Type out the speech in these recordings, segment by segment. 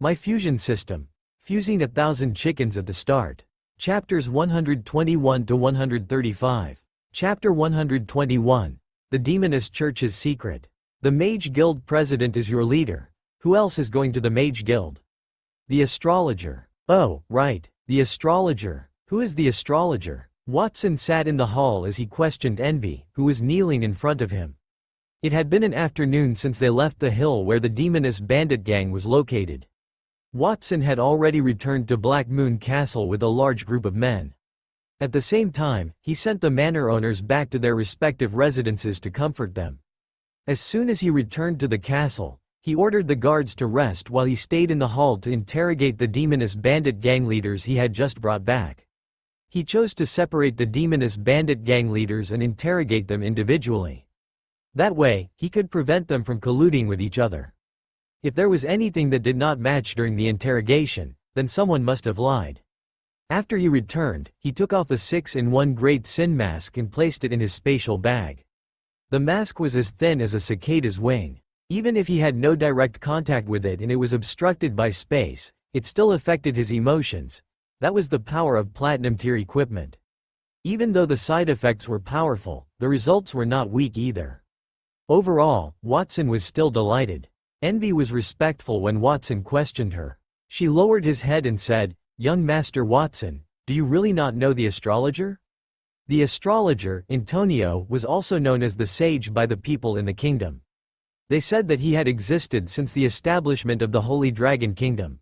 My fusion system. Fusing 1,000 chickens at the start. Chapters 121 to 135. Chapter 121. The Demoness Church's Secret. The Mage Guild President is your leader. Who else is going to the Mage Guild? The astrologer. Oh, right, the astrologer. Who is the astrologer? Watson sat in the hall as he questioned Envy, who was kneeling in front of him. It had been an afternoon since they left the hill where the Demoness bandit gang was located. Watson had already returned to Black Moon Castle with a large group of men. At the same time, he sent the manor owners back to their respective residences to comfort them. As soon as he returned to the castle, he ordered the guards to rest while he stayed in the hall to interrogate the Demoness bandit gang leaders he had just brought back. He chose to separate the Demoness bandit gang leaders and interrogate them individually. That way, he could prevent them from colluding with each other. If there was anything that did not match during the interrogation, then someone must have lied. After he returned, he took off the 6-in-1 Great Sin mask and placed it in his spatial bag. The mask was as thin as a cicada's wing. Even if he had no direct contact with it and it was obstructed by space, it still affected his emotions. That was the power of platinum tier equipment. Even though the side effects were powerful, the results were not weak either. Overall, Watson was still delighted. Envy was respectful when Watson questioned her. She lowered his head and said, "Young Master Watson, do you really not know the astrologer?" The astrologer, Antonio, was also known as the sage by the people in the kingdom. They said that he had existed since the establishment of the Holy Dragon Kingdom.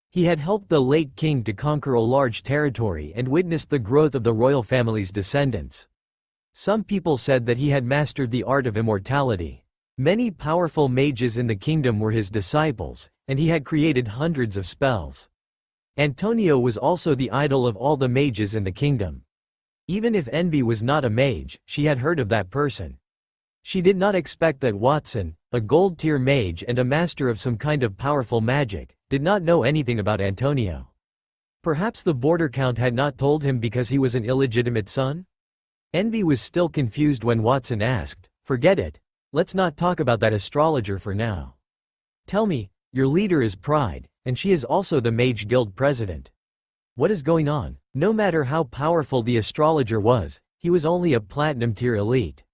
He had helped the late king to conquer a large territory and witnessed the growth of the royal family's descendants. Some people said that he had mastered the art of immortality. Many powerful mages in the kingdom were his disciples, and he had created hundreds of spells. Antonio was also the idol of all the mages in the kingdom. Even if Envy was not a mage, she had heard of that person. She did not expect that Watson, a gold-tier mage and a master of some kind of powerful magic, did not know anything about Antonio. Perhaps the border count had not told him because he was an illegitimate son? Envy was still confused when Watson asked, "Forget it. Let's not talk about that astrologer for now. Tell me, your leader is Pride, and she is also the Mage Guild president. What is going on?" No matter how powerful the astrologer was, he was only a platinum tier elite.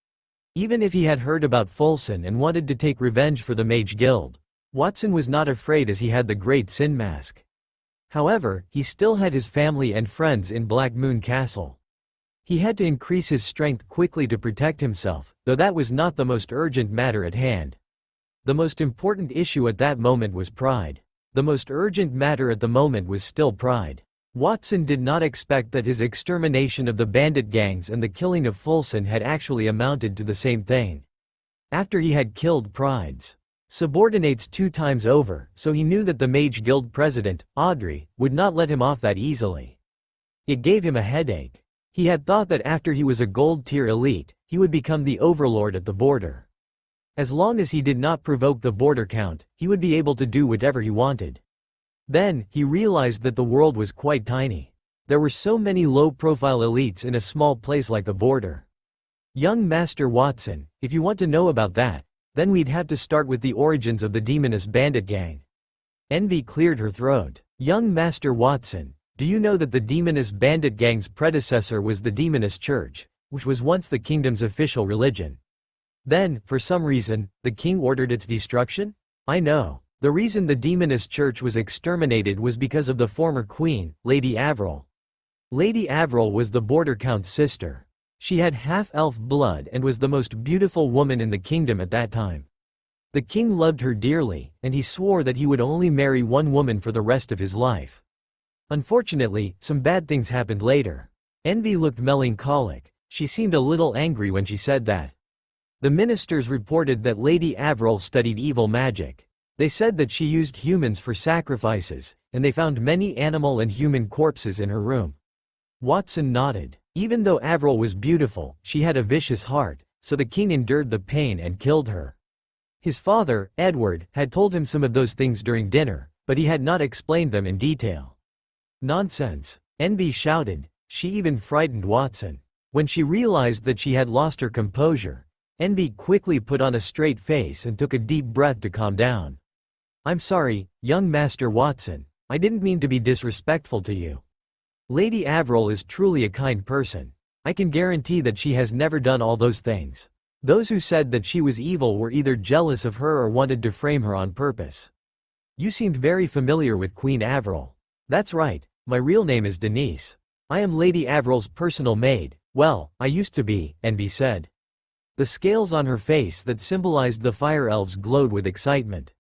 Even if he had heard about Folsom and wanted to take revenge for the Mage Guild, Watson was not afraid as he had the Great Sin Mask. However, he still had his family and friends in Black Moon Castle. He had to increase his strength quickly to protect himself, though that was not the most urgent matter at hand. The most important issue at that moment was Pride. The most urgent matter at the moment was still Pride. Watson did not expect that his extermination of the bandit gangs and the killing of Folsom had actually amounted to the same thing. After he had killed Pride's subordinates 2 times over, so he knew that the Mage Guild president, Audrey, would not let him off that easily. It gave him a headache. He had thought that after he was a gold-tier elite, he would become the overlord at the border. As long as he did not provoke the border count, he would be able to do whatever he wanted. Then, he realized that the world was quite tiny. There were so many low-profile elites in a small place like the border. Young Master Watson, if you want to know about that, then we'd have to start with the origins of the Demoness bandit gang. Envy cleared her throat. Young Master Watson, do you know that the Demoness bandit gang's predecessor was the Demoness Church, which was once the kingdom's official religion? Then, for some reason, the king ordered its destruction? I know. The reason the Demoness Church was exterminated was because of the former queen, Lady Avril. Lady Avril was the border count's sister. She had half-elf blood and was the most beautiful woman in the kingdom at that time. The king loved her dearly, and he swore that he would only marry one woman for the rest of his life. Unfortunately, some bad things happened later. Envy looked melancholic. She seemed a little angry when she said that. The ministers reported that Lady Avril studied evil magic. They said that she used humans for sacrifices, and they found many animal and human corpses in her room. Watson nodded. Even though Avril was beautiful, she had a vicious heart, so the king endured the pain and killed her. His father, Edward, had told him some of those things during dinner, but he had not explained them in detail. Nonsense! Envy shouted. She even frightened Watson. When she realized that she had lost her composure, Envy quickly put on a straight face and took a deep breath to calm down. I'm sorry, young Master Watson, I didn't mean to be disrespectful to you. Lady Avril is truly a kind person. I can guarantee that she has never done all those things. Those who said that she was evil were either jealous of her or wanted to frame her on purpose. You seemed very familiar with Queen Avril. That's right, my real name is Denise. I am Lady Avril's personal maid. Well, I used to be, Envy said. The scales on her face that symbolized the fire elves glowed with excitement.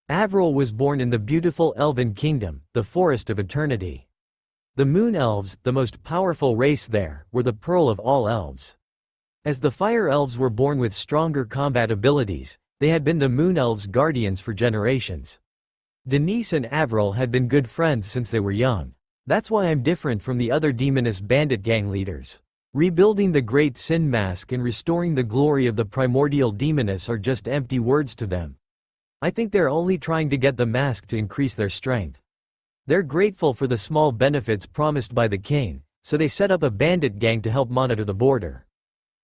Avril was born in the beautiful elven kingdom, the Forest of Eternity. The Moon Elves, the most powerful race there, were the pearl of all elves. As the Fire Elves were born with stronger combat abilities, they had been the Moon Elves' guardians for generations. Denise and Avril had been good friends since they were young. That's why I'm different from the other demoness bandit gang leaders. Rebuilding the Great Sin Mask and restoring the glory of the primordial demoness are just empty words to them. I think they're only trying to get the mask to increase their strength. They're grateful for the small benefits promised by the king, so they set up a bandit gang to help monitor the border.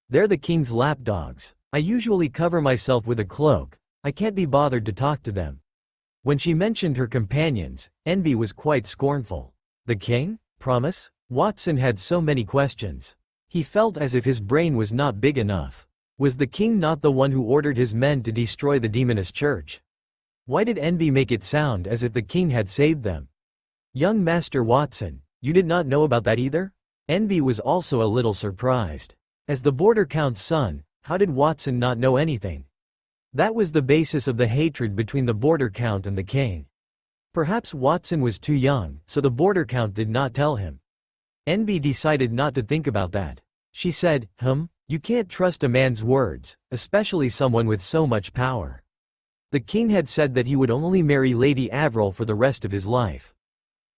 They're the king's lapdogs. I usually cover myself with a cloak. I can't be bothered to talk to them. When she mentioned her companions, Envy was quite scornful. The king? Promise? Watson had so many questions. He felt as if his brain was not big enough. Was the king not the one who ordered his men to destroy the demoness church? Why did Envy make it sound as if the king had saved them? Young Master Watson, you did not know about that either? Envy was also a little surprised. As the border count's son, how did Watson not know anything? That was the basis of the hatred between the border count and the king. Perhaps Watson was too young, so the border count did not tell him. Envy decided not to think about that. She said, You can't trust a man's words, especially someone with so much power. The king had said that he would only marry Lady Avril for the rest of his life.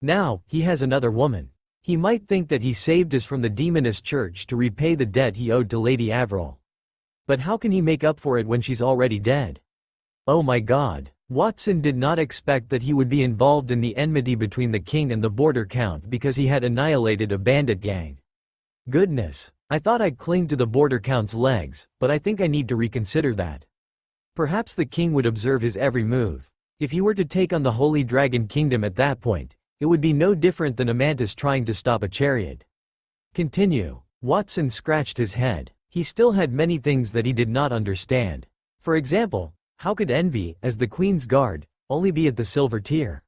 Now, he has another woman. He might think that he saved us from the demoness church to repay the debt he owed to Lady Avril. But how can he make up for it when she's already dead? Oh my God. Watson did not expect that he would be involved in the enmity between the king and the border count because he had annihilated a bandit gang. Goodness. I thought I'd cling to the border count's legs, but I think I need to reconsider that. Perhaps the king would observe his every move. If he were to take on the Holy Dragon Kingdom at that point, it would be no different than a mantis trying to stop a chariot. Continue. Watson scratched his head. He still had many things that he did not understand. For example, how could Envy, as the queen's guard, only be at the silver tier?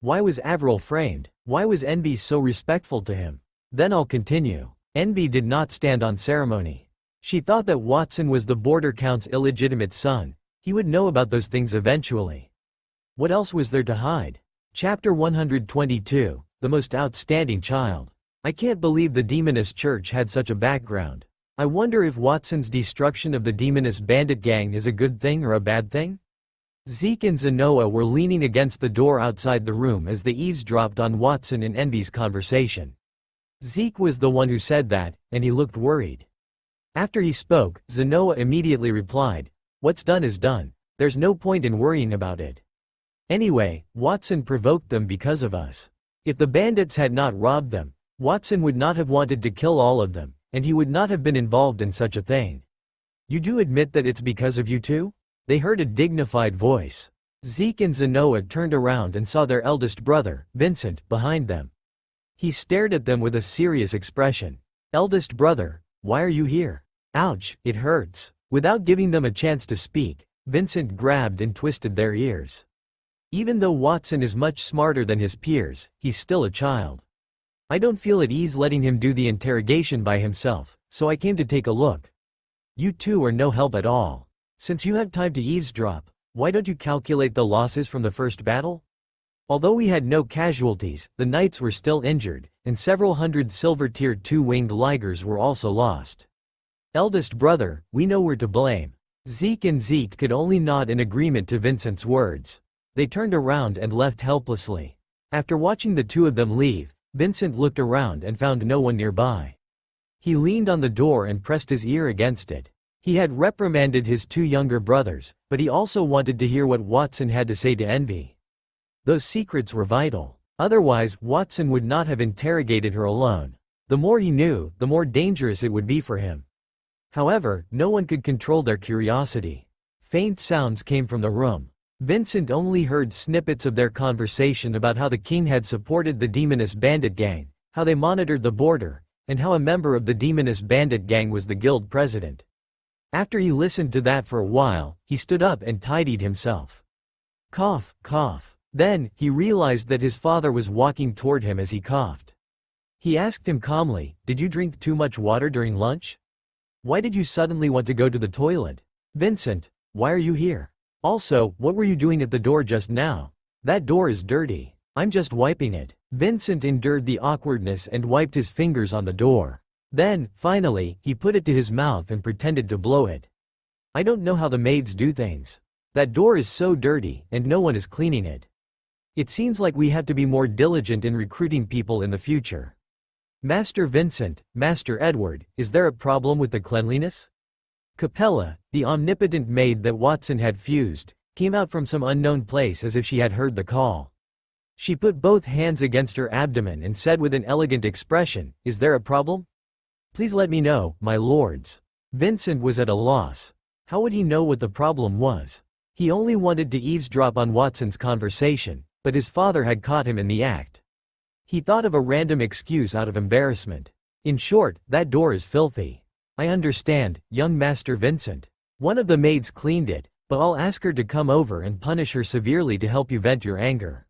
Why was Avril framed? Why was Envy so respectful to him? Then I'll continue. Envy did not stand on ceremony. She thought that Watson was the border count's illegitimate son. He would know about those things eventually. What else was there to hide? Chapter 122, The Most Outstanding Child. I can't believe the demoness church had such a background. I wonder if Watson's destruction of the demoness bandit gang is a good thing or a bad thing? Zeke and Zenoa were leaning against the door outside the room as they eavesdropped on Watson and Envy's conversation. Zeke was the one who said that, and he looked worried. After he spoke, Zenoa immediately replied, What's done is done. There's no point in worrying about it. Anyway, Watson provoked them because of us. If the bandits had not robbed them, Watson would not have wanted to kill all of them, and he would not have been involved in such a thing. You do admit that it's because of you too? They heard a dignified voice. Zeke and Zenoa turned around and saw their eldest brother, Vincent, behind them. He stared at them with a serious expression. Eldest brother, why are you here? Ouch, it hurts. Without giving them a chance to speak, Vincent grabbed and twisted their ears. Even though Watson is much smarter than his peers, he's still a child. I don't feel at ease letting him do the interrogation by himself, so I came to take a look. You two are no help at all. Since you have time to eavesdrop, why don't you calculate the losses from the first battle? Although we had no casualties, the knights were still injured, and several hundred silver tier 2 winged ligers were also lost. Eldest brother, we know we're to blame. Zeke could only nod in agreement to Vincent's words. They turned around and left helplessly. After watching the two of them leave, Vincent looked around and found no one nearby. He leaned on the door and pressed his ear against it. He had reprimanded his two younger brothers, but he also wanted to hear what Watson had to say to Envy. Those secrets were vital. Otherwise, Watson would not have interrogated her alone. The more he knew, the more dangerous it would be for him. However, no one could control their curiosity. Faint sounds came from the room. Vincent only heard snippets of their conversation about how the king had supported the demoness bandit gang, how they monitored the border, and how a member of the demoness bandit gang was the guild president. After he listened to that for a while, he stood up and tidied himself. Cough, cough. Then, he realized that his father was walking toward him as he coughed. He asked him calmly, "Did you drink too much water during lunch? Why did you suddenly want to go to the toilet? Vincent, why are you here? Also, what were you doing at the door just now? That door is dirty. I'm just wiping it." Vincent endured the awkwardness and wiped his fingers on the door. Then, finally, he put it to his mouth and pretended to blow it. "I don't know how the maids do things. That door is so dirty, and no one is cleaning it. It seems like we have to be more diligent in recruiting people in the future." "Master Vincent, Master Edward, is there a problem with the cleanliness?" Capella, the omnipotent maid that Watson had fused, came out from some unknown place as if she had heard the call. She put both hands against her abdomen and said with an elegant expression, "Is there a problem? Please let me know, my lords." Vincent was at a loss. How would he know what the problem was? He only wanted to eavesdrop on Watson's conversation, but his father had caught him in the act. He thought of a random excuse out of embarrassment. "In short, that door is filthy." "I understand, young Master Vincent. One of the maids cleaned it, but I'll ask her to come over and punish her severely to help you vent your anger."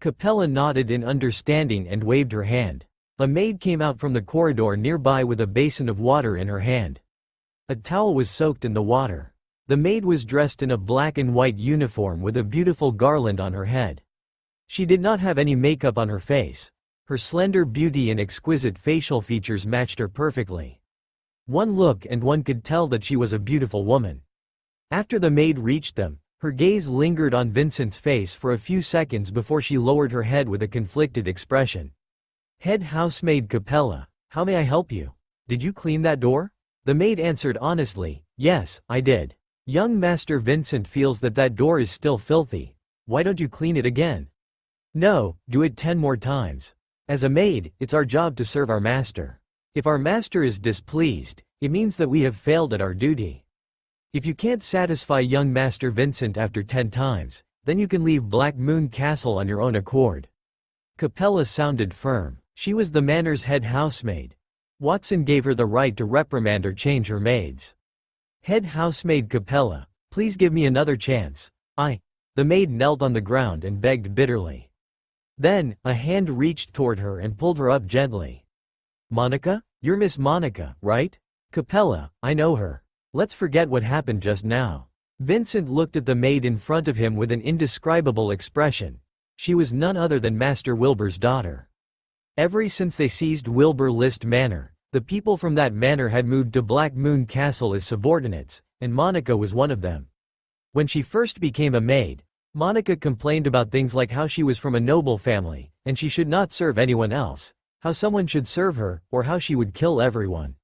Capella nodded in understanding and waved her hand. A maid came out from the corridor nearby with a basin of water in her hand. A towel was soaked in the water. The maid was dressed in a black and white uniform with a beautiful garland on her head. She did not have any makeup on her face. Her slender beauty and exquisite facial features matched her perfectly. One look and one could tell that she was a beautiful woman. After the maid reached them, her gaze lingered on Vincent's face for a few seconds before she lowered her head with a conflicted expression. "Head housemaid Capella, how may I help you? Did you clean that door?" The maid answered honestly, "Yes, I did. Young Master Vincent feels that that door is still filthy. Why don't you clean it again?" "No, do it 10 more times. As a maid, it's our job to serve our master. If our master is displeased, it means that we have failed at our duty. If you can't satisfy young Master Vincent after 10 times, then you can leave Black Moon Castle on your own accord." Capella sounded firm. She was the manor's head housemaid. Watson gave her the right to reprimand or change her maids. "Head housemaid Capella, please give me another chance. The maid knelt on the ground and begged bitterly. Then, a hand reached toward her and pulled her up gently. "Monica? You're Miss Monica, right? Capella, I know her. Let's forget what happened just now." Vincent looked at the maid in front of him with an indescribable expression. She was none other than Master Wilbur's daughter. Ever since they seized Wilbur List Manor, the people from that manor had moved to Black Moon Castle as subordinates, and Monica was one of them. When she first became a maid, Monica complained about things like how she was from a noble family, and she should not serve anyone else, how someone should serve her, or how she would kill everyone.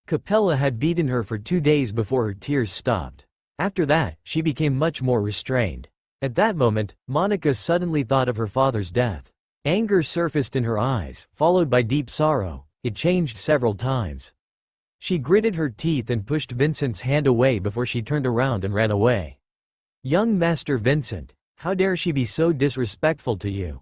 Capella had beaten her for 2 days before her tears stopped. After that, she became much more restrained. At that moment, Monica suddenly thought of her father's death. Anger surfaced in her eyes, followed by deep sorrow. It changed several times. She gritted her teeth and pushed Vincent's hand away before she turned around and ran away. "Young Master Vincent, how dare she be so disrespectful to you?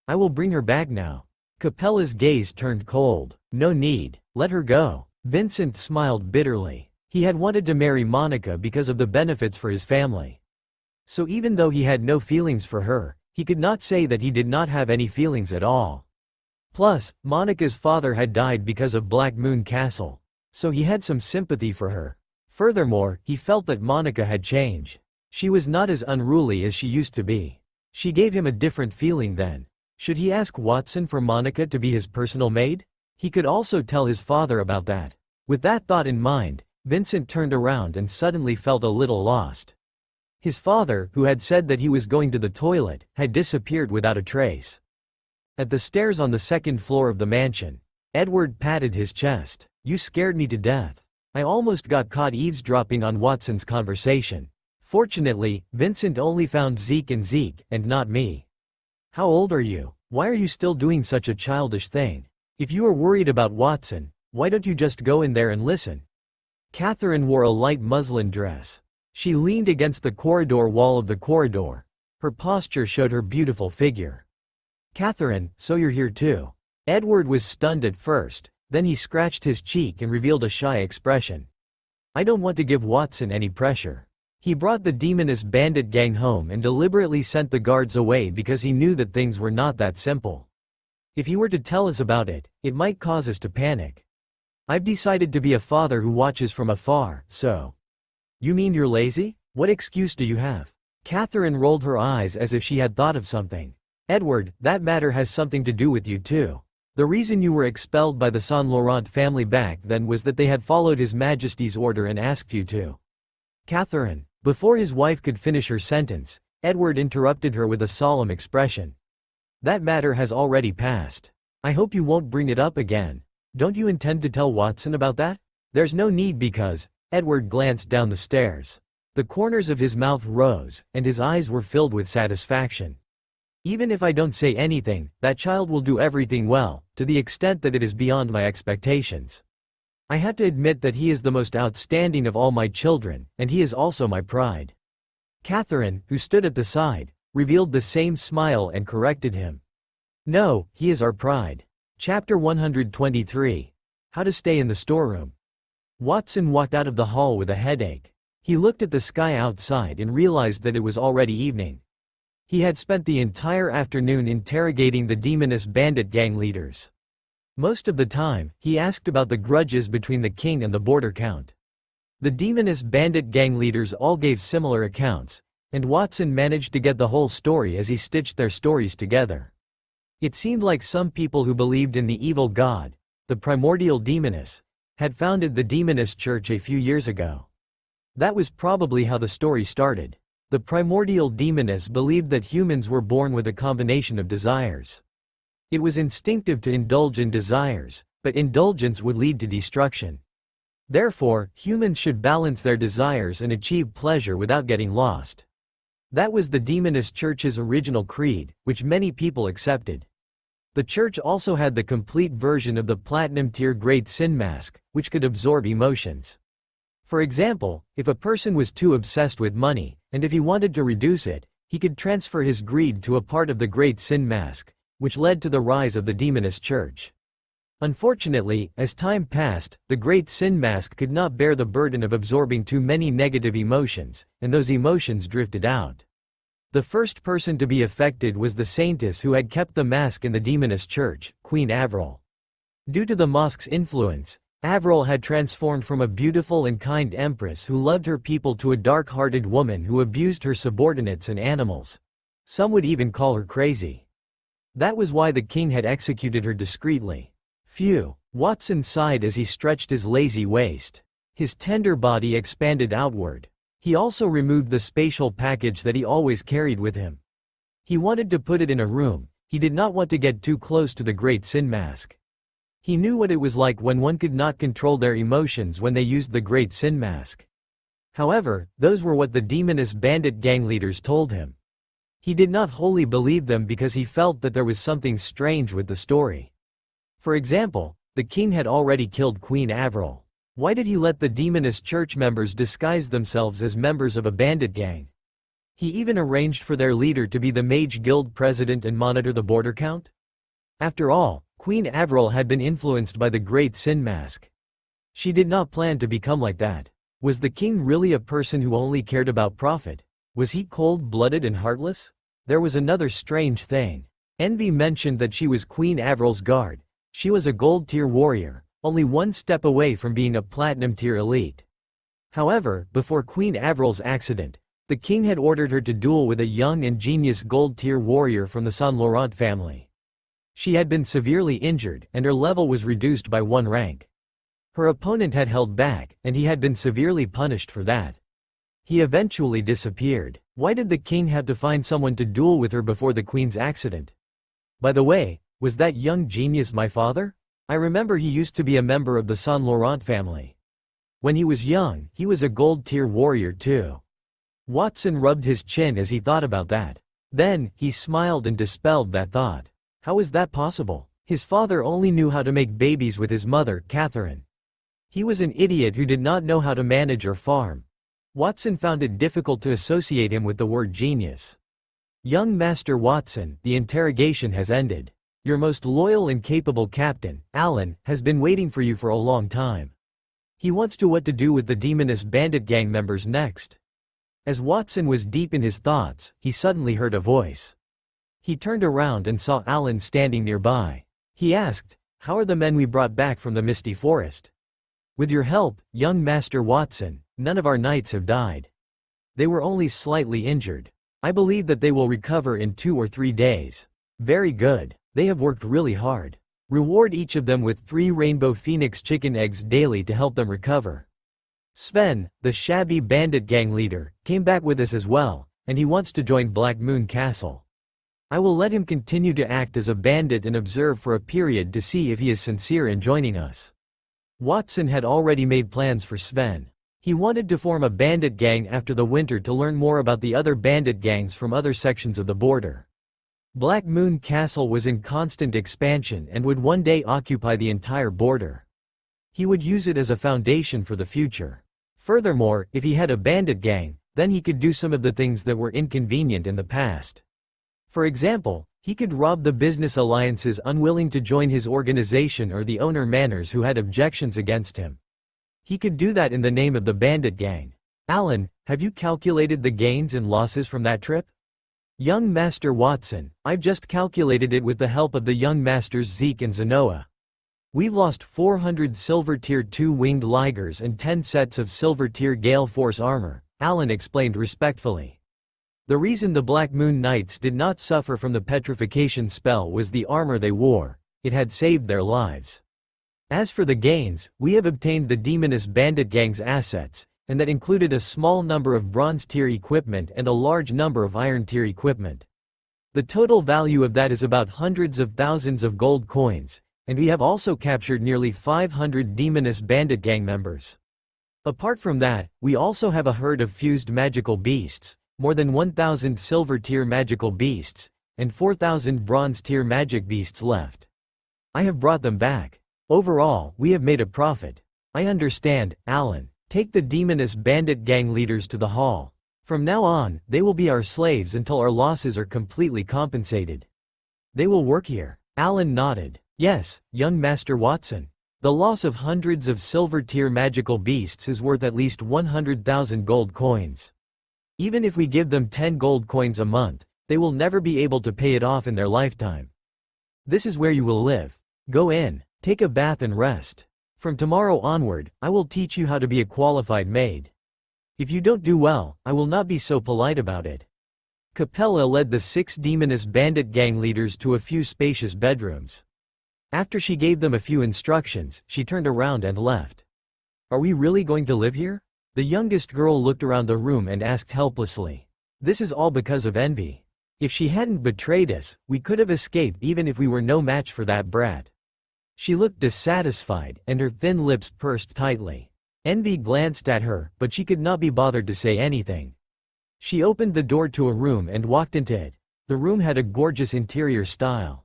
I will bring her back now." Capella's gaze turned cold. "No need, let her go." Vincent smiled bitterly. He had wanted to marry Monica because of the benefits for his family. So even though he had no feelings for her, he could not say that he did not have any feelings at all. Plus, Monica's father had died because of Black Moon Castle, so he had some sympathy for her. Furthermore, he felt that Monica had changed. She was not as unruly as she used to be. She gave him a different feeling then. Should he ask Watson for Monica to be his personal maid? He could also tell his father about that. With that thought in mind, Vincent turned around and suddenly felt a little lost. His father, who had said that he was going to the toilet, had disappeared without a trace. At the stairs on the second floor of the mansion, Edward patted his chest. "You scared me to death. I almost got caught eavesdropping on Watson's conversation. Fortunately, Vincent only found Zeke and not me." "How old are you? Why are you still doing such a childish thing? If you are worried about Watson, why don't you just go in there and listen?" Catherine wore a light muslin dress. She leaned against the corridor wall of the corridor. Her posture showed her beautiful figure. "Catherine, so you're here too." Edward was stunned at first, then he scratched his cheek and revealed a shy expression. "I don't want to give Watson any pressure." He brought the demoness bandit gang home and deliberately sent the guards away because he knew that things were not that simple. If he were to tell us about it, it might cause us to panic. "I've decided to be a father who watches from afar, so." "You mean you're lazy? What excuse do you have?" Catherine rolled her eyes as if she had thought of something. "Edward, that matter has something to do with you too. The reason you were expelled by the Saint Laurent family back then was that they had followed His Majesty's order and asked you to." "Catherine." Before his wife could finish her sentence, Edward interrupted her with a solemn expression. "That matter has already passed. I hope you won't bring it up again. Don't you intend to tell Watson about that?" "There's no need because." Edward glanced down the stairs. The corners of his mouth rose, and his eyes were filled with satisfaction. "Even if I don't say anything, that child will do everything well, to the extent that it is beyond my expectations. I have to admit that he is the most outstanding of all my children, and he is also my pride." Catherine, who stood at the side, revealed the same smile and corrected him. "No, he is our pride." Chapter 123. How to Stay in the Storeroom. Watson walked out of the hall with a headache. He looked at the sky outside and realized that it was already evening. He had spent the entire afternoon interrogating the demoness bandit gang leaders. Most of the time, he asked about the grudges between the king and the border count. The demoness bandit gang leaders all gave similar accounts, and Watson managed to get the whole story as he stitched their stories together. It seemed like some people who believed in the evil god, the primordial demoness, had founded the demoness church a few years ago. That was probably how the story started. The primordial demoness believed that humans were born with a combination of desires. It was instinctive to indulge in desires, but indulgence would lead to destruction. Therefore, humans should balance their desires and achieve pleasure without getting lost. That was the demoness church's original creed, which many people accepted. The church also had the complete version of the platinum-tier Great Sin Mask, which could absorb emotions. For example, if a person was too obsessed with money, and if he wanted to reduce it, he could transfer his greed to a part of the Great Sin Mask, which led to the rise of the demoness church. Unfortunately, as time passed, the Great Sin Mask could not bear the burden of absorbing too many negative emotions, and those emotions drifted out. The first person to be affected was the saintess who had kept the mask in the demoness church, Queen Avril. Due to the mosque's influence, Avril had transformed from a beautiful and kind empress who loved her people to a dark-hearted woman who abused her subordinates and animals. Some would even call her crazy. That was why the king had executed her discreetly. Phew, Watson sighed as he stretched his lazy waist. His tender body expanded outward. He also removed the spatial package that he always carried with him. He wanted to put it in a room. He did not want to get too close to the Great Sin Mask. He knew what it was like when one could not control their emotions when they used the Great Sin Mask. However, those were what the demoness bandit gang leaders told him. He did not wholly believe them because he felt that there was something strange with the story. For example, the king had already killed Queen Avril. Why did he let the demoness church members disguise themselves as members of a bandit gang? He even arranged for their leader to be the Mage Guild president and monitor the border count? After all, Queen Avril had been influenced by the Great Sin Mask. She did not plan to become like that. Was the king really a person who only cared about profit? Was he cold-blooded and heartless? There was another strange thing. Envy mentioned that she was Queen Avril's guard. She was a gold-tier warrior, only one step away from being a platinum-tier elite. However, before Queen Avril's accident, the king had ordered her to duel with a young and genius gold-tier warrior from the Saint Laurent family. She had been severely injured, and her level was reduced by 1 rank. Her opponent had held back, and he had been severely punished for that. He eventually disappeared. Why did the king have to find someone to duel with her before the queen's accident? By the way, was that young genius my father? I remember he used to be a member of the Saint Laurent family. When he was young, he was a gold-tier warrior too. Watson rubbed his chin as he thought about that. Then, he smiled and dispelled that thought. How is that possible? His father only knew how to make babies with his mother, Catherine. He was an idiot who did not know how to manage or farm. Watson found it difficult to associate him with the word genius. Young Master Watson, the interrogation has ended. Your most loyal and capable captain, Alan, has been waiting for you for a long time. He wants to what to do with the demoness bandit gang members next. As Watson was deep in his thoughts, he suddenly heard a voice. He turned around and saw Alan standing nearby. He asked, "How are the men we brought back from the misty forest?" "With your help, young Master Watson, none of our knights have died. They were only slightly injured. I believe that they will recover in 2 or 3 days." "Very good. They have worked really hard. Reward each of them with 3 Rainbow Phoenix chicken eggs daily to help them recover." Sven, the shabby bandit gang leader, came back with us as well, and he wants to join Black Moon Castle. I will let him continue to act as a bandit and observe for a period to see if he is sincere in joining us. Watson had already made plans for Sven. He wanted to form a bandit gang after the winter to learn more about the other bandit gangs from other sections of the border. Black Moon Castle was in constant expansion and would one day occupy the entire border. He would use it as a foundation for the future. Furthermore, if he had a bandit gang, then he could do some of the things that were inconvenient in the past. For example, he could rob the business alliances unwilling to join his organization or the owner manners who had objections against him. He could do that in the name of the bandit gang. Alan, have you calculated the gains and losses from that trip? Young Master Watson, I've just calculated it with the help of the young masters Zeke and Zenoa. We've lost 400 Silver Tier 2 winged ligers and 10 sets of Silver Tier Gale Force armor, Alan explained respectfully. The reason the Black Moon Knights did not suffer from the petrification spell was the armor they wore. It had saved their lives. As for the gains, we have obtained the Demoness Bandit Gang's assets, and that included a small number of Bronze Tier equipment and a large number of Iron Tier equipment. The total value of that is about hundreds of thousands of gold coins, and we have also captured nearly 500 Demoness Bandit Gang members. Apart from that, we also have a herd of fused magical beasts, more than 1,000 Silver Tier magical beasts, and 4,000 Bronze Tier magic beasts left. I have brought them back. Overall, we have made a profit. I understand, Alan. Take the Demoness Bandit Gang leaders to the hall. From now on, they will be our slaves until our losses are completely compensated. They will work here. Alan nodded. Yes, young Master Watson. The loss of hundreds of Silver Tier magical beasts is worth at least 100,000 gold coins. Even if we give them 10 gold coins a month, they will never be able to pay it off in their lifetime. This is where you will live. Go in. Take a bath and rest. From tomorrow onward, I will teach you how to be a qualified maid. If you don't do well, I will not be so polite about it. Capella led the 6 Demoness Bandit Gang leaders to a few spacious bedrooms. After she gave them a few instructions, she turned around and left. Are we really going to live here? The youngest girl looked around the room and asked helplessly. This is all because of envy. If she hadn't betrayed us, we could have escaped even if we were no match for that brat. She looked dissatisfied, and her thin lips pursed tightly. Envy glanced at her, but she could not be bothered to say anything. She opened the door to a room and walked into it. The room had a gorgeous interior style.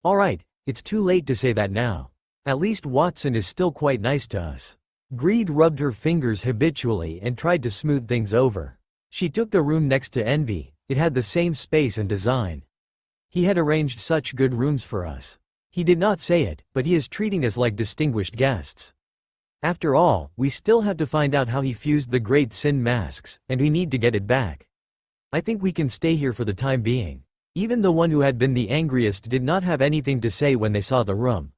Alright, it's too late to say that now. At least Watson is still quite nice to us. Greed rubbed her fingers habitually and tried to smooth things over. She took the room next to Envy. It had the same space and design. He had arranged such good rooms for us. He did not say it, but he is treating us like distinguished guests. After all, we still have to find out how he fused the Great Sin masks, and we need to get it back. I think we can stay here for the time being. Even the one who had been the angriest did not have anything to say when they saw the room.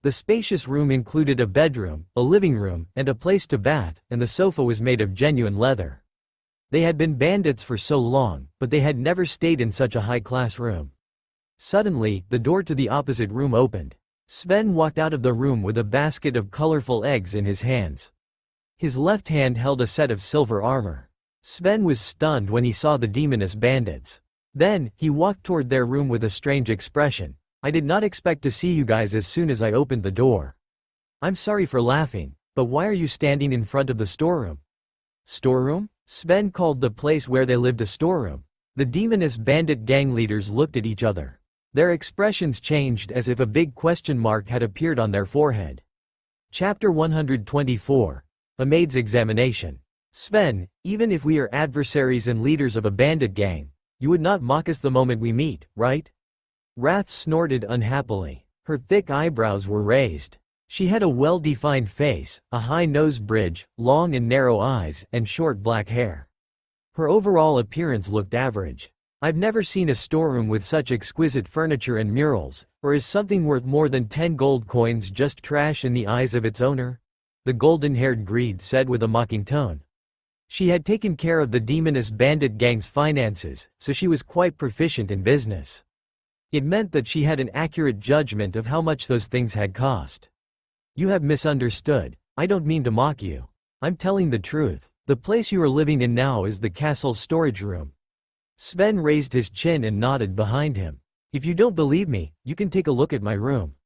The spacious room included a bedroom, a living room, and a place to bath, and the sofa was made of genuine leather. They had been bandits for so long, but they had never stayed in such a high-class room. Suddenly, the door to the opposite room opened. Sven walked out of the room with a basket of colorful eggs in his hands. His left hand held a set of silver armor. Sven was stunned when he saw the Demoness bandits. Then, he walked toward their room with a strange expression. I did not expect to see you guys as soon as I opened the door. I'm sorry for laughing, but why are you standing in front of the storeroom? Storeroom? Sven called the place where they lived a storeroom. The Demoness Bandit Gang leaders looked at each other. Their expressions changed as if a big question mark had appeared on their forehead. Chapter 124. A Maid's Examination. Sven, even if we are adversaries and leaders of a bandit gang, you would not mock us the moment we meet, right? Wrath snorted unhappily. Her thick eyebrows were raised. She had a well-defined face, a high nose bridge, long and narrow eyes, and short black hair. Her overall appearance looked average. I've never seen a storeroom with such exquisite furniture and murals, or is something worth more than 10 gold coins just trash in the eyes of its owner? The golden-haired greed said with a mocking tone. She had taken care of the demoness bandit gang's finances, so she was quite proficient in business. It meant that she had an accurate judgment of how much those things had cost. You have misunderstood. I don't mean to mock you. I'm telling the truth. The place you are living in now is the castle's storage room. Sven raised his chin and nodded behind him. If you don't believe me, you can take a look at my room.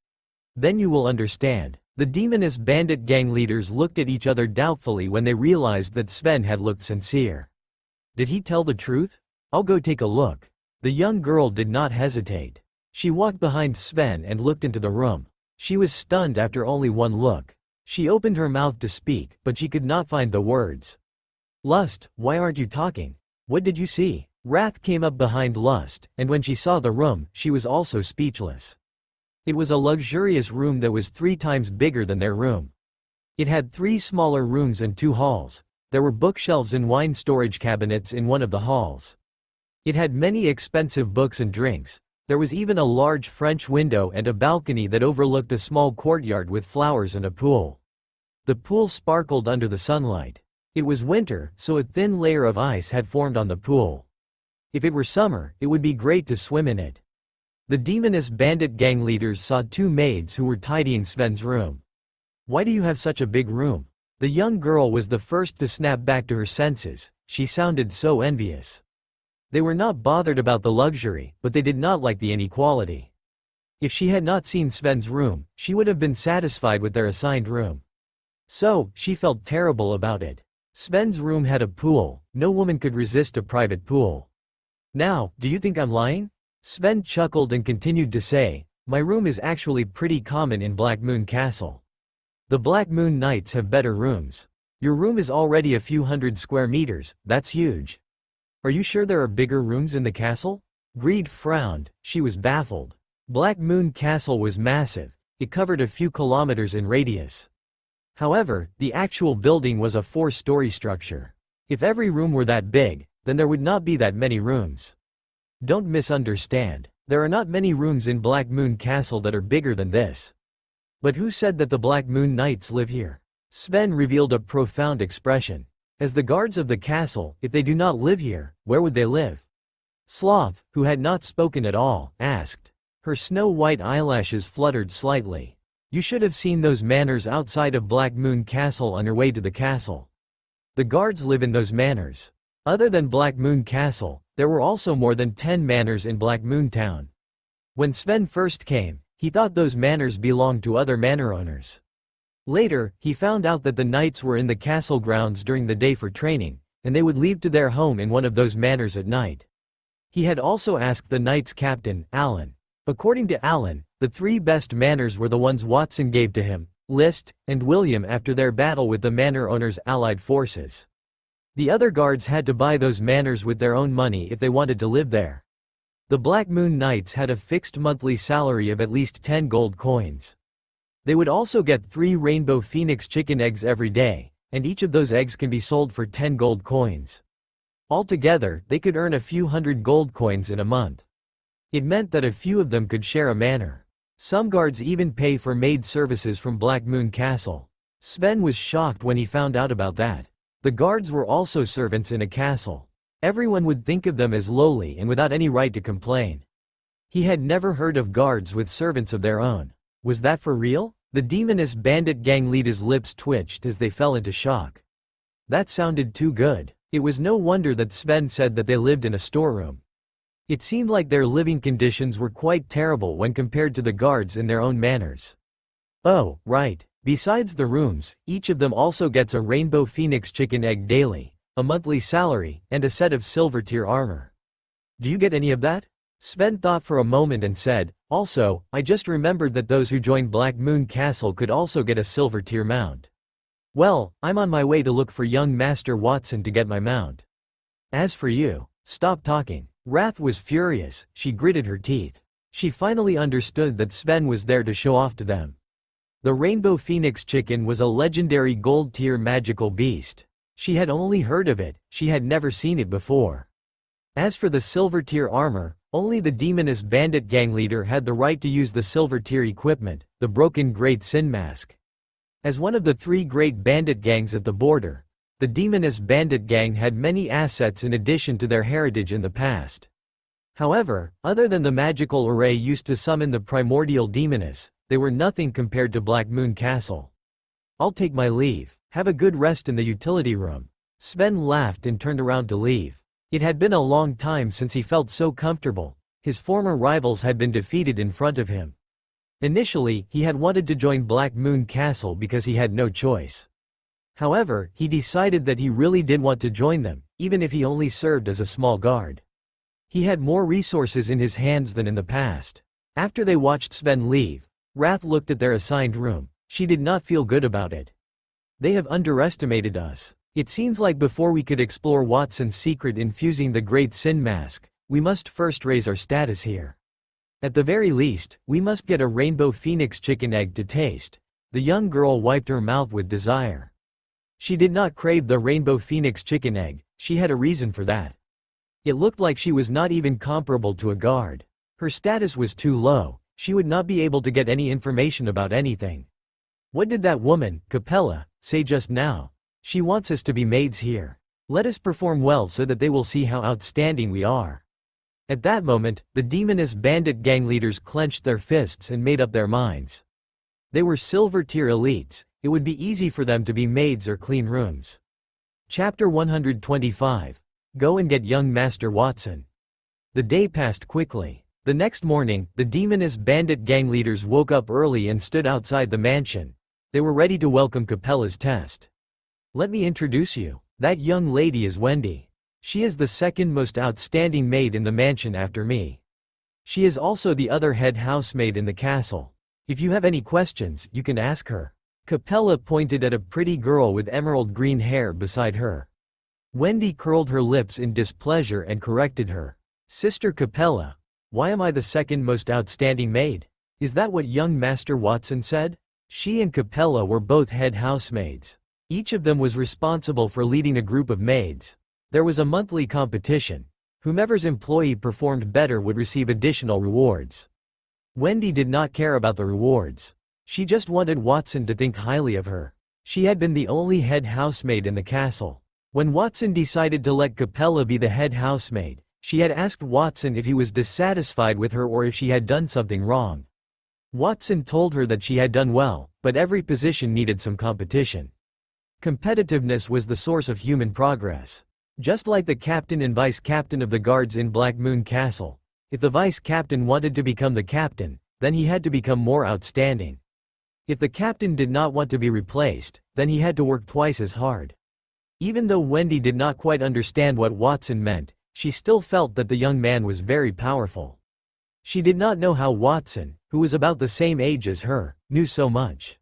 Then you will understand. The demoness bandit gang leaders looked at each other doubtfully when they realized that Sven had looked sincere. Did he tell the truth? I'll go take a look. The young girl did not hesitate. She walked behind Sven and looked into the room. She was stunned after only one look. She opened her mouth to speak, but she could not find the words. Lust, why aren't you talking? What did you see? Wrath came up behind Lust, and when she saw the room, she was also speechless. It was a luxurious room that was 3 times bigger than their room. It had 3 smaller rooms and 2 halls. There were bookshelves and wine storage cabinets in one of the halls. It had many expensive books and drinks. There was even a large French window and a balcony that overlooked a small courtyard with flowers and a pool. The pool sparkled under the sunlight. It was winter, so a thin layer of ice had formed on the pool. If it were summer, it would be great to swim in it. The demoness bandit gang leaders saw 2 maids who were tidying Sven's room. Why do you have such a big room? The young girl was the first to snap back to her senses. She sounded so envious. They were not bothered about the luxury, but they did not like the inequality. If she had not seen Sven's room, she would have been satisfied with their assigned room. So, she felt terrible about it. Sven's room had a pool. No woman could resist a private pool. Now, do you think I'm lying? Sven chuckled and continued to say, my room is actually pretty common in Black Moon Castle. The Black Moon Knights have better rooms. Your room is already a few hundred square meters, that's huge. Are you sure there are bigger rooms in the castle? Greed frowned, she was baffled. Black Moon Castle was massive. It covered a few kilometers in radius. However, the actual building was a 4-story structure. If every room were that big, then there would not be that many rooms. Don't misunderstand. There are not many rooms in Black Moon Castle that are bigger than this. But who said that the Black Moon Knights live here? Sven revealed a profound expression. As the guards of the castle, if they do not live here, where would they live? Sloth, who had not spoken at all, asked. Her snow-white eyelashes fluttered slightly. You should have seen those manors outside of Black Moon Castle on your way to the castle. The guards live in those manors. Other than Black Moon Castle, there were also more than 10 manors in Black Moon Town. When Sven first came, he thought those manors belonged to other manor owners. Later, he found out that the knights were in the castle grounds during the day for training, and they would leave to their home in one of those manors at night. He had also asked the knights' captain, Alan. According to Alan, the 3 best manors were the ones Watson gave to him, List, and William after their battle with the manor owners' allied forces. The other guards had to buy those manors with their own money if they wanted to live there. The Black Moon Knights had a fixed monthly salary of at least 10 gold coins. They would also get 3 rainbow phoenix chicken eggs every day, and each of those eggs can be sold for 10 gold coins. Altogether, they could earn a few hundred gold coins in a month. It meant that a few of them could share a manor. Some guards even pay for maid services from Black Moon Castle. Sven was shocked when he found out about that. The guards were also servants in a castle. Everyone would think of them as lowly and without any right to complain. He had never heard of guards with servants of their own. Was that for real? The demoness bandit gang leader's lips twitched as they fell into shock. That sounded too good. It was no wonder that Sven said that they lived in a storeroom. It seemed like their living conditions were quite terrible when compared to the guards in their own manors. Oh, right. Besides the rooms, each of them also gets a rainbow phoenix chicken egg daily, a monthly salary, and a set of silver tier armor. Do you get any of that? Sven thought for a moment and said, also, I just remembered that those who joined Black Moon Castle could also get a silver tier mount. Well, I'm on my way to look for young Master Watson to get my mount. As for you, stop talking. Wrath was furious, she gritted her teeth. She finally understood that Sven was there to show off to them. The rainbow phoenix chicken was a legendary gold-tier magical beast. She had only heard of it, she had never seen it before. As for the silver-tier armor, only the demoness bandit gang leader had the right to use the silver-tier equipment, the broken Great Sin Mask. As one of the 3 great bandit gangs at the border, the demoness bandit gang had many assets in addition to their heritage in the past. However, other than the magical array used to summon the primordial demoness, they were nothing compared to Black Moon Castle. I'll take my leave. Have a good rest in the utility room. Sven laughed and turned around to leave. It had been a long time since he felt so comfortable. His former rivals had been defeated in front of him. Initially, he had wanted to join Black Moon Castle because he had no choice. However, he decided that he really did want to join them, even if he only served as a small guard. He had more resources in his hands than in the past. After they watched Sven leave, Wrath looked at their assigned room. She did not feel good about it. They have underestimated us. It seems like before we could explore Watson's secret in fusing the Great Sin Mask, we must first raise our status here. At the very least, we must get a rainbow phoenix chicken egg to taste. The young girl wiped her mouth with desire. She did not crave the rainbow phoenix chicken egg, she had a reason for that. It looked like she was not even comparable to a guard. Her status was too low, she would not be able to get any information about anything. What did that woman, Capella, say just now? She wants us to be maids here. Let us perform well so that they will see how outstanding we are. At that moment, the demoness bandit gang leaders clenched their fists and made up their minds. They were silver-tier elites, it would be easy for them to be maids or clean rooms. Chapter 125. Go and get young Master Watson. The day passed quickly. The next morning, the demoness bandit gang leaders woke up early and stood outside the mansion. They were ready to welcome Capella's test. Let me introduce you. That young lady is Wendy. She is the second most outstanding maid in the mansion after me. She is also the other head housemaid in the castle. If you have any questions, you can ask her. Capella pointed at a pretty girl with emerald green hair beside her. Wendy curled her lips in displeasure and corrected her. Sister Capella, why am I the second most outstanding maid? Is that what young Master Watson said? She and Capella were both head housemaids. Each of them was responsible for leading a group of maids. There was a monthly competition. Whomever's employee performed better would receive additional rewards. Wendy did not care about the rewards. She just wanted Watson to think highly of her. She had been the only head housemaid in the castle. When Watson decided to let Capella be the head housemaid, she had asked Watson if he was dissatisfied with her or if she had done something wrong. Watson told her that she had done well, but every position needed some competition. Competitiveness was the source of human progress. Just like the captain and vice captain of the guards in Black Moon Castle, if the vice captain wanted to become the captain, then he had to become more outstanding. If the captain did not want to be replaced, then he had to work twice as hard. Even though Wendy did not quite understand what Watson meant, she still felt that the young man was very powerful. She did not know how Watson, who was about the same age as her, knew so much.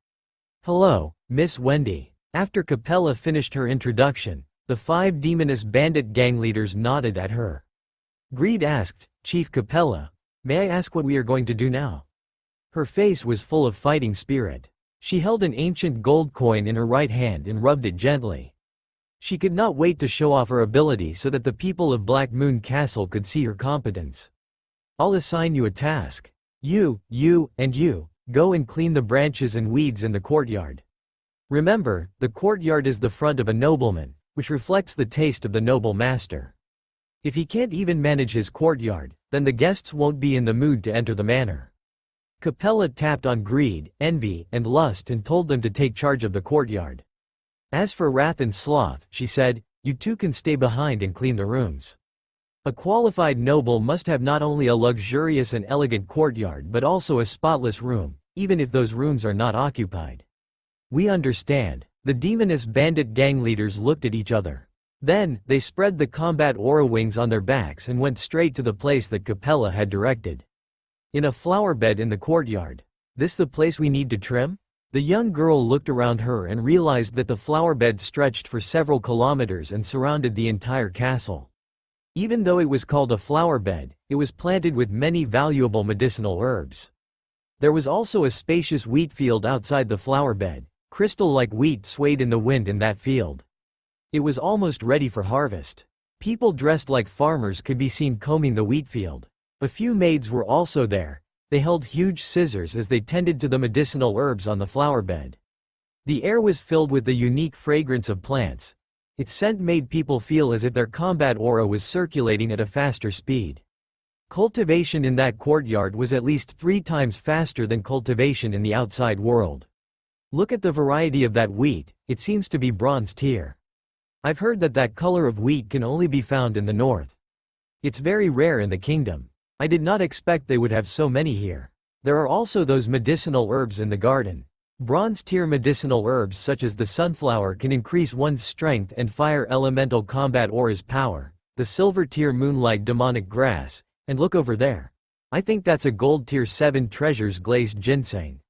Hello, Miss Wendy. After Capella finished her introduction, the 5 demoness bandit gang leaders nodded at her. Greed asked, Chief Capella, may I ask what we are going to do now? Her face was full of fighting spirit. She held an ancient gold coin in her right hand and rubbed it gently. She could not wait to show off her ability so that the people of Black Moon Castle could see her competence. I'll assign you a task. You, and you, go and clean the branches and weeds in the courtyard. Remember, the courtyard is the front of a nobleman, which reflects the taste of the noble master. If he can't even manage his courtyard, then the guests won't be in the mood to enter the manor. Capella tapped on greed, envy, and lust and told them to take charge of the courtyard. As for Wrath and Sloth, she said, you two can stay behind and clean the rooms. A qualified noble must have not only a luxurious and elegant courtyard but also a spotless room, even if those rooms are not occupied. We understand. The demoness bandit gang leaders looked at each other. Then, they spread the combat aura wings on their backs and went straight to the place that Capella had directed. In a flower bed in the courtyard. This the place we need to trim? The young girl looked around her and realized that the flower bed stretched for several kilometers and surrounded the entire castle. Even though it was called a flower bed, it was planted with many valuable medicinal herbs. There was also a spacious wheat field outside the flower bed. Crystal-like wheat swayed in the wind in that field. It was almost ready for harvest. People dressed like farmers could be seen combing the wheat field. A few maids were also there. They held huge scissors as they tended to the medicinal herbs on the flower bed. The air was filled with the unique fragrance of plants. Its scent made people feel as if their combat aura was circulating at a faster speed. Cultivation in that courtyard was at least 3 times faster than cultivation in the outside world. Look at the variety of that wheat, it seems to be bronze tier. I've heard that that color of wheat can only be found in the north. It's very rare in the kingdom. I did not expect they would have so many here. There are also those medicinal herbs in the garden. Bronze tier medicinal herbs such as the sunflower can increase one's strength and fire elemental combat aura's power. The silver tier moonlight demonic grass, and look over there. I think that's a gold tier 7 treasures glazed ginseng.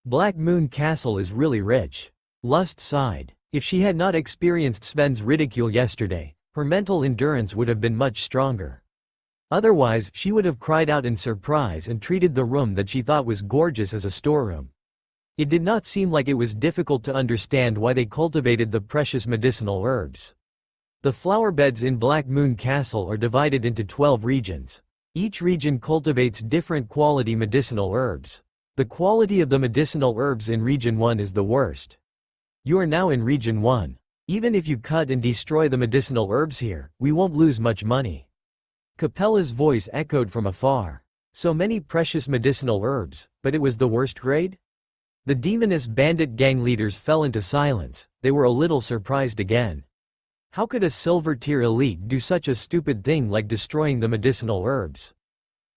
Black Moon Castle is really rich. Lust sighed. If she had not experienced Sven's ridicule yesterday, her mental endurance would have been much stronger. Otherwise, she would have cried out in surprise and treated the room that she thought was gorgeous as a storeroom. It did not seem like it was difficult to understand why they cultivated the precious medicinal herbs. The flower beds in Black Moon Castle are divided into 12 regions. Each region cultivates different quality medicinal herbs. The quality of the medicinal herbs in Region 1 is the worst. You are now in Region 1. Even if you cut and destroy the medicinal herbs here, we won't lose much money. Capella's voice echoed from afar. So many precious medicinal herbs, but it was the worst grade? The demoness bandit gang leaders fell into silence. They were a little surprised again. How could a silver tier elite do such a stupid thing like destroying the medicinal herbs?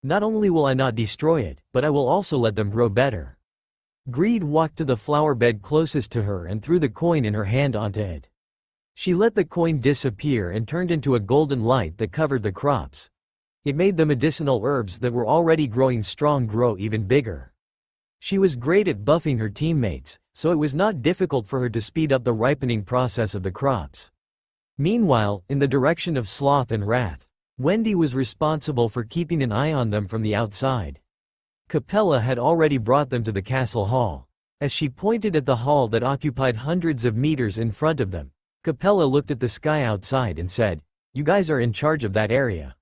Not only will I not destroy it, but I will also let them grow better. Greed walked to the flower bed closest to her and threw the coin in her hand onto it. She let the coin disappear and turned into a golden light that covered the crops. It made the medicinal herbs that were already growing strong grow even bigger. She was great at buffing her teammates, so it was not difficult for her to speed up the ripening process of the crops. Meanwhile, in the direction of Sloth and Wrath, Wendy was responsible for keeping an eye on them from the outside. Capella had already brought them to the castle hall. As she pointed at the hall that occupied hundreds of meters in front of them, Capella looked at the sky outside and said, "You guys are in charge of that area.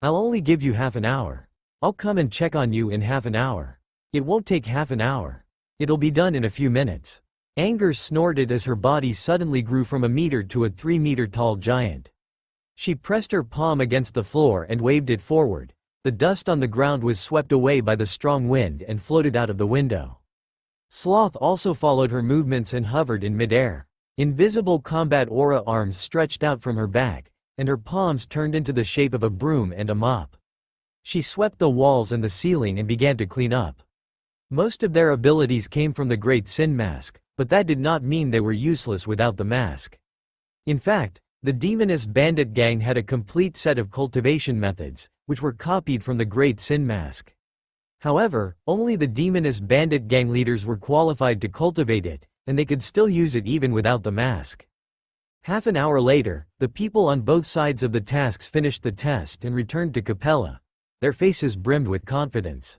I'll only give you half an hour. I'll come and check on you in half an hour. It won't take half an hour. It'll be done in a few minutes." Anger snorted as her body suddenly grew from a meter to a 3-meter-tall giant. She pressed her palm against the floor and waved it forward. The dust on the ground was swept away by the strong wind and floated out of the window. Sloth also followed her movements and hovered in midair. Invisible combat aura arms stretched out from her back, and her palms turned into the shape of a broom and a mop. She swept the walls and the ceiling and began to clean up. Most of their abilities came from the Great Sin Mask, but that did not mean they were useless without the mask. In fact, the demoness bandit gang had a complete set of cultivation methods, which were copied from the Great Sin Mask. However, only the demoness bandit gang leaders were qualified to cultivate it, and they could still use it even without the mask. Half an hour later, the people on both sides of the tasks finished the test and returned to Capella. Their faces brimmed with confidence.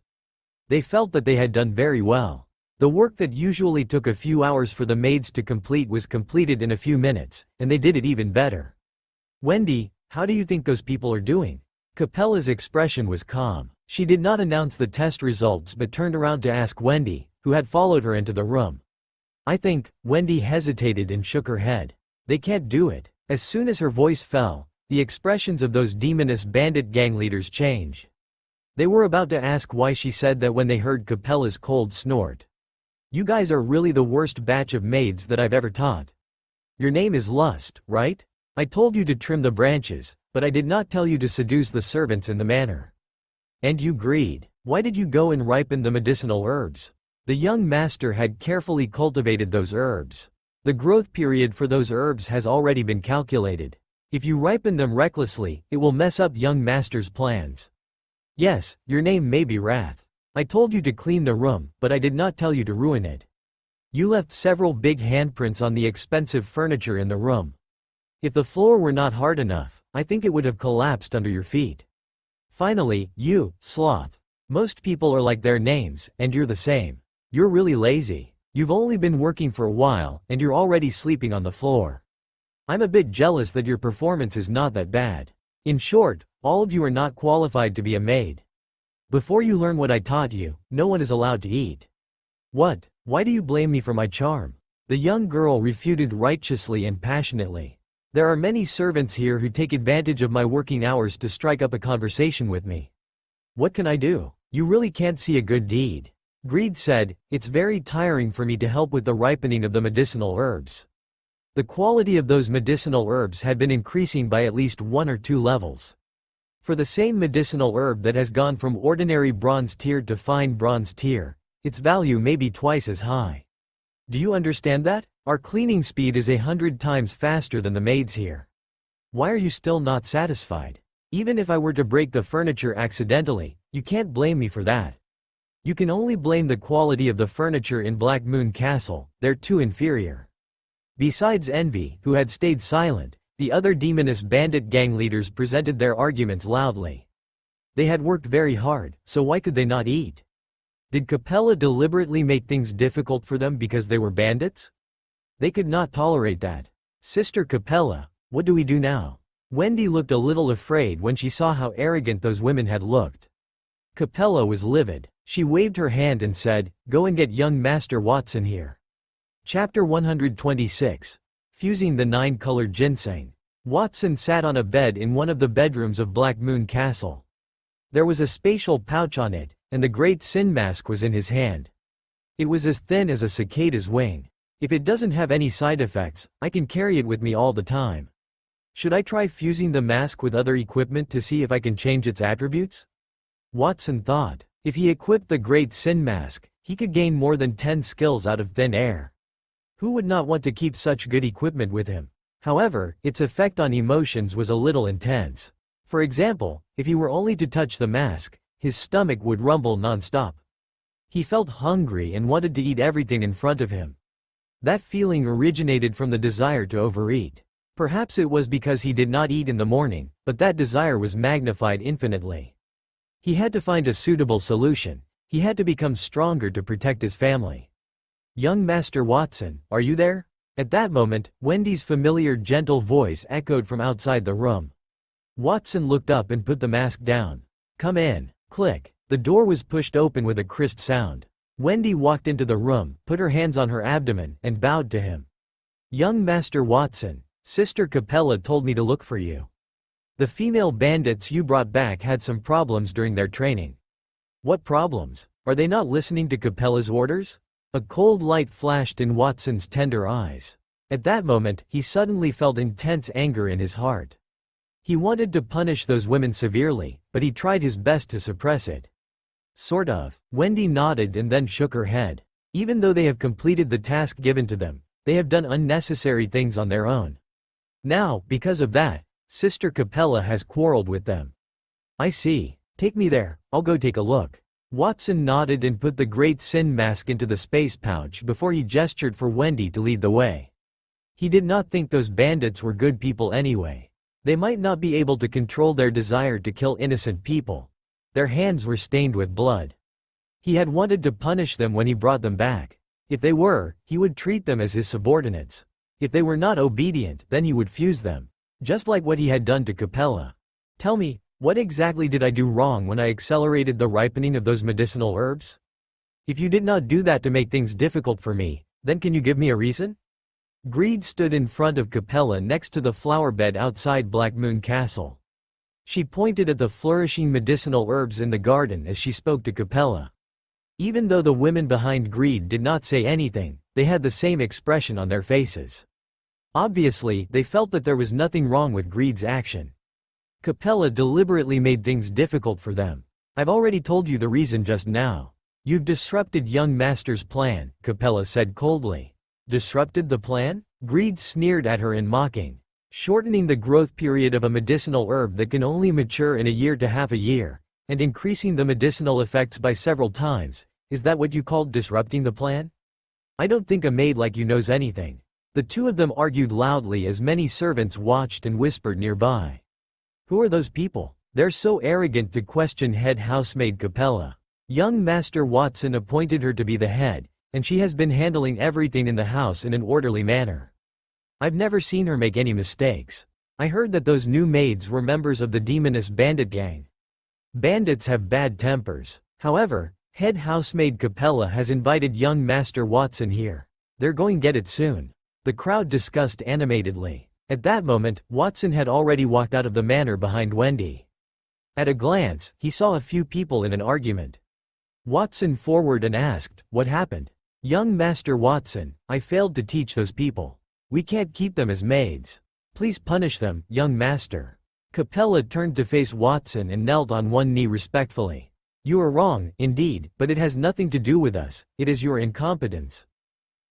They felt that they had done very well. The work that usually took a few hours for the maids to complete was completed in a few minutes, and they did it even better. "Wendy, how do you think those people are doing?" Capella's expression was calm. She did not announce the test results but turned around to ask Wendy, who had followed her into the room. "I think," Wendy hesitated and shook her head. "They can't do it." As soon as her voice fell, the expressions of those demoness bandit gang leaders changed. They were about to ask why she said that when they heard Capella's cold snort. "You guys are really the worst batch of maids that I've ever taught. Your name is Lust, right? I told you to trim the branches, but I did not tell you to seduce the servants in the manor. And you greed. Why did you go and ripen the medicinal herbs?" The young master had carefully cultivated those herbs. The growth period for those herbs has already been calculated. If you ripen them recklessly, it will mess up young master's plans. "Yes, your name may be Wrath. I told you to clean the room, but I did not tell you to ruin it." You left several big handprints on the expensive furniture in the room. If the floor were not hard enough, I think it would have collapsed under your feet. Finally, you, sloth. Most people are like their names, and you're the same. You're really lazy. You've only been working for a while, and you're already sleeping on the floor. I'm a bit jealous that your performance is not that bad. In short, all of you are not qualified to be a maid. Before you learn what I taught you, no one is allowed to eat. What? Why do you blame me for my charm? The young girl refuted righteously and passionately. There are many servants here who take advantage of my working hours to strike up a conversation with me. What can I do? You really can't see a good deed. Greed said, it's very tiring for me to help with the ripening of the medicinal herbs. The quality of those medicinal herbs had been increasing by at least 1 or 2 levels. For the same medicinal herb that has gone from ordinary bronze tier to fine bronze tier, its value may be twice as high. Do you understand that? Our cleaning speed is 100 times faster than the maids here. Why are you still not satisfied? Even if I were to break the furniture accidentally, you can't blame me for that. You can only blame the quality of the furniture in Black Moon Castle, they're too inferior. Besides Envy, who had stayed silent, the other demoness bandit gang leaders presented their arguments loudly. They had worked very hard, so why could they not eat? Did Capella deliberately make things difficult for them because they were bandits? They could not tolerate that. Sister Capella, what do we do now? Wendy looked a little afraid when she saw how arrogant those women had looked. Capella was livid. She waved her hand and said, go and get young Master Watson here. Chapter 126. Fusing the 9-colored ginseng. Watson sat on a bed in one of the bedrooms of Black Moon Castle. There was a spatial pouch on it, and the great sin mask was in his hand. It was as thin as a cicada's wing. If it doesn't have any side effects, I can carry it with me all the time. Should I try fusing the mask with other equipment to see if I can change its attributes? Watson thought. If he equipped the Great Sin Mask, he could gain more than 10 skills out of thin air. Who would not want to keep such good equipment with him? However, its effect on emotions was a little intense. For example, if he were only to touch the mask, his stomach would rumble non-stop. He felt hungry and wanted to eat everything in front of him. That feeling originated from the desire to overeat. Perhaps it was because he did not eat in the morning, but that desire was magnified infinitely. He had to find a suitable solution. He had to become stronger to protect his family. Young Master Watson, are you there? At that moment, Wendy's familiar gentle voice echoed from outside the room. Watson looked up and put the mask down. Come in. Click. The door was pushed open with a crisp sound. Wendy walked into the room, put her hands on her abdomen, and bowed to him. Young Master Watson, Sister Capella told me to look for you. The female bandits you brought back had some problems during their training. What problems? Are they not listening to Capella's orders? A cold light flashed in Watson's tender eyes. At that moment, he suddenly felt intense anger in his heart. He wanted to punish those women severely, but he tried his best to suppress it. Sort of. Wendy nodded and then shook her head. Even though they have completed the task given to them, they have done unnecessary things on their own. Now, because of that, Sister Capella has quarreled with them. I see. Take me there, I'll go take a look. Watson nodded and put the Great Sin Mask into the space pouch before he gestured for Wendy to lead the way. He did not think those bandits were good people anyway. They might not be able to control their desire to kill innocent people. Their hands were stained with blood. He had wanted to punish them when he brought them back. If they were, he would treat them as his subordinates. If they were not obedient, then he would fuse them. Just like what he had done to Capella. Tell me, what exactly did I do wrong when I accelerated the ripening of those medicinal herbs? If you did not do that to make things difficult for me, then can you give me a reason? Greed stood in front of Capella next to the flower bed outside Black Moon Castle. She pointed at the flourishing medicinal herbs in the garden as she spoke to Capella. Even though the women behind Greed did not say anything, they had the same expression on their faces. Obviously, they felt that there was nothing wrong with Greed's action. Capella deliberately made things difficult for them. I've already told you the reason just now. You've disrupted young Master's plan, Capella said coldly. Disrupted the plan? Greed sneered at her in mocking. Shortening the growth period of a medicinal herb that can only mature in a year to half a year, and increasing the medicinal effects by several times, is that what you called disrupting the plan? I don't think a maid like you knows anything. The two of them argued loudly as many servants watched and whispered nearby. Who are those people? They're so arrogant to question head housemaid Capella. Young Master Watson appointed her to be the head, and she has been handling everything in the house in an orderly manner. I've never seen her make any mistakes. I heard that those new maids were members of the demoness bandit gang. Bandits have bad tempers. However, head housemaid Capella has invited young Master Watson here. They're going to get it soon. The crowd discussed animatedly. At that moment, Watson had already walked out of the manor behind Wendy. At a glance, he saw a few people in an argument. Watson forward and asked, "What happened?" "Young Master Watson, I failed to teach those people. We can't keep them as maids. Please punish them, young master." Capella turned to face Watson and knelt on one knee respectfully. "You are wrong, indeed, but it has nothing to do with us, it is your incompetence,"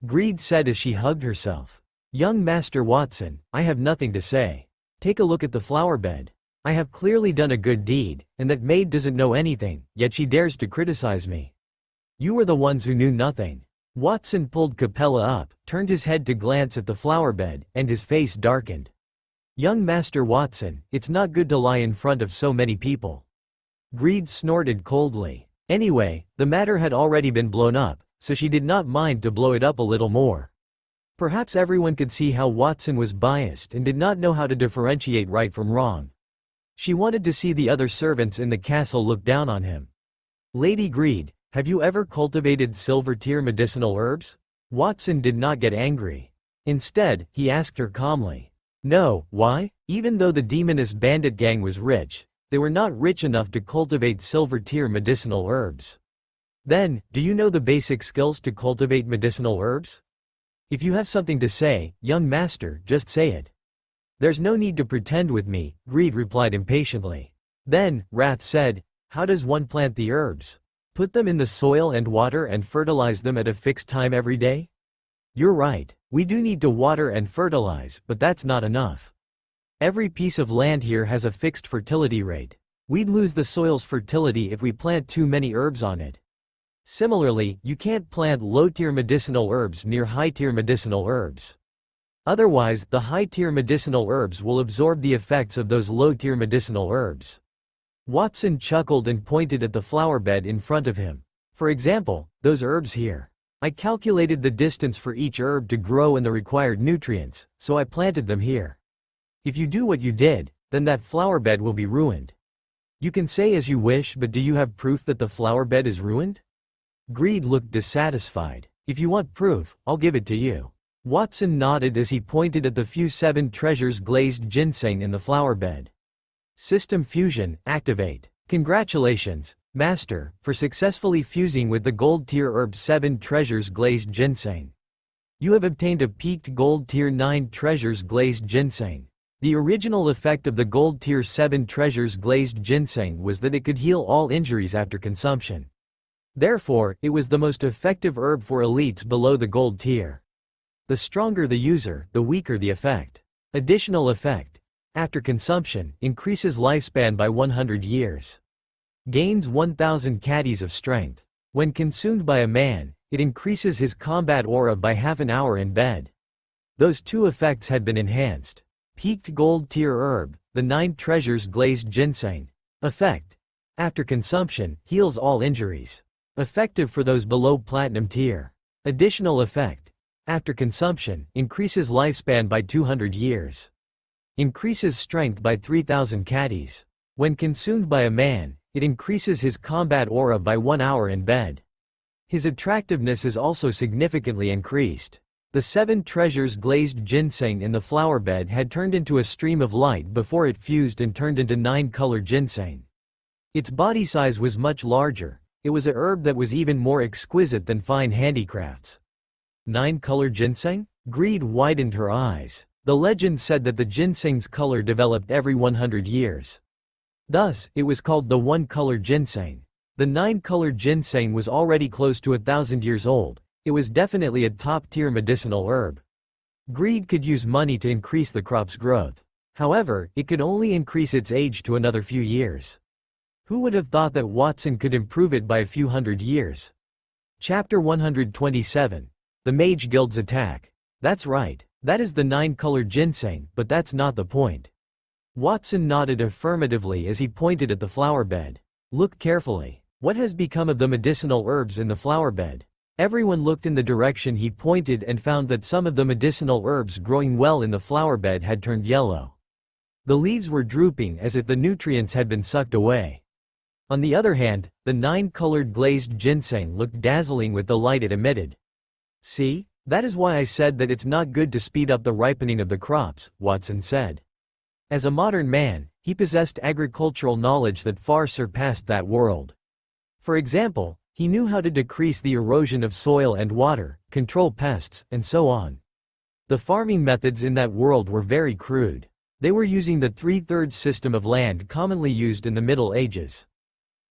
Greed said as she hugged herself. "Young Master Watson, I have nothing to say. Take a look at the flower bed. I have clearly done a good deed, and that maid doesn't know anything, yet she dares to criticize me. You were the ones who knew nothing." Watson pulled Capella up, turned his head to glance at the flower bed, and his face darkened. "Young Master Watson, it's not good to lie in front of so many people." Greed snorted coldly. Anyway, the matter had already been blown up, so she did not mind to blow it up a little more. Perhaps everyone could see how Watson was biased and did not know how to differentiate right from wrong. She wanted to see the other servants in the castle look down on him. "Lady Greed, have you ever cultivated silver tier medicinal herbs?" Watson did not get angry. Instead, he asked her calmly. "No, why?" Even though the demoness bandit gang was rich, they were not rich enough to cultivate silver tier medicinal herbs. "Then, do you know the basic skills to cultivate medicinal herbs? If you have something to say, young master, just say it." "There's no need to pretend with me," Greed replied impatiently. Then, Wrath said, "How does one plant the herbs? Put them in the soil and water and fertilize them at a fixed time every day?" "You're right. We do need to water and fertilize, but that's not enough. Every piece of land here has a fixed fertility rate. We'd lose the soil's fertility if we plant too many herbs on it. Similarly, you can't plant low-tier medicinal herbs near high-tier medicinal herbs. Otherwise, the high-tier medicinal herbs will absorb the effects of those low-tier medicinal herbs." Watson chuckled and pointed at the flower bed in front of him. "For example, those herbs here. I calculated the distance for each herb to grow and the required nutrients, so I planted them here. If you do what you did, then that flower bed will be ruined. You can say as you wish, but do you have proof that the flower bed is ruined?" Greed looked dissatisfied. "If you want proof, I'll give it to you." Watson nodded as he pointed at the few 7 treasures glazed ginseng in the flower bed. "System fusion, activate. Congratulations, Master, for successfully fusing with the gold tier herb 7 treasures glazed ginseng. You have obtained a peaked gold tier 9 treasures glazed ginseng. The original effect of the gold tier 7 treasures glazed ginseng was that it could heal all injuries after consumption. Therefore, it was the most effective herb for elites below the gold tier. The stronger the user, the weaker the effect. Additional effect. After consumption, increases lifespan by 100 years. Gains 1000 caddies of strength. When consumed by a man, it increases his combat aura by half an hour in bed. Those 2 effects had been enhanced. Peaked gold tier herb, the 9 treasures glazed ginseng. Effect. After consumption, heals all injuries. Effective for those below platinum tier. Additional effect. After consumption, increases lifespan by 200 years. Increases strength by 3000 caddies. When consumed by a man, it increases his combat aura by 1 hour in bed. His attractiveness is also significantly increased. The 7 treasures glazed ginseng in the flower bed had turned into a stream of light before it fused and turned into 9-color ginseng. Its body size was much larger. It was a herb that was even more exquisite than fine handicrafts. 9-color ginseng? Greed widened her eyes. The legend said that the ginseng's color developed every 100 years. Thus, it was called the 1-color ginseng. The 9-color ginseng was already close to 1,000 years old. It was definitely a top-tier medicinal herb. Greed could use money to increase the crop's growth. However, it could only increase its age to another few years. Who would have thought that Watson could improve it by a few hundred years? Chapter 127. The Mage Guild's attack. That's right. That is the 9-colored ginseng, but that's not the point. Watson nodded affirmatively as he pointed at the flower bed. Look carefully. What has become of the medicinal herbs in the flower bed? Everyone looked in the direction he pointed and found that some of the medicinal herbs growing well in the flower bed had turned yellow. The leaves were drooping as if the nutrients had been sucked away. On the other hand, the 9-colored glazed ginseng looked dazzling with the light it emitted. See? That is why I said that it's not good to speed up the ripening of the crops, Watson said. As a modern man, he possessed agricultural knowledge that far surpassed that world. For example, he knew how to decrease the erosion of soil and water, control pests, and so on. The farming methods in that world were very crude. They were using the 3/3 system of land commonly used in the Middle Ages.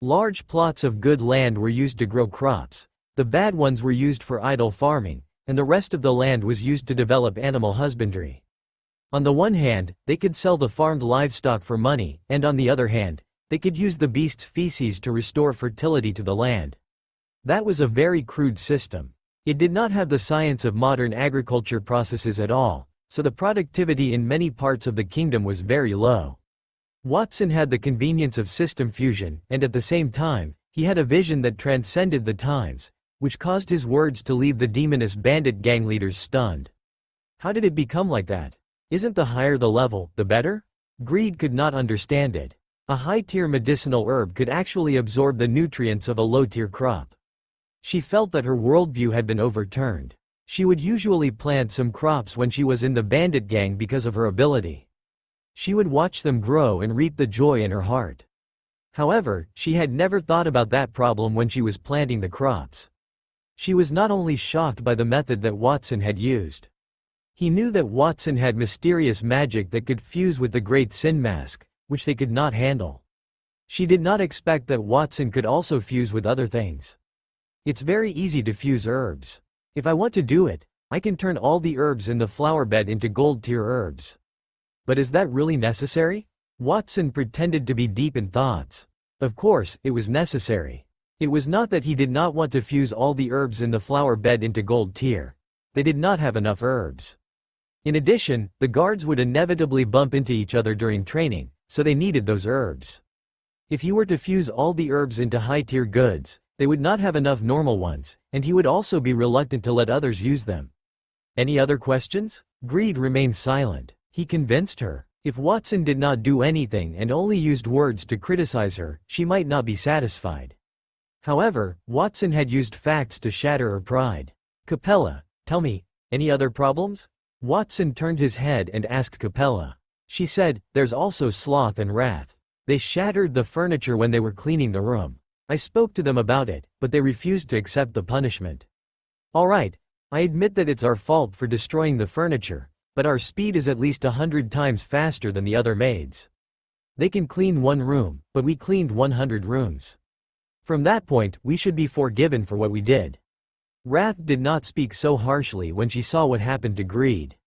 Large plots of good land were used to grow crops. The bad ones were used for idle farming, and the rest of the land was used to develop animal husbandry. On the one hand, they could sell the farmed livestock for money, and on the other hand, they could use the beasts' feces to restore fertility to the land. That was a very crude system. It did not have the science of modern agriculture processes at all, so the productivity in many parts of the kingdom was very low. Watson had the convenience of system fusion, and at the same time, he had a vision that transcended the times, which caused his words to leave the demoness bandit gang leaders stunned. How did it become like that? Isn't the higher the level, the better? Greed could not understand it. A high-tier medicinal herb could actually absorb the nutrients of a low-tier crop. She felt that her worldview had been overturned. She would usually plant some crops when she was in the bandit gang because of her ability. She would watch them grow and reap the joy in her heart. However, she had never thought about that problem when she was planting the crops. She was not only shocked by the method that Watson had used. He knew that Watson had mysterious magic that could fuse with the Great Sin Mask, which they could not handle. She did not expect that Watson could also fuse with other things. It's very easy to fuse herbs. If I want to do it, I can turn all the herbs in the flower bed into gold-tier herbs. But is that really necessary? Watson pretended to be deep in thoughts. Of course, it was necessary. It was not that he did not want to fuse all the herbs in the flower bed into gold tier. They did not have enough herbs. In addition, the guards would inevitably bump into each other during training, so they needed those herbs. If he were to fuse all the herbs into high-tier goods, they would not have enough normal ones, and he would also be reluctant to let others use them. Any other questions? Greed remained silent. He convinced her. If Watson did not do anything and only used words to criticize her, she might not be satisfied. However, Watson had used facts to shatter her pride. Capella, tell me, any other problems? Watson turned his head and asked Capella. She said, there's also Sloth and Wrath. They shattered the furniture when they were cleaning the room. I spoke to them about it, but they refused to accept the punishment. All right, I admit that it's our fault for destroying the furniture, but our speed is at least 100 times faster than the other maids. They can clean one room, but we cleaned 100 rooms. From that point, we should be forgiven for what we did. Wrath did not speak so harshly when she saw what happened to Greed.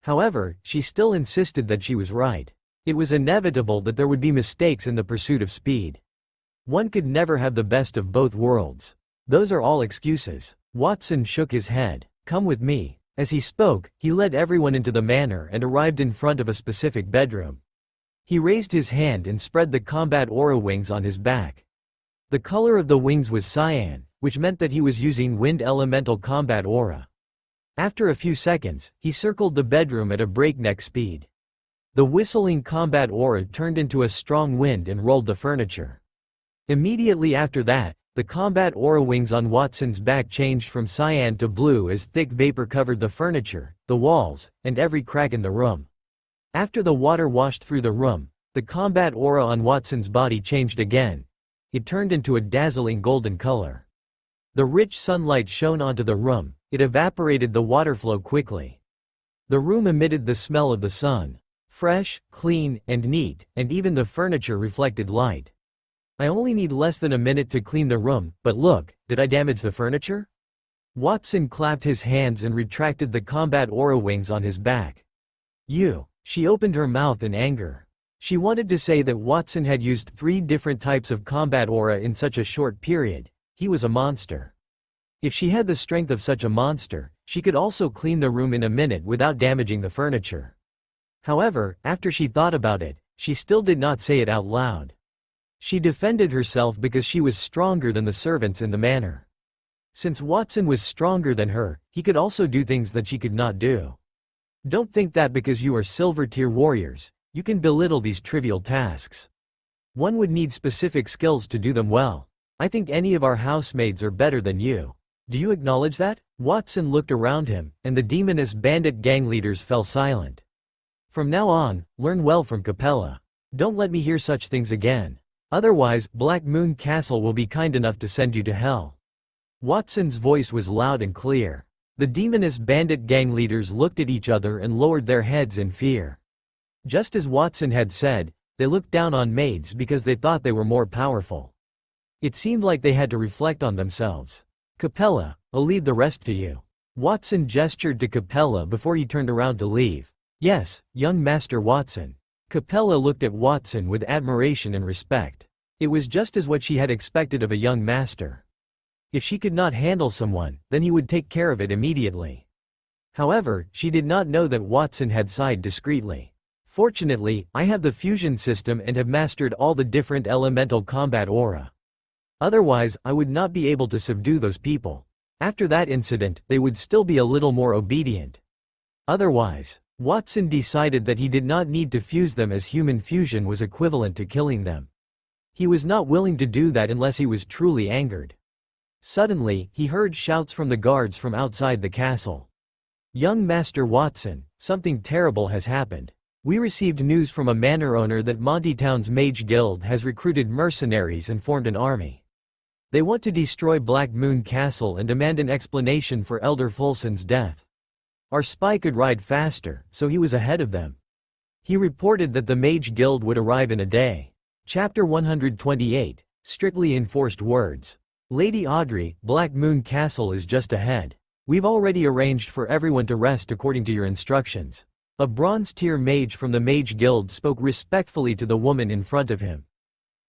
However, she still insisted that she was right. It was inevitable that there would be mistakes in the pursuit of speed. One could never have the best of both worlds. Those are all excuses. Watson shook his head. Come with me. As he spoke, he led everyone into the manor and arrived in front of a specific bedroom. He raised his hand and spread the combat aura wings on his back. The color of the wings was cyan, which meant that he was using wind elemental combat aura. After a few seconds, he circled the bedroom at a breakneck speed. The whistling combat aura turned into a strong wind and rolled the furniture. Immediately after that, the combat aura wings on Watson's back changed from cyan to blue as thick vapor covered the furniture, the walls, and every crack in the room. After the water washed through the room, the combat aura on Watson's body changed again. It turned into a dazzling golden color. The rich sunlight shone onto the room, it evaporated the water flow quickly. The room emitted the smell of the sun. Fresh, clean, and neat, and even the furniture reflected light. I only need less than a minute to clean the room, but look, did I damage the furniture? Watson clapped his hands and retracted the combat aura wings on his back. She opened her mouth in anger. She wanted to say that Watson had used 3 different types of combat aura in such a short period. He was a monster. If she had the strength of such a monster, she could also clean the room in a minute without damaging the furniture. However, after she thought about it, she still did not say it out loud. She defended herself because she was stronger than the servants in the manor. Since Watson was stronger than her, he could also do things that she could not do. Don't think that because you are silver tier warriors, you can belittle these trivial tasks. One would need specific skills to do them well. I think any of our housemaids are better than you. Do you acknowledge that? Watson looked around him, and the demoness bandit gang leaders fell silent. From now on, learn well from Capella. Don't let me hear such things again. Otherwise, Black Moon Castle will be kind enough to send you to hell. Watson's voice was loud and clear. The demoness bandit gang leaders looked at each other and lowered their heads in fear. Just as Watson had said, they looked down on maids because they thought they were more powerful. It seemed like they had to reflect on themselves. Capella, I'll leave the rest to you. Watson gestured to Capella before he turned around to leave. Yes, young Master Watson. Capella looked at Watson with admiration and respect. It was just as what she had expected of a young master. If she could not handle someone, then he would take care of it immediately. However, she did not know that Watson had sighed discreetly. Fortunately, I have the fusion system and have mastered all the different elemental combat aura. Otherwise, I would not be able to subdue those people. After that incident, they would still be a little more obedient. Otherwise, Watson decided that he did not need to fuse them as human fusion was equivalent to killing them. He was not willing to do that unless he was truly angered. Suddenly, he heard shouts from the guards from outside the castle. Young Master Watson, something terrible has happened. We received news from a manor owner that Monty Town's Mage Guild has recruited mercenaries and formed an army. They want to destroy Black Moon Castle and demand an explanation for Elder Fulson's death. Our spy could ride faster, so he was ahead of them. He reported that the Mage Guild would arrive in a day. Chapter 128, Strictly Enforced Words. Lady Audrey, Black Moon Castle is just ahead. We've already arranged for everyone to rest according to your instructions. A bronze-tier mage from the Mage Guild spoke respectfully to the woman in front of him.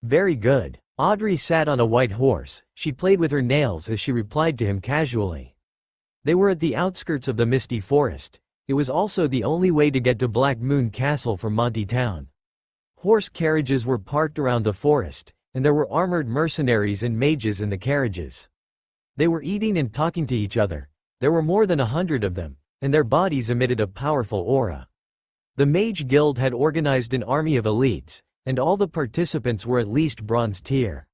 Very good. Audrey sat on a white horse. She played with her nails as she replied to him casually. They were at the outskirts of the misty forest. It was also the only way to get to Black Moon Castle from Monty Town. Horse carriages were parked around the forest, and there were armored mercenaries and mages in the carriages. They were eating and talking to each other. There were more than 100 of them, and their bodies emitted a powerful aura. The Mage Guild had organized an army of elites, and all the participants were at least bronze tier.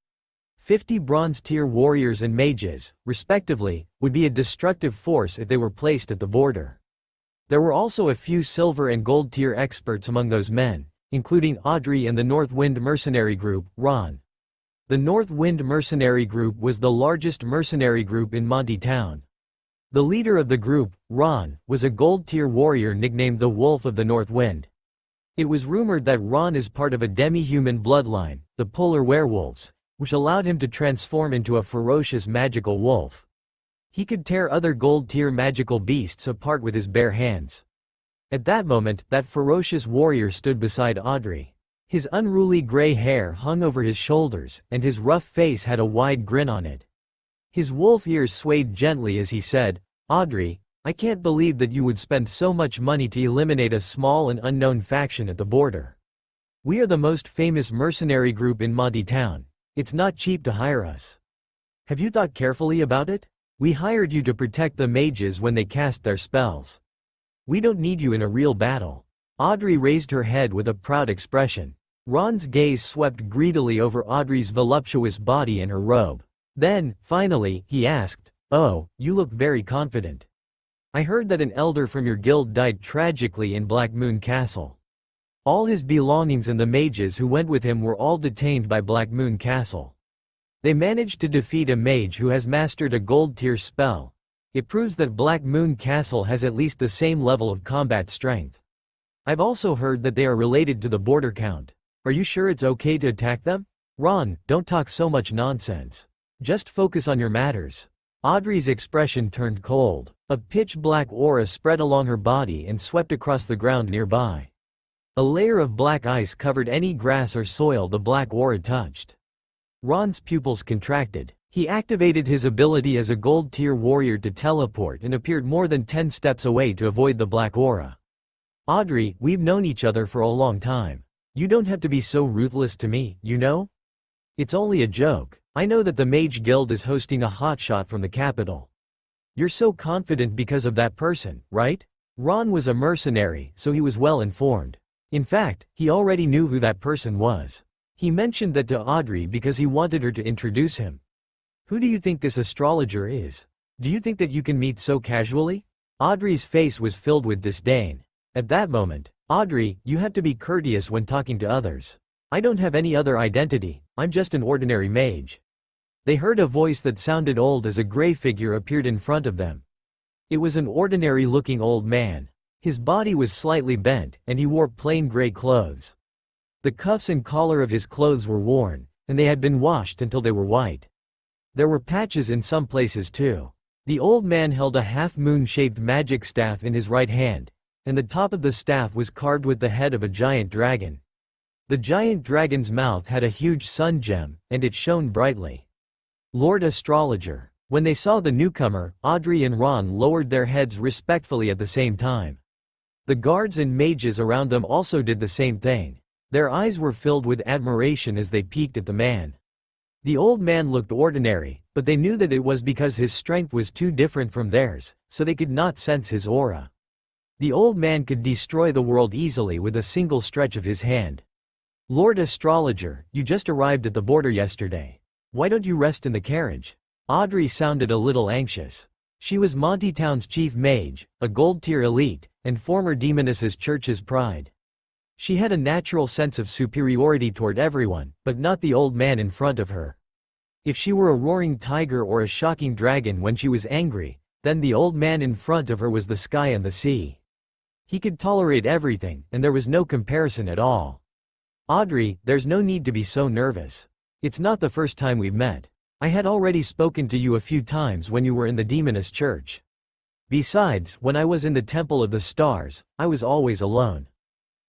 50 bronze tier warriors and mages, respectively, would be a destructive force if they were placed at the border. There were also a few silver and gold tier experts among those men, including Audrey and the North Wind mercenary group, Ron. The North Wind mercenary group was the largest mercenary group in Monty Town. The leader of the group, Ron, was a gold-tier warrior nicknamed the Wolf of the North Wind. It was rumored that Ron is part of a demi-human bloodline, the polar werewolves, which allowed him to transform into a ferocious magical wolf. He could tear other gold-tier magical beasts apart with his bare hands. At that moment, that ferocious warrior stood beside Audrey. His unruly gray hair hung over his shoulders, and his rough face had a wide grin on it. His wolf ears swayed gently as he said, "Audrey, I can't believe that you would spend so much money to eliminate a small and unknown faction at the border. We are the most famous mercenary group in Monty Town. It's not cheap to hire us. Have you thought carefully about it? We hired you to protect the mages when they cast their spells. We don't need you in a real battle." Audrey raised her head with a proud expression. Ron's gaze swept greedily over Audrey's voluptuous body and her robe. Then, finally, he asked, "Oh, you look very confident. I heard that an elder from your guild died tragically in Black Moon Castle. All his belongings and the mages who went with him were all detained by Black Moon Castle. They managed to defeat a mage who has mastered a gold-tier spell. It proves that Black Moon Castle has at least the same level of combat strength. I've also heard that they are related to the border count. Are you sure it's okay to attack them? Ron, don't talk so much nonsense. Just focus on your matters." Audrey's expression turned cold. A pitch-black aura spread along her body and swept across the ground nearby. A layer of black ice covered any grass or soil the black aura touched. Ron's pupils contracted. He activated his ability as a gold-tier warrior to teleport and appeared more than 10 steps away to avoid the black aura. Audrey, we've known each other for a long time. You don't have to be so ruthless to me, you know? It's only a joke. I know that the Mage Guild is hosting a hotshot from the capital. You're so confident because of that person, right? Ron was a mercenary, so he was well informed. In fact, he already knew who that person was. He mentioned that to Audrey because he wanted her to introduce him. Who do you think this astrologer is? Do you think that you can meet so casually? Audrey's face was filled with disdain. At that moment, Audrey, you have to be courteous when talking to others. I don't have any other identity, I'm just an ordinary mage. They heard a voice that sounded old as a gray figure appeared in front of them. It was an ordinary-looking old man. His body was slightly bent, and he wore plain gray clothes. The cuffs and collar of his clothes were worn, and they had been washed until they were white. There were patches in some places too. The old man held a half-moon-shaped magic staff in his right hand, and the top of the staff was carved with the head of a giant dragon. The giant dragon's mouth had a huge sun gem, and it shone brightly. Lord Astrologer. When they saw the newcomer, Audrey and Ron lowered their heads respectfully at the same time. The guards and mages around them also did the same thing. Their eyes were filled with admiration as they peeked at the man. The old man looked ordinary, but they knew that it was because his strength was too different from theirs, so they could not sense his aura. The old man could destroy the world easily with a single stretch of his hand. Lord Astrologer, you just arrived at the border yesterday. Why don't you rest in the carriage? Audrey sounded a little anxious. She was Monty Town's chief mage, a gold-tier elite, and former Demoness's church's pride. She had a natural sense of superiority toward everyone, but not the old man in front of her. If she were a roaring tiger or a shocking dragon when she was angry, then the old man in front of her was the sky and the sea. He could tolerate everything, and there was no comparison at all. Audrey, there's no need to be so nervous. It's not the first time we've met. I had already spoken to you a few times when you were in the Demoness Church. Besides, when I was in the Temple of the Stars, I was always alone.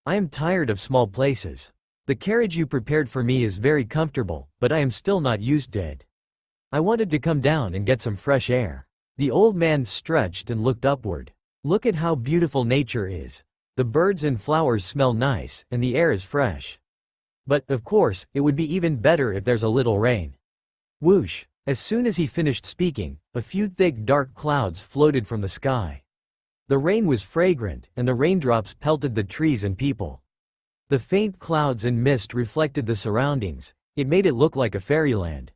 I am tired of small places. The carriage you prepared for me is very comfortable, but I am still not used to it. I wanted to come down and get some fresh air. The old man stretched and looked upward. Look at how beautiful nature is. The birds and flowers smell nice, and the air is fresh. But, of course, it would be even better if there's a little rain. Whoosh! As soon as he finished speaking, a few thick dark clouds floated from the sky. The rain was fragrant, and the raindrops pelted the trees and people. The faint clouds and mist reflected the surroundings. It made it look like a fairyland.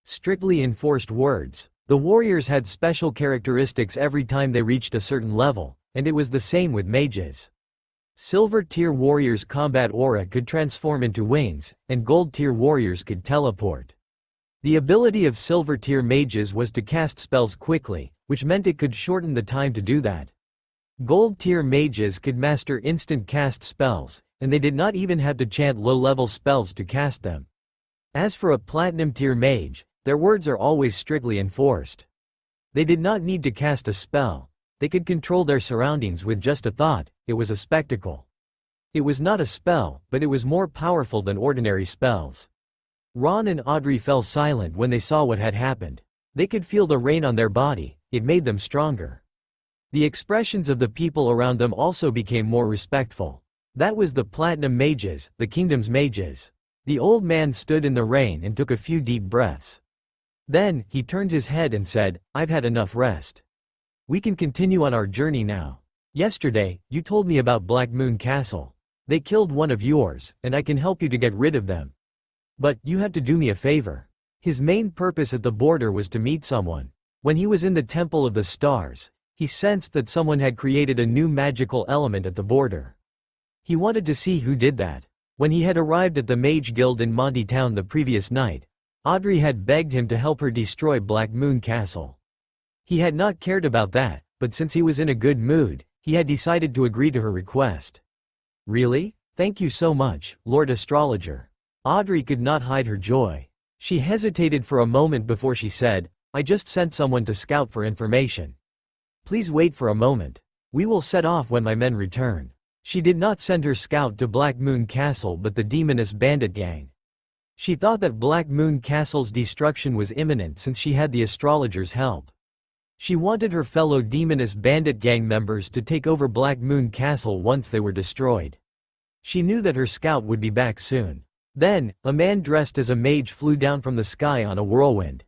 Strictly enforced words. The warriors had special characteristics every time they reached a certain level, and it was the same with mages. Silver-tier warriors' combat aura could transform into wings, and gold-tier warriors could teleport. The ability of silver-tier mages was to cast spells quickly, which meant it could shorten the time to do that. Gold-tier mages could master instant cast spells, and they did not even have to chant low-level spells to cast them. As for a platinum-tier mage, their words are always strictly enforced. They did not need to cast a spell. They could control their surroundings with just a thought. It was a spectacle. It was not a spell, but it was more powerful than ordinary spells. Ron and Audrey fell silent when they saw what had happened. They could feel the rain on their body. It made them stronger. The expressions of the people around them also became more respectful. That was the Platinum Mages, the Kingdom's mages. The old man stood in the rain and took a few deep breaths. Then, he turned his head and said, "I've had enough rest. We can continue on our journey now. Yesterday, you told me about Black Moon Castle. They killed one of yours, and I can help you to get rid of them. But, you have to do me a favor." His main purpose at the border was to meet someone. When he was in the Temple of the Stars, he sensed that someone had created a new magical element at the border. He wanted to see who did that. When he had arrived at the Mage Guild in Monty Town the previous night, Audrey had begged him to help her destroy Black Moon Castle. He had not cared about that, but since he was in a good mood, he had decided to agree to her request. "Really? Thank you so much, Lord Astrologer." Audrey could not hide her joy. She hesitated for a moment before she said, "I just sent someone to scout for information. Please wait for a moment. We will set off when my men return." She did not send her scout to Black Moon Castle but the Demoness bandit gang. She thought that Black Moon Castle's destruction was imminent since she had the astrologer's help. She wanted her fellow demoness bandit gang members to take over Black Moon Castle once they were destroyed. She knew that her scout would be back soon. Then, a man dressed as a mage flew down from the sky on a whirlwind.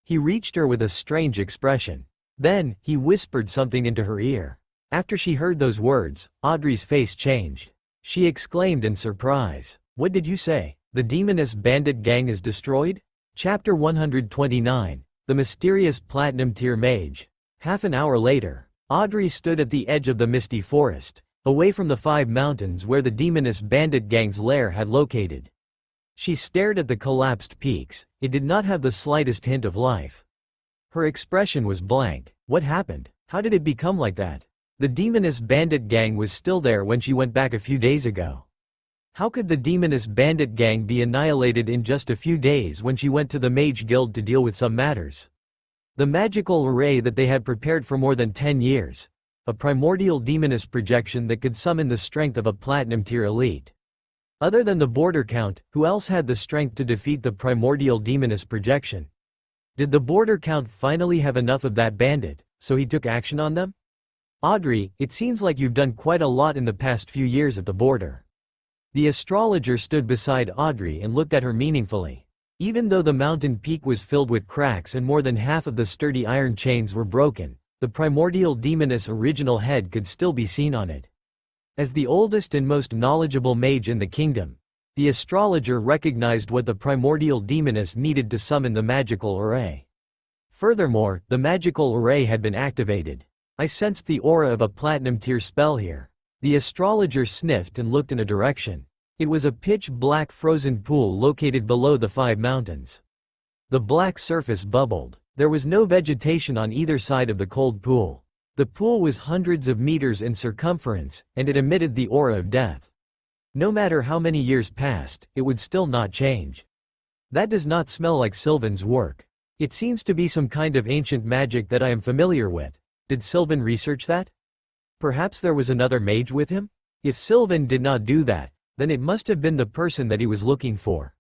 He reached her with a strange expression. Then, he whispered something into her ear. After she heard those words, Audrey's face changed. She exclaimed in surprise, "What did you say? The demoness bandit gang is destroyed?" Chapter 129. The Mysterious Platinum Tier Mage. Half an hour later, Audrey stood at the edge of the misty forest, away from the 5 mountains where the demoness bandit gang's lair had located. She stared at the collapsed peaks. It did not have the slightest hint of life. Her expression was blank. What happened? How did it become like that? The demoness bandit gang was still there when she went back a few days ago. How could the demoness bandit gang be annihilated in just a few days when she went to the Mage Guild to deal with some matters? The magical array that they had prepared for more than 10 years. A primordial demoness projection that could summon the strength of a platinum tier elite. Other than the border count, who else had the strength to defeat the primordial demoness projection? Did the border count finally have enough of that bandit, so he took action on them? Audrey, it seems like you've done quite a lot in the past few years at the border. The astrologer stood beside Audrey and looked at her meaningfully. Even though the mountain peak was filled with cracks and more than half of the sturdy iron chains were broken, the primordial demoness original head could still be seen on it. As the oldest and most knowledgeable mage in the kingdom, the astrologer recognized what the primordial demoness needed to summon the magical array. Furthermore, the magical array had been activated. I sensed the aura of a platinum tier spell here. The astrologer sniffed and looked in a direction. It was a pitch-black frozen pool located below the 5 mountains. The black surface bubbled. There was no vegetation on either side of the cold pool. The pool was hundreds of meters in circumference, and it emitted the aura of death. No matter how many years passed, it would still not change. That does not smell like Sylvan's work. It seems to be some kind of ancient magic that I am familiar with. Did Sylvan research that? Perhaps there was another mage with him? If Sylvan did not do that, then it must have been the person that he was looking for.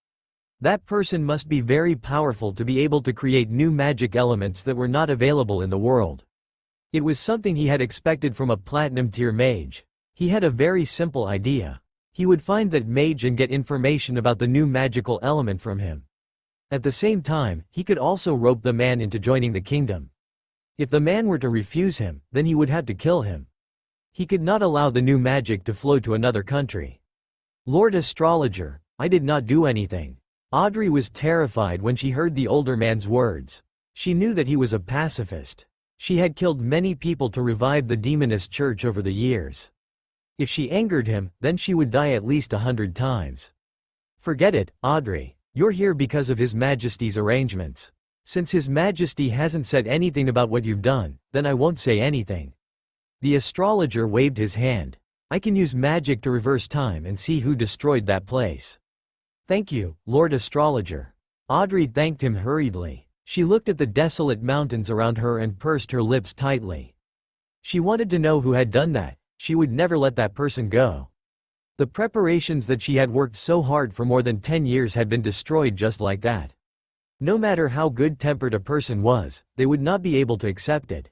That person must be very powerful to be able to create new magic elements that were not available in the world. It was something he had expected from a platinum tier mage. He had a very simple idea. He would find that mage and get information about the new magical element from him. At the same time, he could also rope the man into joining the kingdom. If the man were to refuse him, then he would have to kill him. He could not allow the new magic to flow to another country. Lord Astrologer, I did not do anything. Audrey was terrified when she heard the older man's words. She knew that he was a pacifist. She had killed many people to revive the demoness church over the years. If she angered him, then she would die at least 100 times. Forget it, Audrey. You're here because of His Majesty's arrangements. Since His Majesty hasn't said anything about what you've done, then I won't say anything. The astrologer waved his hand. I can use magic to reverse time and see who destroyed that place. Thank you, Lord Astrologer. Audrey thanked him hurriedly. She looked at the desolate mountains around her and pursed her lips tightly. She wanted to know who had done that. She would never let that person go. The preparations that she had worked so hard for more than 10 years had been destroyed just like that. No matter how good-tempered a person was, they would not be able to accept it.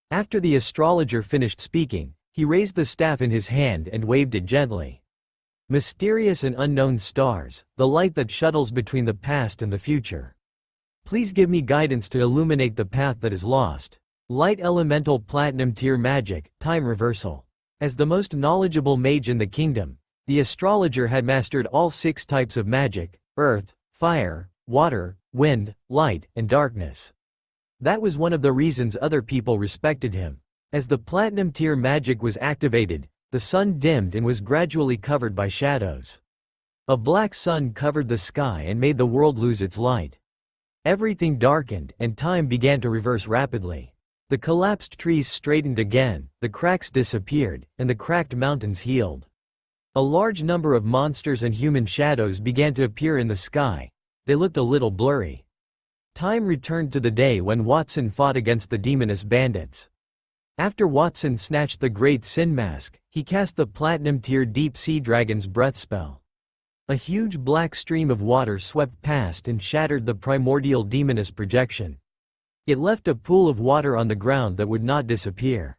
After the astrologer finished speaking, he raised the staff in his hand and waved it gently. Mysterious and unknown stars, the light that shuttles between the past and the future. Please give me guidance to illuminate the path that is lost. Light elemental platinum tier magic, time reversal. As the most knowledgeable mage in the kingdom, the astrologer had mastered all 6 types of magic: earth, fire, water, wind, light, and darkness. That was one of the reasons other people respected him. As the platinum tier magic was activated, the sun dimmed and was gradually covered by shadows. A black sun covered the sky and made the world lose its light. Everything darkened, and time began to reverse rapidly. The collapsed trees straightened again, the cracks disappeared, and the cracked mountains healed. A large number of monsters and human shadows began to appear in the sky. They looked a little blurry. Time returned to the day when Watson fought against the demoness bandits. After Watson snatched the Great Sin Mask, he cast the Platinum Tier Deep Sea Dragon's Breath spell. A huge black stream of water swept past and shattered the primordial demoness projection. It left a pool of water on the ground that would not disappear.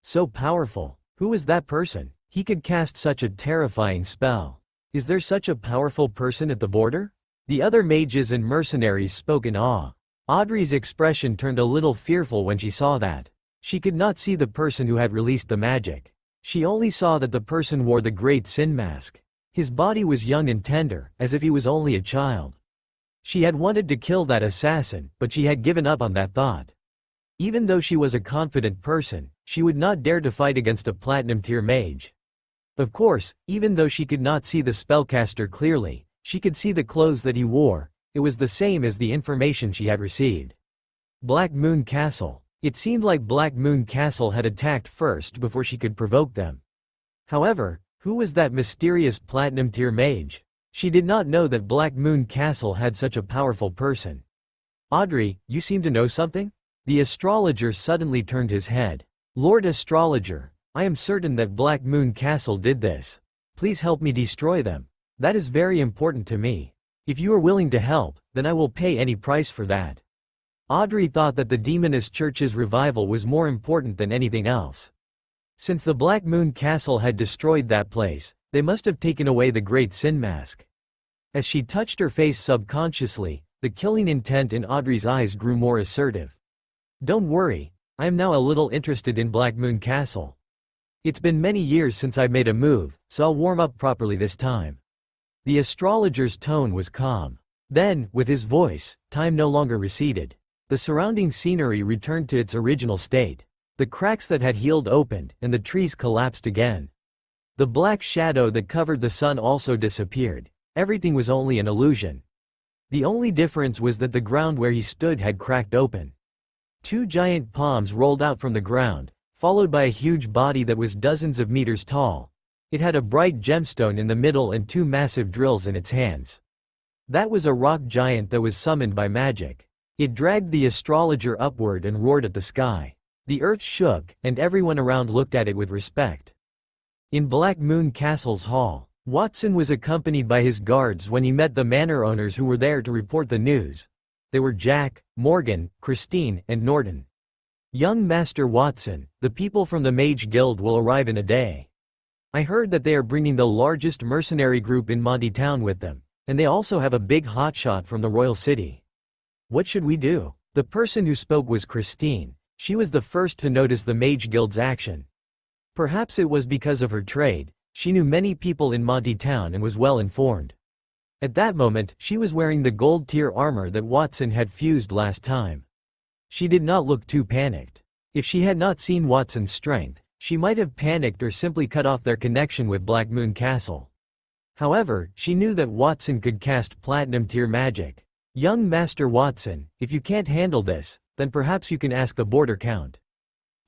So powerful. Who was that person? He could cast such a terrifying spell. Is there such a powerful person at the border? The other mages and mercenaries spoke in awe. Audrey's expression turned a little fearful when she saw that. She could not see the person who had released the magic. She only saw that the person wore the great sin mask. His body was young and tender, as if he was only a child. She had wanted to kill that assassin, but she had given up on that thought. Even though she was a confident person, she would not dare to fight against a platinum-tier mage. Of course, even though she could not see the spellcaster clearly, she could see the clothes that he wore. It was the same as the information she had received. Black Moon Castle. It seemed like Black Moon Castle had attacked first before she could provoke them. However, who was that mysterious platinum-tier mage? She did not know that Black Moon Castle had such a powerful person. Audrey, you seem to know something? The astrologer suddenly turned his head. Lord Astrologer, I am certain that Black Moon Castle did this. Please help me destroy them. That is very important to me. If you are willing to help, then I will pay any price for that. Audrey thought that the Demoness Church's revival was more important than anything else. Since the Black Moon Castle had destroyed that place, they must have taken away the Great Sin Mask. As she touched her face subconsciously, the killing intent in Audrey's eyes grew more assertive. Don't worry, I am now a little interested in Black Moon Castle. It's been many years since I've made a move, so I'll warm up properly this time. The astrologer's tone was calm. Then, with his voice, time no longer receded. The surrounding scenery returned to its original state. The cracks that had healed opened, and the trees collapsed again. The black shadow that covered the sun also disappeared. Everything was only an illusion. The only difference was that the ground where he stood had cracked open. Two giant palms rolled out from the ground, followed by a huge body that was dozens of meters tall. It had a bright gemstone in the middle and two massive drills in its hands. That was a rock giant that was summoned by magic. It dragged the astrologer upward and roared at the sky. The earth shook, and everyone around looked at it with respect. In Black Moon Castle's hall, Watson was accompanied by his guards when he met the manor owners who were there to report the news. They were Jack, Morgan, Christine, and Norton. Young Master Watson, the people from the Mage Guild will arrive in a day. I heard that they are bringing the largest mercenary group in Monty Town with them, and they also have a big hotshot from the royal city. What should we do? The person who spoke was Christine. She was the first to notice the Mage Guild's action. Perhaps it was because of her trade. She knew many people in Monty Town and was well informed. At that moment, she was wearing the gold-tier armor that Watson had fused last time. She did not look too panicked. If she had not seen Watson's strength, she might have panicked or simply cut off their connection with Black Moon Castle. However, she knew that Watson could cast platinum-tier magic. Young Master Watson, if you can't handle this, then perhaps you can ask the border count.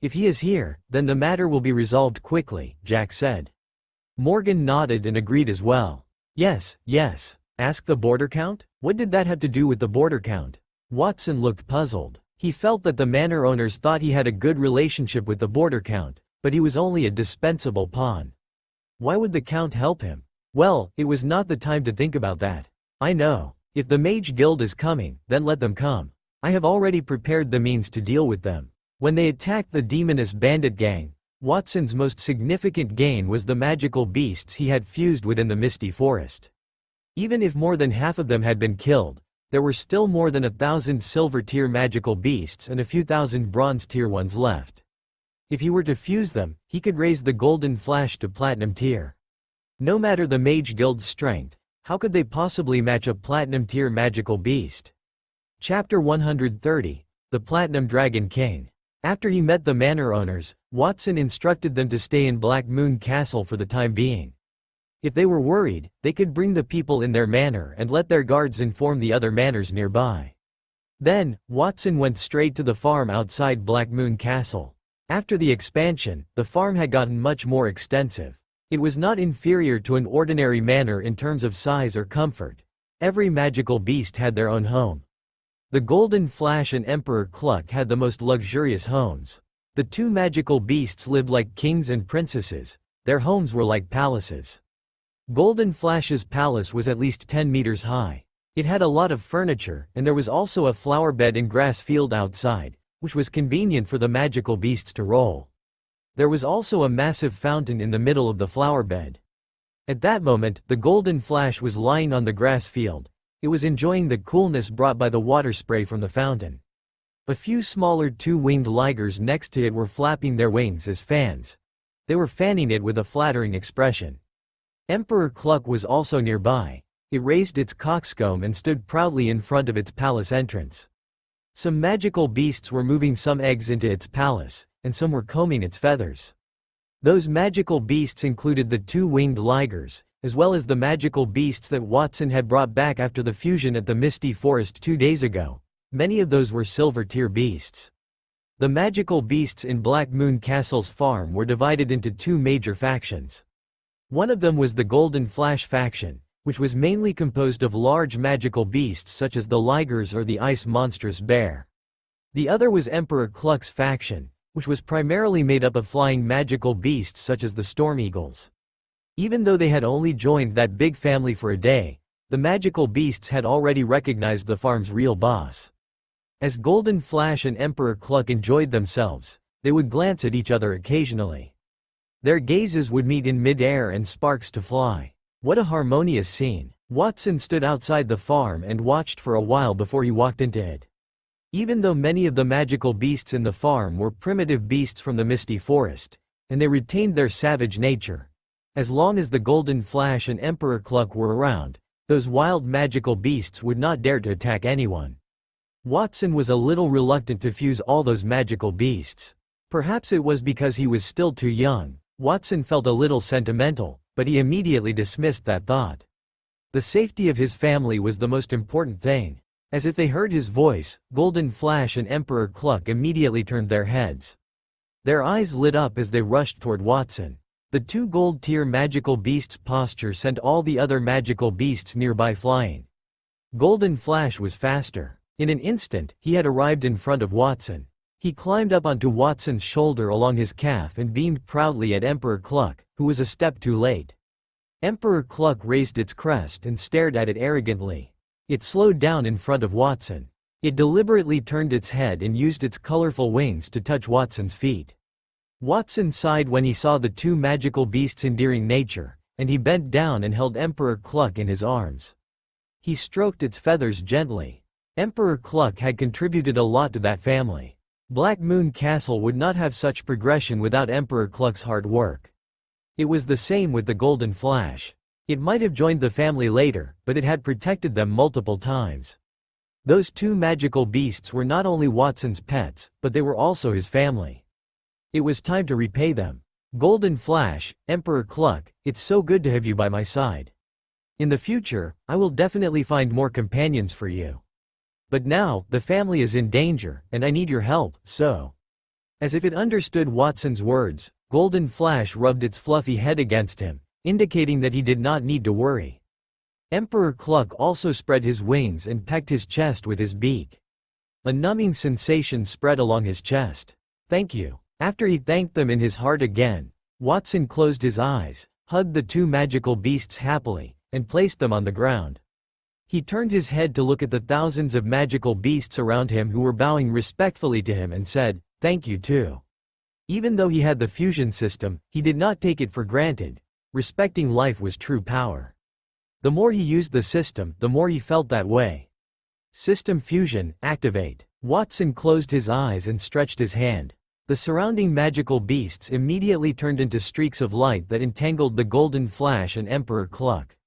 If he is here, then the matter will be resolved quickly, Jack said. Morgan nodded and agreed as well. Yes, ask the border count? What did that have to do with the border count? Watson looked puzzled. He felt that the manor owners thought he had a good relationship with the border count, but he was only a dispensable pawn. Why would the count help him? Well, it was not the time to think about that. I know. If the Mage Guild is coming, then let them come. I have already prepared the means to deal with them. When they attacked the Demoness Bandit gang, Watson's most significant gain was the magical beasts he had fused within the Misty Forest. Even if more than half of them had been killed, there were still more than 1,000 silver-tier magical beasts and a few thousand bronze-tier ones left. If he were to fuse them, he could raise the Golden Flash to Platinum tier. No matter the Mage Guild's strength, how could they possibly match a Platinum tier magical beast? Chapter 130, The Platinum Dragon King. After he met the manor owners, Watson instructed them to stay in Black Moon Castle for the time being. If they were worried, they could bring the people in their manor and let their guards inform the other manors nearby. Then, Watson went straight to the farm outside Black Moon Castle. After the expansion, the farm had gotten much more extensive. It was not inferior to an ordinary manor in terms of size or comfort. Every magical beast had their own home. The Golden Flash and Emperor Cluck had the most luxurious homes. The two magical beasts lived like kings and princesses. Their homes were like palaces. Golden Flash's palace was at least 10 meters high. It had a lot of furniture, and there was also a flower bed and grass field outside, which was convenient for the magical beasts to roll. There was also a massive fountain in the middle of the flower bed. At that moment, the Golden Flash was lying on the grass field. It was enjoying the coolness brought by the water spray from the fountain. A few smaller two-winged ligers next to it were flapping their wings as fans. They were fanning it with a flattering expression. Emperor Cluck was also nearby. It raised its coxcomb and stood proudly in front of its palace entrance. Some magical beasts were moving some eggs into its palace, and some were combing its feathers. Those magical beasts included the two-winged ligers, as well as the magical beasts that Watson had brought back after the fusion at the Misty Forest 2 days ago. Many of those were silver tier beasts. The magical beasts in Black Moon Castle's farm were divided into two major factions. One of them was the Golden Flash faction, which was mainly composed of large magical beasts such as the ligers or the ice monstrous bear. The other was Emperor Cluck's faction, which was primarily made up of flying magical beasts such as the storm eagles. Even though they had only joined that big family for a day, the magical beasts had already recognized the farm's real boss. As Golden Flash and Emperor Cluck enjoyed themselves, they would glance at each other occasionally. Their gazes would meet in mid-air and sparks to fly. What a harmonious scene. Watson stood outside the farm and watched for a while before he walked into it. Even though many of the magical beasts in the farm were primitive beasts from the Misty Forest, and they retained their savage nature, as long as the Golden Flash and Emperor Cluck were around, those wild magical beasts would not dare to attack anyone. Watson was a little reluctant to fuse all those magical beasts. Perhaps it was because he was still too young. Watson felt a little sentimental, but he immediately dismissed that thought. The safety of his family was the most important thing. As if they heard his voice, Golden Flash and Emperor Cluck immediately turned their heads. Their eyes lit up as they rushed toward Watson. The two gold-tier magical beasts' posture sent all the other magical beasts nearby flying. Golden Flash was faster. In an instant, he had arrived in front of Watson. He climbed up onto Watson's shoulder along his calf and beamed proudly at Emperor Cluck, who was a step too late. Emperor Cluck raised its crest and stared at it arrogantly. It slowed down in front of Watson. It deliberately turned its head and used its colorful wings to touch Watson's feet. Watson sighed when he saw the two magical beasts' endearing nature, and he bent down and held Emperor Cluck in his arms. He stroked its feathers gently. Emperor Cluck had contributed a lot to that family. Black Moon Castle would not have such progression without Emperor Cluck's hard work. It was the same with the Golden Flash. It might have joined the family later, but it had protected them multiple times. Those two magical beasts were not only Watson's pets, but they were also his family. It was time to repay them. Golden Flash, Emperor Cluck, it's so good to have you by my side. In the future, I will definitely find more companions for you. But now, the family is in danger, and I need your help, so. As if it understood Watson's words, Golden Flash rubbed its fluffy head against him, indicating that he did not need to worry. Emperor Cluck also spread his wings and pecked his chest with his beak. A numbing sensation spread along his chest. Thank you. After he thanked them in his heart again, Watson closed his eyes, hugged the two magical beasts happily, and placed them on the ground. He turned his head to look at the thousands of magical beasts around him who were bowing respectfully to him and said, "Thank you too." Even though he had the fusion system, he did not take it for granted. Respecting life was true power. The more he used the system, the more he felt that way. System fusion, activate. Watson closed his eyes and stretched his hand. The surrounding magical beasts immediately turned into streaks of light that entangled the Golden Flash and Emperor Cluck.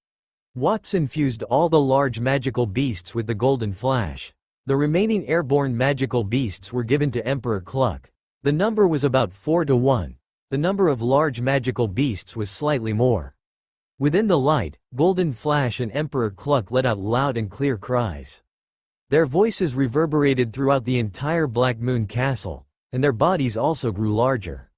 Watson fused all the large magical beasts with the Golden Flash. The remaining airborne magical beasts were given to Emperor Cluck. The number was about 4 to 1. The number of large magical beasts was slightly more. Within the light, Golden Flash and Emperor Cluck let out loud and clear cries. Their voices reverberated throughout the entire Black Moon Castle, and their bodies also grew larger.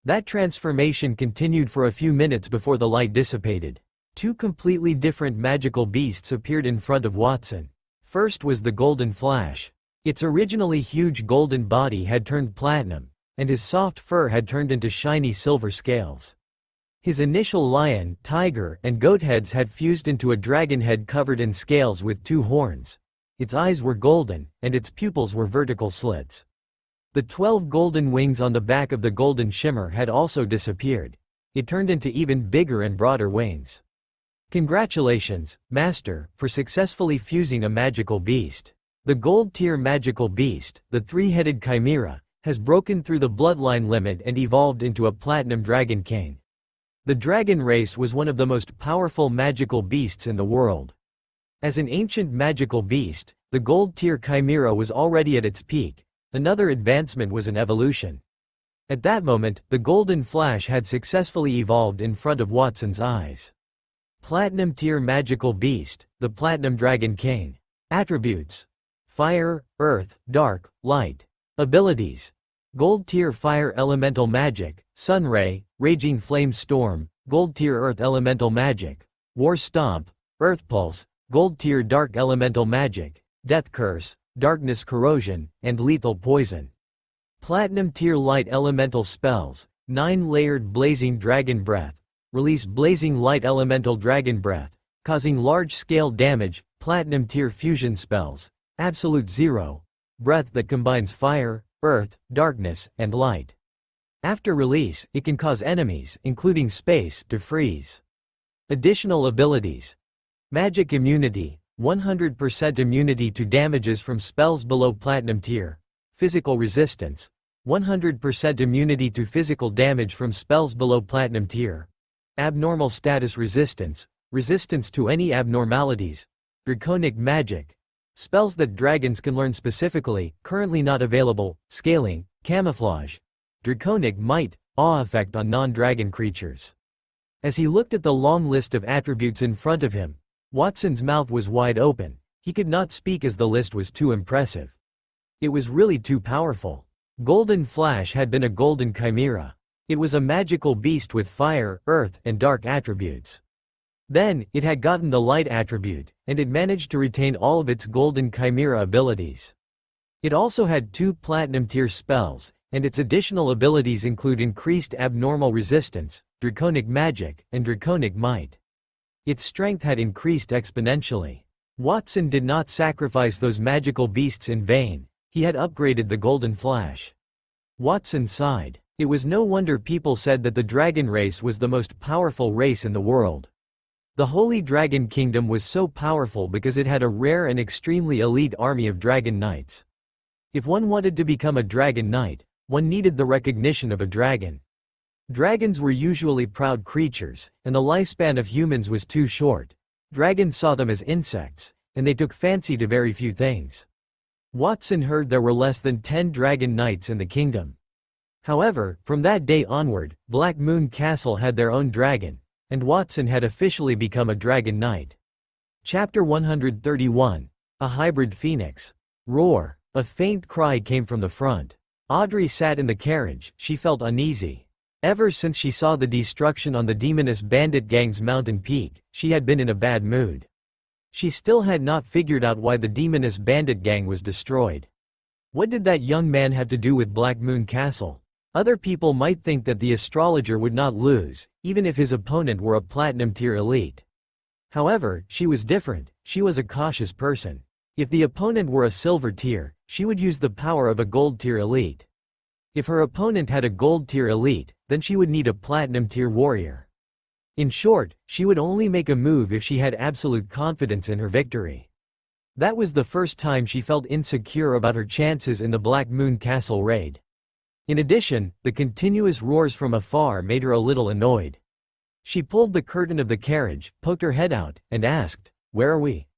That transformation continued for a few minutes before the light dissipated. Two completely different magical beasts appeared in front of Watson. First was the Golden Flash. Its originally huge golden body had turned platinum, and his soft fur had turned into shiny silver scales. His initial lion, tiger, and goat heads had fused into a dragon head covered in scales with 2 horns. Its eyes were golden, and its pupils were vertical slits. The 12 golden wings on the back of the golden shimmer had also disappeared. It turned into even bigger and broader wings. Congratulations, Master, for successfully fusing a magical beast. The gold-tier magical beast, the 3-headed chimera, has broken through the bloodline limit and evolved into a platinum dragon king. The dragon race was one of the most powerful magical beasts in the world. As an ancient magical beast, the gold-tier chimera was already at its peak. Another advancement was an evolution. At that moment, the golden flash had successfully evolved in front of Watson's eyes. Platinum-tier magical beast, the platinum dragon king. Attributes: fire, earth, dark, light. Abilities: gold-tier fire elemental magic, sunray, raging flame storm, gold-tier earth elemental magic, war stomp, earth pulse, gold-tier dark elemental magic, death curse, darkness corrosion, and lethal poison. Platinum-tier light elemental spells, 9-layered blazing dragon breath, release blazing light elemental dragon breath, causing large-scale damage. Platinum-tier fusion spells, absolute zero, breath that combines fire, earth, darkness, and light. After release, it can cause enemies, including space, to freeze. Additional abilities: magic immunity, 100% immunity to damages from spells below platinum tier. Physical resistance, 100% immunity to physical damage from spells below platinum tier. Abnormal status resistance, resistance to any abnormalities. Draconic magic, spells that dragons can learn specifically, currently not available. Scaling, camouflage. Draconic might, awe effect on non-dragon creatures. As he looked at the long list of attributes in front of him, Watson's mouth was wide open. He could not speak as the list was too impressive. It was really too powerful. Golden Flash had been a golden chimera. It was a magical beast with fire, earth, and dark attributes. Then, it had gotten the light attribute, and it managed to retain all of its golden chimera abilities. It also had 2 platinum-tier spells, and its additional abilities include increased abnormal resistance, draconic magic, and draconic might. Its strength had increased exponentially. Watson did not sacrifice those magical beasts in vain. He had upgraded the Golden Flash. Watson sighed. It was no wonder people said that the dragon race was the most powerful race in the world. The Holy Dragon Kingdom was so powerful because it had a rare and extremely elite army of dragon knights. If one wanted to become a dragon knight, one needed the recognition of a dragon. Dragons were usually proud creatures, and the lifespan of humans was too short. Dragons saw them as insects, and they took fancy to very few things. Watson heard there were less than 10 dragon knights in the kingdom. However, from that day onward, Black Moon Castle had their own dragon, and Watson had officially become a dragon knight. Chapter 131. A Hybrid Phoenix. Roar. A faint cry came from the front. Audrey sat in the carriage. She felt uneasy. Ever since she saw the destruction on the demoness bandit gang's mountain peak, she had been in a bad mood. She still had not figured out why the demoness bandit gang was destroyed. What did that young man have to do with Black Moon Castle? Other people might think that the astrologer would not lose, even if his opponent were a platinum-tier elite. However, she was different. She was a cautious person. If the opponent were a silver tier, she would use the power of a gold-tier elite. If her opponent had a gold-tier elite, then she would need a platinum-tier warrior. In short, she would only make a move if she had absolute confidence in her victory. That was the first time she felt insecure about her chances in the Black Moon Castle raid. In addition, the continuous roars from afar made her a little annoyed. She pulled the curtain of the carriage, poked her head out, and asked, "Where are we?"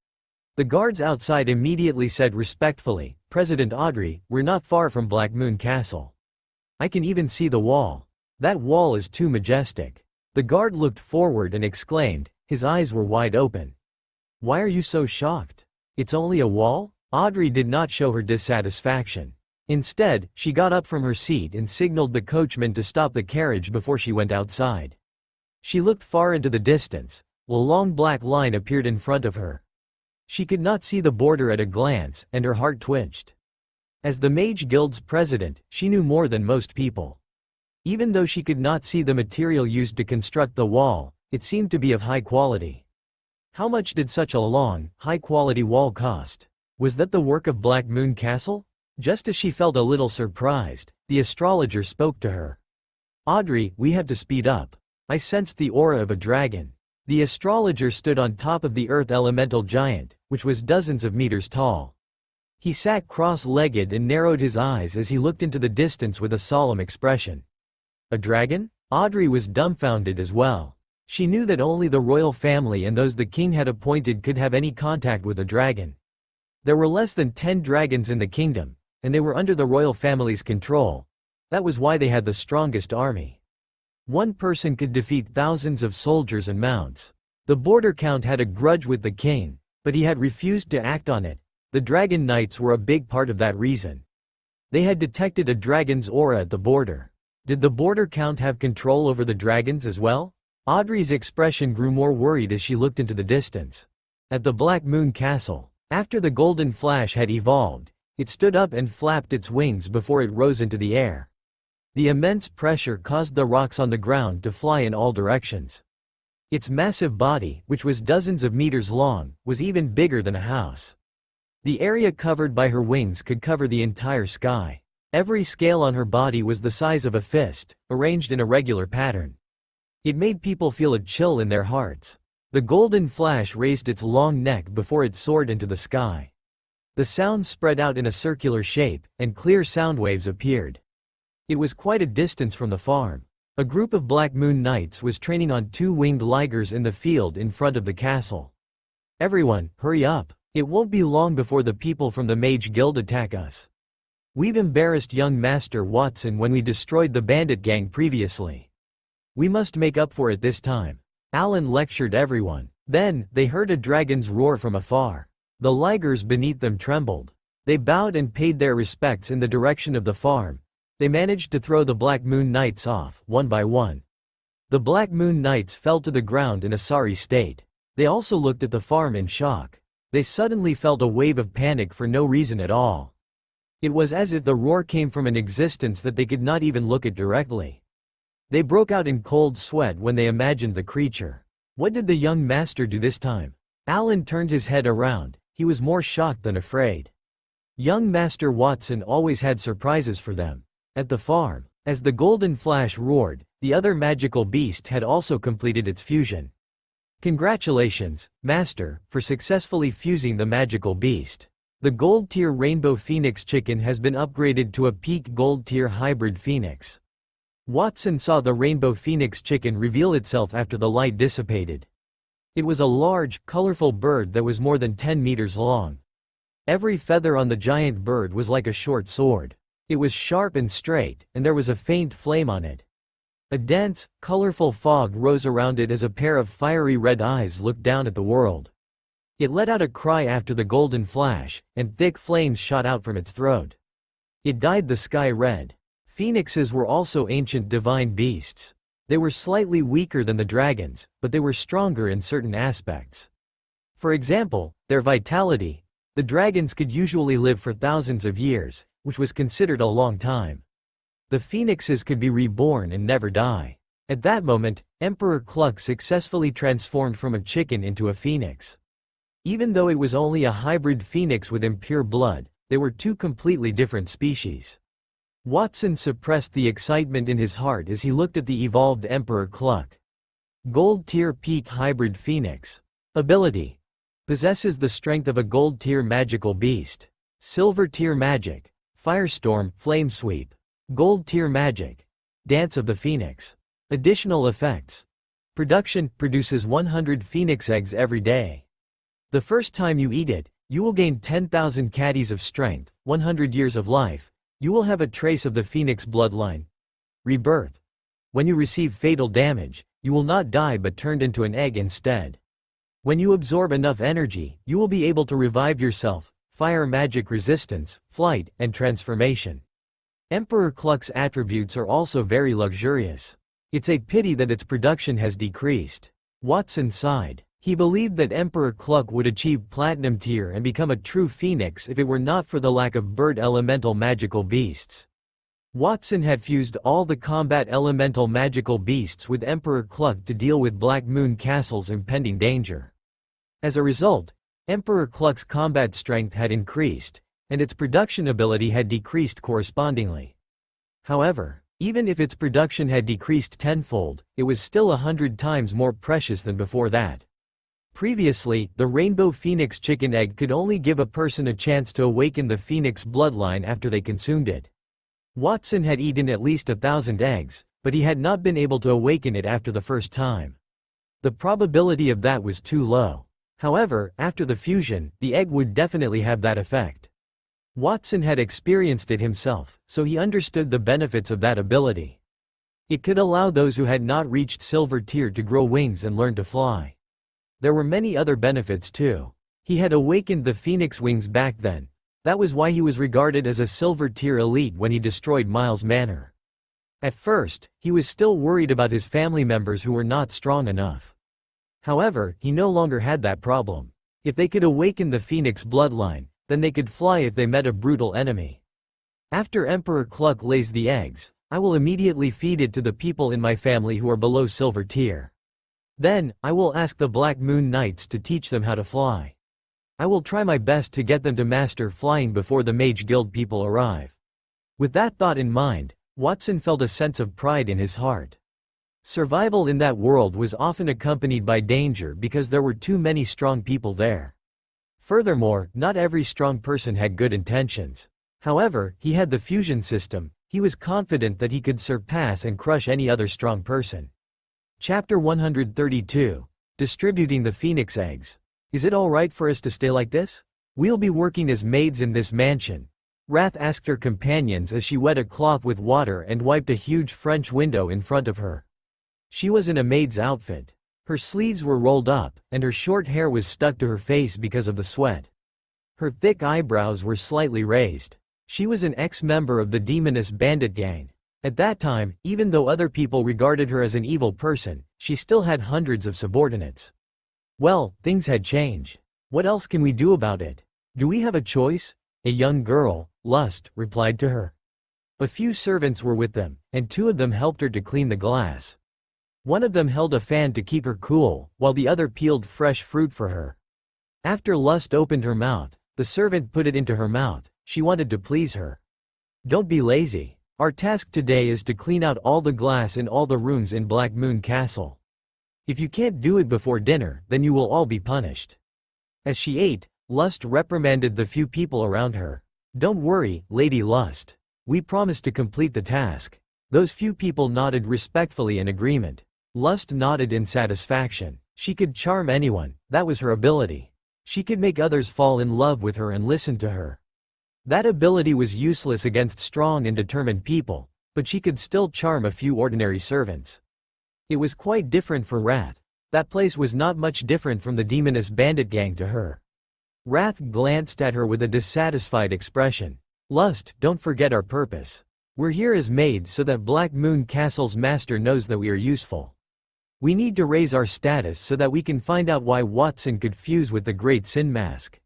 The guards outside immediately said respectfully, "President Audrey, we're not far from Black Moon Castle. I can even see the wall. That wall is too majestic." The guard looked forward and exclaimed, his eyes were wide open. "Why are you so shocked? It's only a wall?" Audrey did not show her dissatisfaction. Instead, she got up from her seat and signaled the coachman to stop the carriage before she went outside. She looked far into the distance. A long black line appeared in front of her. She could not see the border at a glance, and her heart twitched. As the Mage Guild's president, she knew more than most people. Even though she could not see the material used to construct the wall, it seemed to be of high quality. How much did such a long, high-quality wall cost? Was that the work of Black Moon Castle? Just as she felt a little surprised, the astrologer spoke to her. Audrey, we have to speed up. I sensed the aura of a dragon. The astrologer stood on top of the earth elemental giant, which was dozens of meters tall. He sat cross-legged and narrowed his eyes as he looked into the distance with a solemn expression. A dragon? Audrey was dumbfounded as well. She knew that only the royal family and those the king had appointed could have any contact with a dragon. There were less than 10 dragons in the kingdom, and they were under the royal family's control. That was why they had the strongest army. One person could defeat thousands of soldiers and mounts. The border count had a grudge with the king, but he had refused to act on it. The dragon knights were a big part of that reason. They had detected a dragon's aura at the border. Did the border count have control over the dragons as well? Audrey's expression grew more worried as she looked into the distance. At the Black Moon Castle, after the golden flash had evolved, it stood up and flapped its wings before it rose into the air. The immense pressure caused the rocks on the ground to fly in all directions. Its massive body, which was dozens of meters long, was even bigger than a house. The area covered by her wings could cover the entire sky. Every scale on her body was the size of a fist, arranged in a regular pattern. It made people feel a chill in their hearts. The golden flash raised its long neck before it soared into the sky. The sound spread out in a circular shape, and clear sound waves appeared. It was quite a distance from the farm. A group of Black Moon Knights was training on 2 winged ligers in the field in front of the castle. Everyone, hurry up. It won't be long before the people from the Mage Guild attack us. We've embarrassed young Master Watson when we destroyed the bandit gang previously. We must make up for it this time. Alan lectured everyone. Then, they heard a dragon's roar from afar. The ligers beneath them trembled. They bowed and paid their respects in the direction of the farm. They managed to throw the Black Moon Knights off, one by one. The Black Moon Knights fell to the ground in a sorry state. They also looked at the farm in shock. They suddenly felt a wave of panic for no reason at all. It was as if the roar came from an existence that they could not even look at directly. They broke out in cold sweat when they imagined the creature. What did the young master do this time? Alan turned his head around. He was more shocked than afraid. Young Master Watson always had surprises for them. At the farm, as the golden flash roared, the other magical beast had also completed its fusion. Congratulations, Master, for successfully fusing the magical beast. The Gold Tier Rainbow Phoenix chicken has been upgraded to a Peak Gold Tier Hybrid Phoenix. Watson saw the Rainbow Phoenix chicken reveal itself after the light dissipated. It was a large, colorful bird that was more than 10 meters long. Every feather on the giant bird was like a short sword. It was sharp and straight, and there was a faint flame on it. A dense, colorful fog rose around it as a pair of fiery red eyes looked down at the world. It let out a cry after the golden flash, and thick flames shot out from its throat. It dyed the sky red. Phoenixes were also ancient divine beasts. They were slightly weaker than the dragons, but they were stronger in certain aspects. For example, their vitality. The dragons could usually live for thousands of years, which was considered a long time. The phoenixes could be reborn and never die. At that moment, Emperor Cluck successfully transformed from a chicken into a phoenix. Even though it was only a hybrid phoenix with impure blood, they were 2 completely different species. Watson suppressed the excitement in his heart as he looked at the evolved Emperor Cluck. Gold Tier Peak Hybrid Phoenix. Ability. Possesses the strength of a Gold Tier Magical Beast. Silver Tier Magic. Firestorm, Flame Sweep. Gold Tier Magic. Dance of the Phoenix. Additional effects. Production. Produces 100 phoenix eggs every day. The first time you eat it, you will gain 10,000 caddies of strength, 100 years of life. You will have a trace of the phoenix bloodline. Rebirth. When you receive fatal damage, you will not die but turned into an egg instead. When you absorb enough energy, you will be able to revive yourself. Fire magic resistance, flight, and transformation. Emperor Cluck's attributes are also very luxurious. It's a pity that its production has decreased. Watson sighed. He believed that Emperor Cluck would achieve Platinum Tier and become a true phoenix if it were not for the lack of bird elemental magical beasts. Watson had fused all the combat elemental magical beasts with Emperor Cluck to deal with Black Moon Castle's impending danger. As a result, Emperor Cluck's combat strength had increased, and its production ability had decreased correspondingly. However, even if its production had decreased tenfold, it was still 100 times more precious than before that. Previously, the Rainbow Phoenix chicken egg could only give a person a chance to awaken the Phoenix bloodline after they consumed it. Watson had eaten at least 1,000 eggs, but he had not been able to awaken it after the first time. The probability of that was too low. However, after the fusion, the egg would definitely have that effect. Watson had experienced it himself, so he understood the benefits of that ability. It could allow those who had not reached Silver Tier to grow wings and learn to fly. There were many other benefits too. He had awakened the Phoenix wings back then. That was why he was regarded as a Silver Tier elite when he destroyed Miles Manor. At first, he was still worried about his family members who were not strong enough. However, he no longer had that problem. If they could awaken the Phoenix bloodline, then they could fly if they met a brutal enemy. After Emperor Cluck lays the eggs, I will immediately feed it to the people in my family who are below Silver Tier. Then, I will ask the Black Moon Knights to teach them how to fly. I will try my best to get them to master flying before the Mage Guild people arrive. With that thought in mind, Watson felt a sense of pride in his heart. Survival in that world was often accompanied by danger because there were too many strong people there. Furthermore, not every strong person had good intentions. However, he had the fusion system. He was confident that he could surpass and crush any other strong person. Chapter 132. Distributing the Phoenix Eggs. Is it alright for us to stay like this? We'll be working as maids in this mansion. Wrath asked her companions as she wet a cloth with water and wiped a huge French window in front of her. She was in a maid's outfit. Her sleeves were rolled up, and her short hair was stuck to her face because of the sweat. Her thick eyebrows were slightly raised. She was an ex-member of the Demoness bandit gang. At that time, even though other people regarded her as an evil person, she still had hundreds of subordinates. Well, things had changed. What else can we do about it? Do we have a choice? A young girl, Lust, replied to her. A few servants were with them, and 2 of them helped her to clean the glass. One of them held a fan to keep her cool, while the other peeled fresh fruit for her. After Lust opened her mouth, the servant put it into her mouth. She wanted to please her. Don't be lazy. Our task today is to clean out all the glass in all the rooms in Black Moon Castle. If you can't do it before dinner, then you will all be punished. As she ate, Lust reprimanded the few people around her. Don't worry, Lady Lust. We promise to complete the task. Those few people nodded respectfully in agreement. Lust nodded in satisfaction. She could charm anyone, that was her ability. She could make others fall in love with her and listen to her. That ability was useless against strong and determined people, but she could still charm a few ordinary servants. It was quite different for Wrath. That place was not much different from the Demoness bandit gang to her. Wrath glanced at her with a dissatisfied expression. Lust, don't forget our purpose. We're here as maids so that Black Moon Castle's master knows that we are useful. We need to raise our status so that we can find out why Watson could fuse with the Great Sin Mask.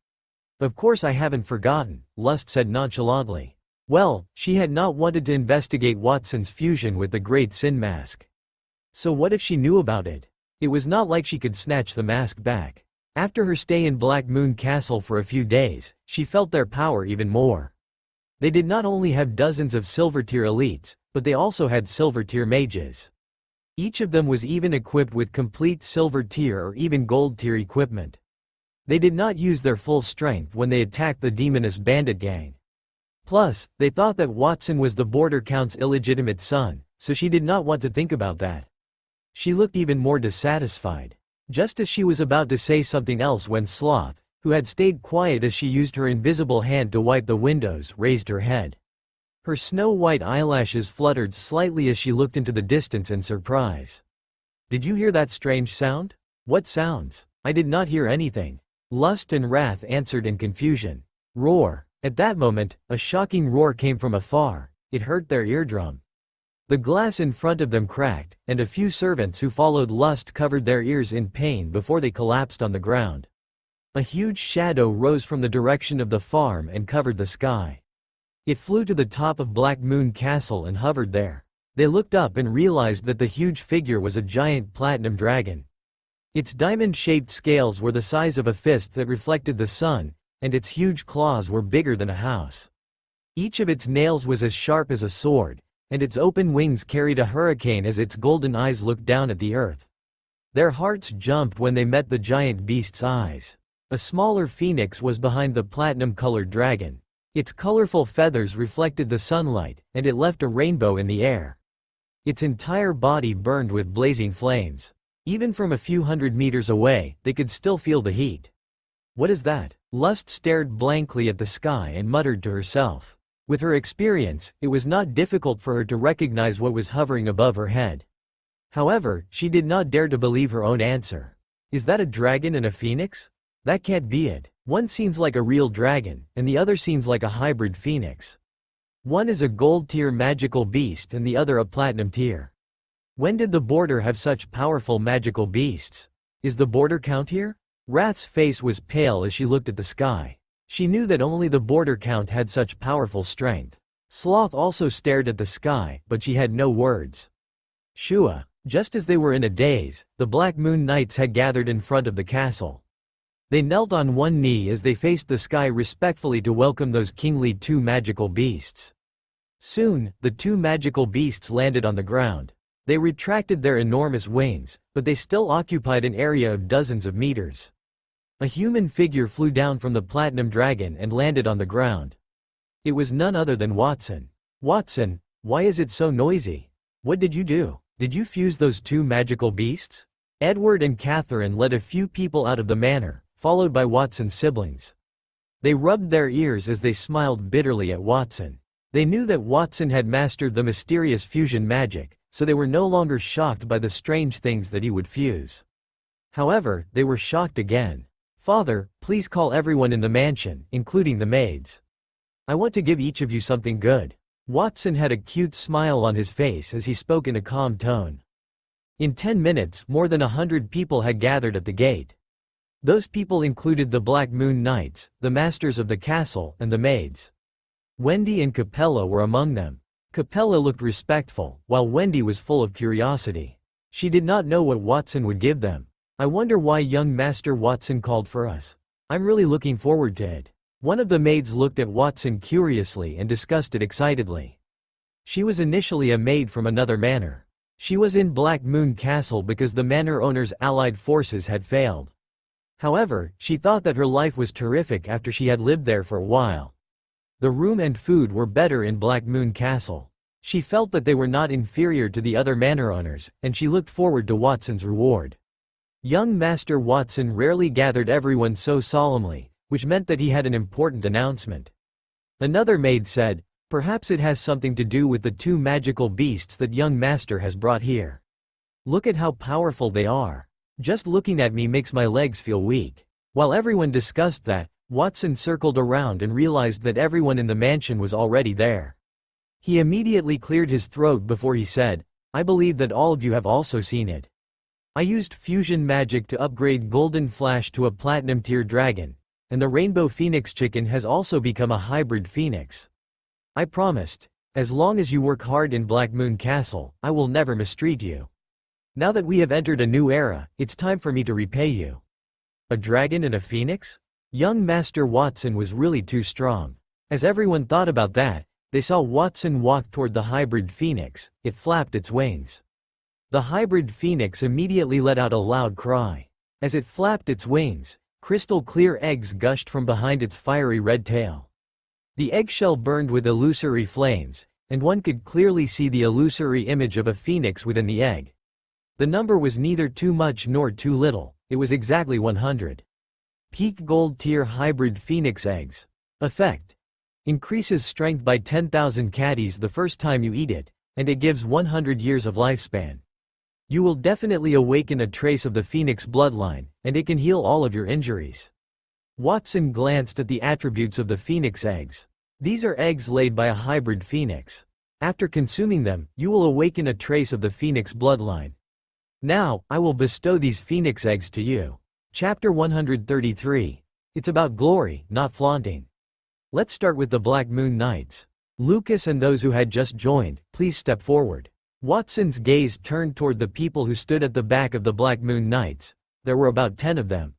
Of course I haven't forgotten, Lust said nonchalantly. Well, she had not wanted to investigate Watson's fusion with the Great Sin Mask. So what if she knew about it? It was not like she could snatch the mask back. After her stay in Black Moon Castle for a few days, she felt their power even more. They did not only have dozens of Silver Tier elites, but they also had Silver Tier mages. Each of them was even equipped with complete Silver Tier or even Gold Tier equipment. They did not use their full strength when they attacked the Demoness bandit gang. Plus, they thought that Watson was the Border Count's illegitimate son, so she did not want to think about that. She looked even more dissatisfied. Just as she was about to say something else when Sloth, who had stayed quiet as she used her invisible hand to wipe the windows, raised her head. Her snow-white eyelashes fluttered slightly as she looked into the distance in surprise. Did you hear that strange sound? What sounds? I did not hear anything. Lust and Wrath answered in confusion. Roar. At that moment, a shocking roar came from afar. It hurt their eardrum. The glass in front of them cracked, and a few servants who followed Lust covered their ears in pain before they collapsed on the ground. A huge shadow rose from the direction of the farm and covered the sky. It flew to the top of Black Moon Castle and hovered there. They looked up and realized that the huge figure was a giant platinum dragon. Its diamond-shaped scales were the size of a fist that reflected the sun, and its huge claws were bigger than a house. Each of its nails was as sharp as a sword, and its open wings carried a hurricane as its golden eyes looked down at the earth. Their hearts jumped when they met the giant beast's eyes. A smaller phoenix was behind the platinum-colored dragon. Its colorful feathers reflected the sunlight, and it left a rainbow in the air. Its entire body burned with blazing flames. Even from a few hundred meters away, they could still feel the heat. "What is that?" Lust stared blankly at the sky and muttered to herself. With her experience, it was not difficult for her to recognize what was hovering above her head. However, she did not dare to believe her own answer. "Is that a dragon and a phoenix? That can't be it. One seems like a real dragon, and the other seems like a hybrid phoenix. One is a gold-tier magical beast and the other a platinum tier. When did the border have such powerful magical beasts? Is the border count here?" Wrath's face was pale as she looked at the sky. She knew that only the border count had such powerful strength. Sloth also stared at the sky, but she had no words. Shua. Just as they were in a daze, the Black Moon Knights had gathered in front of the castle. They knelt on one knee as they faced the sky respectfully to welcome those kingly two magical beasts. Soon, the two magical beasts landed on the ground. They retracted their enormous wings, but they still occupied an area of dozens of meters. A human figure flew down from the platinum dragon and landed on the ground. It was none other than Watson. "Watson, why is it so noisy? What did you do? Did you fuse those two magical beasts?" Edward and Catherine led a few people out of the manor, followed by Watson's siblings. They rubbed their ears as they smiled bitterly at Watson. They knew that Watson had mastered the mysterious fusion magic, so they were no longer shocked by the strange things that he would fuse. However, they were shocked again. "Father, please call everyone in the mansion, including the maids. I want to give each of you something good." Watson had a cute smile on his face as he spoke in a calm tone. In 10 minutes, more than 100 people had gathered at the gate. Those people included the Black Moon Knights, the masters of the castle, and the maids. Wendy and Capella were among them. Capella looked respectful, while Wendy was full of curiosity. She did not know what Watson would give them. "I wonder why young Master Watson called for us. I'm really looking forward to it." One of the maids looked at Watson curiously and discussed it excitedly. She was initially a maid from another manor. She was in Black Moon Castle because the manor owner's allied forces had failed. However, she thought that her life was terrific after she had lived there for a while. The room and food were better in Black Moon Castle. She felt that they were not inferior to the other manor owners, and she looked forward to Watson's reward. Young Master Watson rarely gathered everyone so solemnly, which meant that he had an important announcement. Another maid said, "Perhaps it has something to do with the two magical beasts that young Master has brought here. Look at how powerful they are. Just looking at me makes my legs feel weak." While everyone discussed that, Watson circled around and realized that everyone in the mansion was already there. He immediately cleared his throat before he said, "I believe that all of you have also seen it. I used fusion magic to upgrade Golden Flash to a platinum-tier dragon, and the Rainbow Phoenix Chicken has also become a hybrid phoenix. I promised, as long as you work hard in Black Moon Castle, I will never mistreat you. Now that we have entered a new era, it's time for me to repay you." A dragon and a phoenix? Young Master Watson was really too strong. As everyone thought about that, they saw Watson walk toward the hybrid phoenix. It flapped its wings. The hybrid phoenix immediately let out a loud cry. As it flapped its wings, crystal-clear eggs gushed from behind its fiery red tail. The eggshell burned with illusory flames, and one could clearly see the illusory image of a phoenix within the egg. The number was neither too much nor too little, it was exactly 100. Peak Gold Tier Hybrid Phoenix Eggs. Effect. Increases strength by 10,000 caddies the first time you eat it, and it gives 100 years of lifespan. You will definitely awaken a trace of the Phoenix bloodline, and it can heal all of your injuries. Watson glanced at the attributes of the Phoenix eggs. These are eggs laid by a hybrid phoenix. After consuming them, you will awaken a trace of the Phoenix bloodline. Now, I will bestow these Phoenix eggs to you. Chapter 133. It's about glory, not flaunting. Let's start with the Black Moon Knights. Lucas and those who had just joined, please step forward. Watson's gaze turned toward the people who stood at the back of the Black Moon Knights. There were about 10 of them.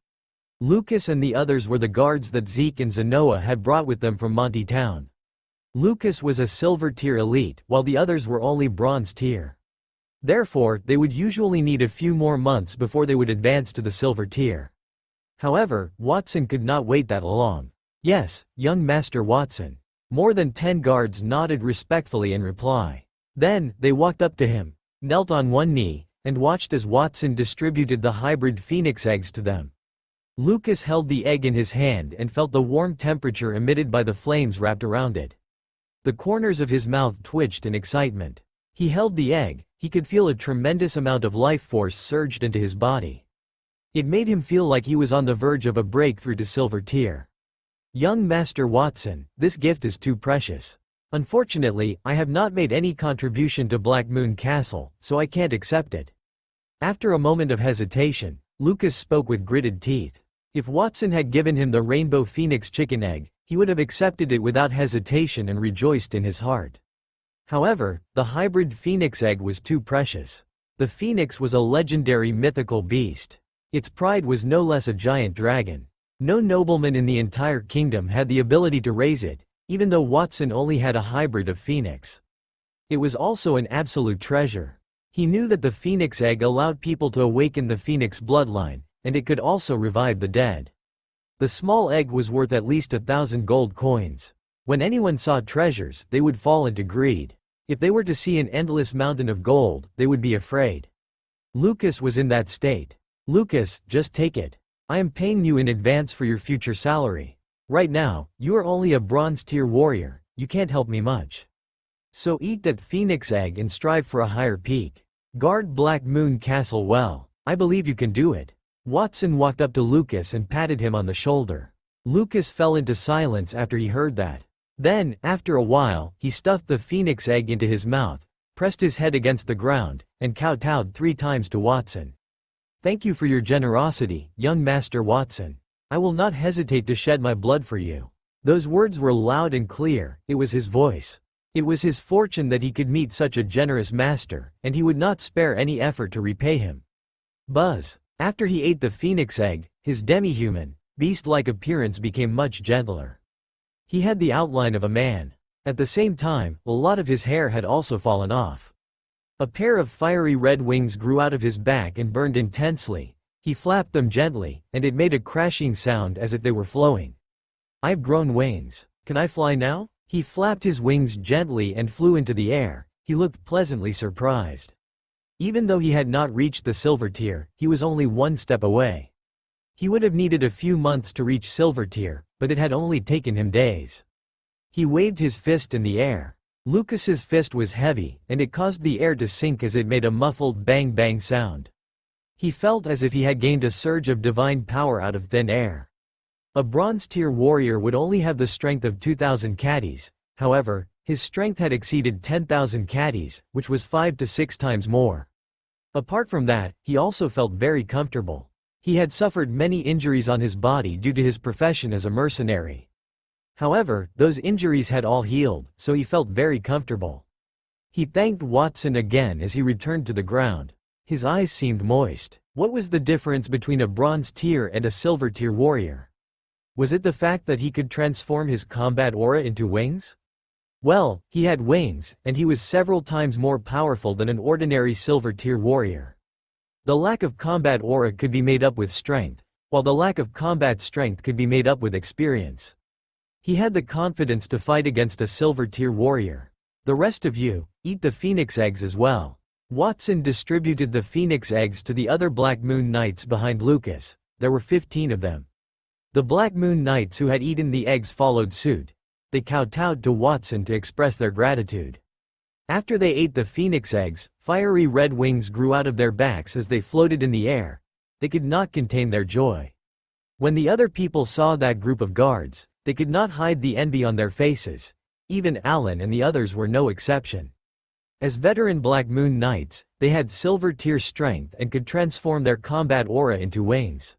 Lucas and the others were the guards that Zeke and Zenoa had brought with them from Monty Town. Lucas was a silver tier elite, while the others were only bronze tier. Therefore, they would usually need a few more months before they would advance to the silver tier. However, Watson could not wait that long. Yes, young Master Watson. More than 10 guards nodded respectfully in reply. Then, they walked up to him, knelt on one knee, and watched as Watson distributed the hybrid phoenix eggs to them. Lucas held the egg in his hand and felt the warm temperature emitted by the flames wrapped around it. The corners of his mouth twitched in excitement. He held the egg, he could feel a tremendous amount of life force surged into his body. It made him feel like he was on the verge of a breakthrough to silver tier. Young Master Watson, this gift is too precious. Unfortunately, I have not made any contribution to Black Moon Castle, so I can't accept it. After a moment of hesitation, Lucas spoke with gritted teeth. If Watson had given him the rainbow phoenix chicken egg, he would have accepted it without hesitation and rejoiced in his heart. However, the hybrid phoenix egg was too precious. The phoenix was a legendary mythical beast. Its pride was no less a giant dragon. No nobleman in the entire kingdom had the ability to raise it, even though Watson only had a hybrid of phoenix. It was also an absolute treasure. He knew that the phoenix egg allowed people to awaken the phoenix bloodline, and it could also revive the dead. The small egg was worth at least 1,000 gold coins. When anyone saw treasures, they would fall into greed. If they were to see an endless mountain of gold, they would be afraid. Lucas was in that state. Lucas, just take it. I am paying you in advance for your future salary. Right now, you are only a bronze tier warrior, you can't help me much. So eat that phoenix egg and strive for a higher peak. Guard Black Moon Castle well. I believe you can do it. Watson walked up to Lucas and patted him on the shoulder. Lucas fell into silence after he heard that. Then, after a while, he stuffed the phoenix egg into his mouth, pressed his head against the ground, and kowtowed 3 times to Watson. Thank you for your generosity, young Master Watson. I will not hesitate to shed my blood for you. Those words were loud and clear, it was his voice. It was his fortune that he could meet such a generous master, and he would not spare any effort to repay him. Buzz. After he ate the phoenix egg, his demi-human, beast-like appearance became much gentler. He had the outline of a man. At the same time, a lot of his hair had also fallen off. A pair of fiery red wings grew out of his back and burned intensely. He flapped them gently, and it made a crashing sound as if they were flowing. I've grown wings. Can I fly now? He flapped his wings gently and flew into the air. He looked pleasantly surprised. Even though he had not reached the silver tier, he was only 1 step away. He would have needed a few months to reach silver tier, but it had only taken him days. He waved his fist in the air. Lucas's fist was heavy, and it caused the air to sink as it made a muffled bang-bang sound. He felt as if he had gained a surge of divine power out of thin air. A bronze-tier warrior would only have the strength of 2,000 caddies, however, his strength had exceeded 10,000 caddies, which was 5 to 6 times more. Apart from that, he also felt very comfortable. He had suffered many injuries on his body due to his profession as a mercenary. However, those injuries had all healed, so he felt very comfortable. He thanked Watson again as he returned to the ground. His eyes seemed moist. What was the difference between a bronze tier and a silver tier warrior? Was it the fact that he could transform his combat aura into wings? Well, he had wings, and he was several times more powerful than an ordinary silver tier warrior. The lack of combat aura could be made up with strength, while the lack of combat strength could be made up with experience. He had the confidence to fight against a silver tier warrior. The rest of you, eat the phoenix eggs as well. Watson distributed the phoenix eggs to the other Black Moon Knights behind Lucas. There were 15 of them. The Black Moon Knights who had eaten the eggs followed suit. They kowtowed to Watson to express their gratitude. After they ate the phoenix eggs, fiery red wings grew out of their backs as they floated in the air. They could not contain their joy. When the other people saw that group of guards, they could not hide the envy on their faces. Even Alan and the others were no exception. As veteran Black Moon Knights, they had silver tier strength and could transform their combat aura into wings.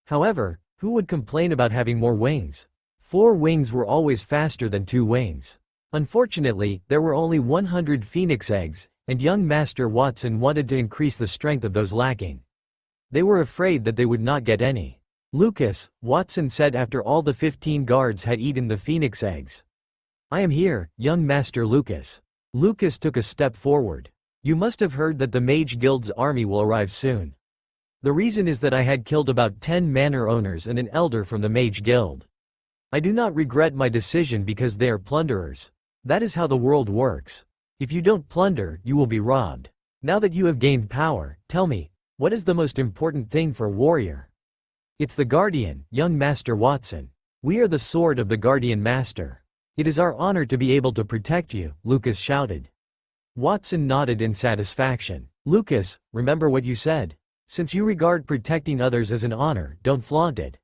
However, who would complain about having more wings? 4 wings were always faster than 2 wings. Unfortunately, there were only 100 phoenix eggs, and young Master Watson wanted to increase the strength of those lacking. They were afraid that they would not get any. "Lucas," Watson said after all the 15 guards had eaten the phoenix eggs. "I am here, young Master Lucas." Lucas took a step forward. "You must have heard that the Mage Guild's army will arrive soon. The reason is that I had killed about 10 manor owners and an elder from the Mage Guild. I do not regret my decision because they are plunderers. That is how the world works. If you don't plunder, you will be robbed. Now that you have gained power, tell me, what is the most important thing for a warrior?" "It's the Guardian, young Master Watson. We are the sword of the Guardian Master. It is our honor to be able to protect you," Lucas shouted. Watson nodded in satisfaction. "Lucas, remember what you said. Since you regard protecting others as an honor, don't flaunt it.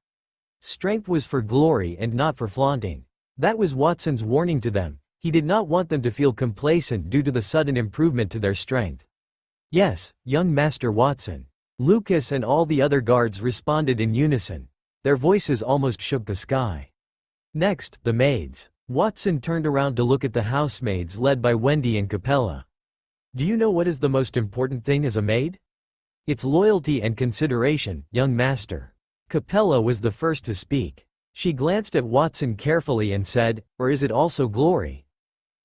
Strength was for glory and not for flaunting." That was Watson's warning to them. He did not want them to feel complacent due to the sudden improvement to their strength. "Yes, young Master Watson." Lucas and all the other guards responded in unison. Their voices almost shook the sky. Next, the maids. Watson turned around to look at the housemaids led by Wendy and Capella. "Do you know what is the most important thing as a maid?" "It's loyalty and consideration, young master." Capella was the first to speak. She glanced at Watson carefully and said, "Or is it also glory?"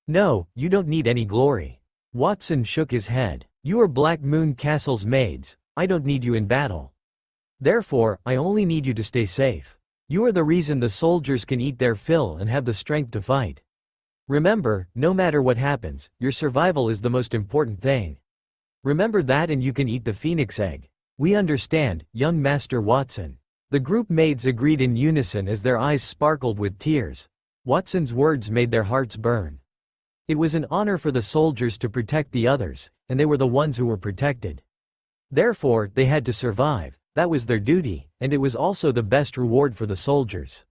"No, you don't need any glory." Watson shook his head. "You are Black Moon Castle's maids. I don't need you in battle. Therefore, I only need you to stay safe. You are the reason the soldiers can eat their fill and have the strength to fight. Remember, no matter what happens, your survival is the most important thing. Remember that and you can eat the phoenix egg." "We understand, young Master Watson." The group maids agreed in unison as their eyes sparkled with tears. Watson's words made their hearts burn. It was an honor for the soldiers to protect the others, and they were the ones who were protected. Therefore, they had to survive. That was their duty, and it was also the best reward for the soldiers.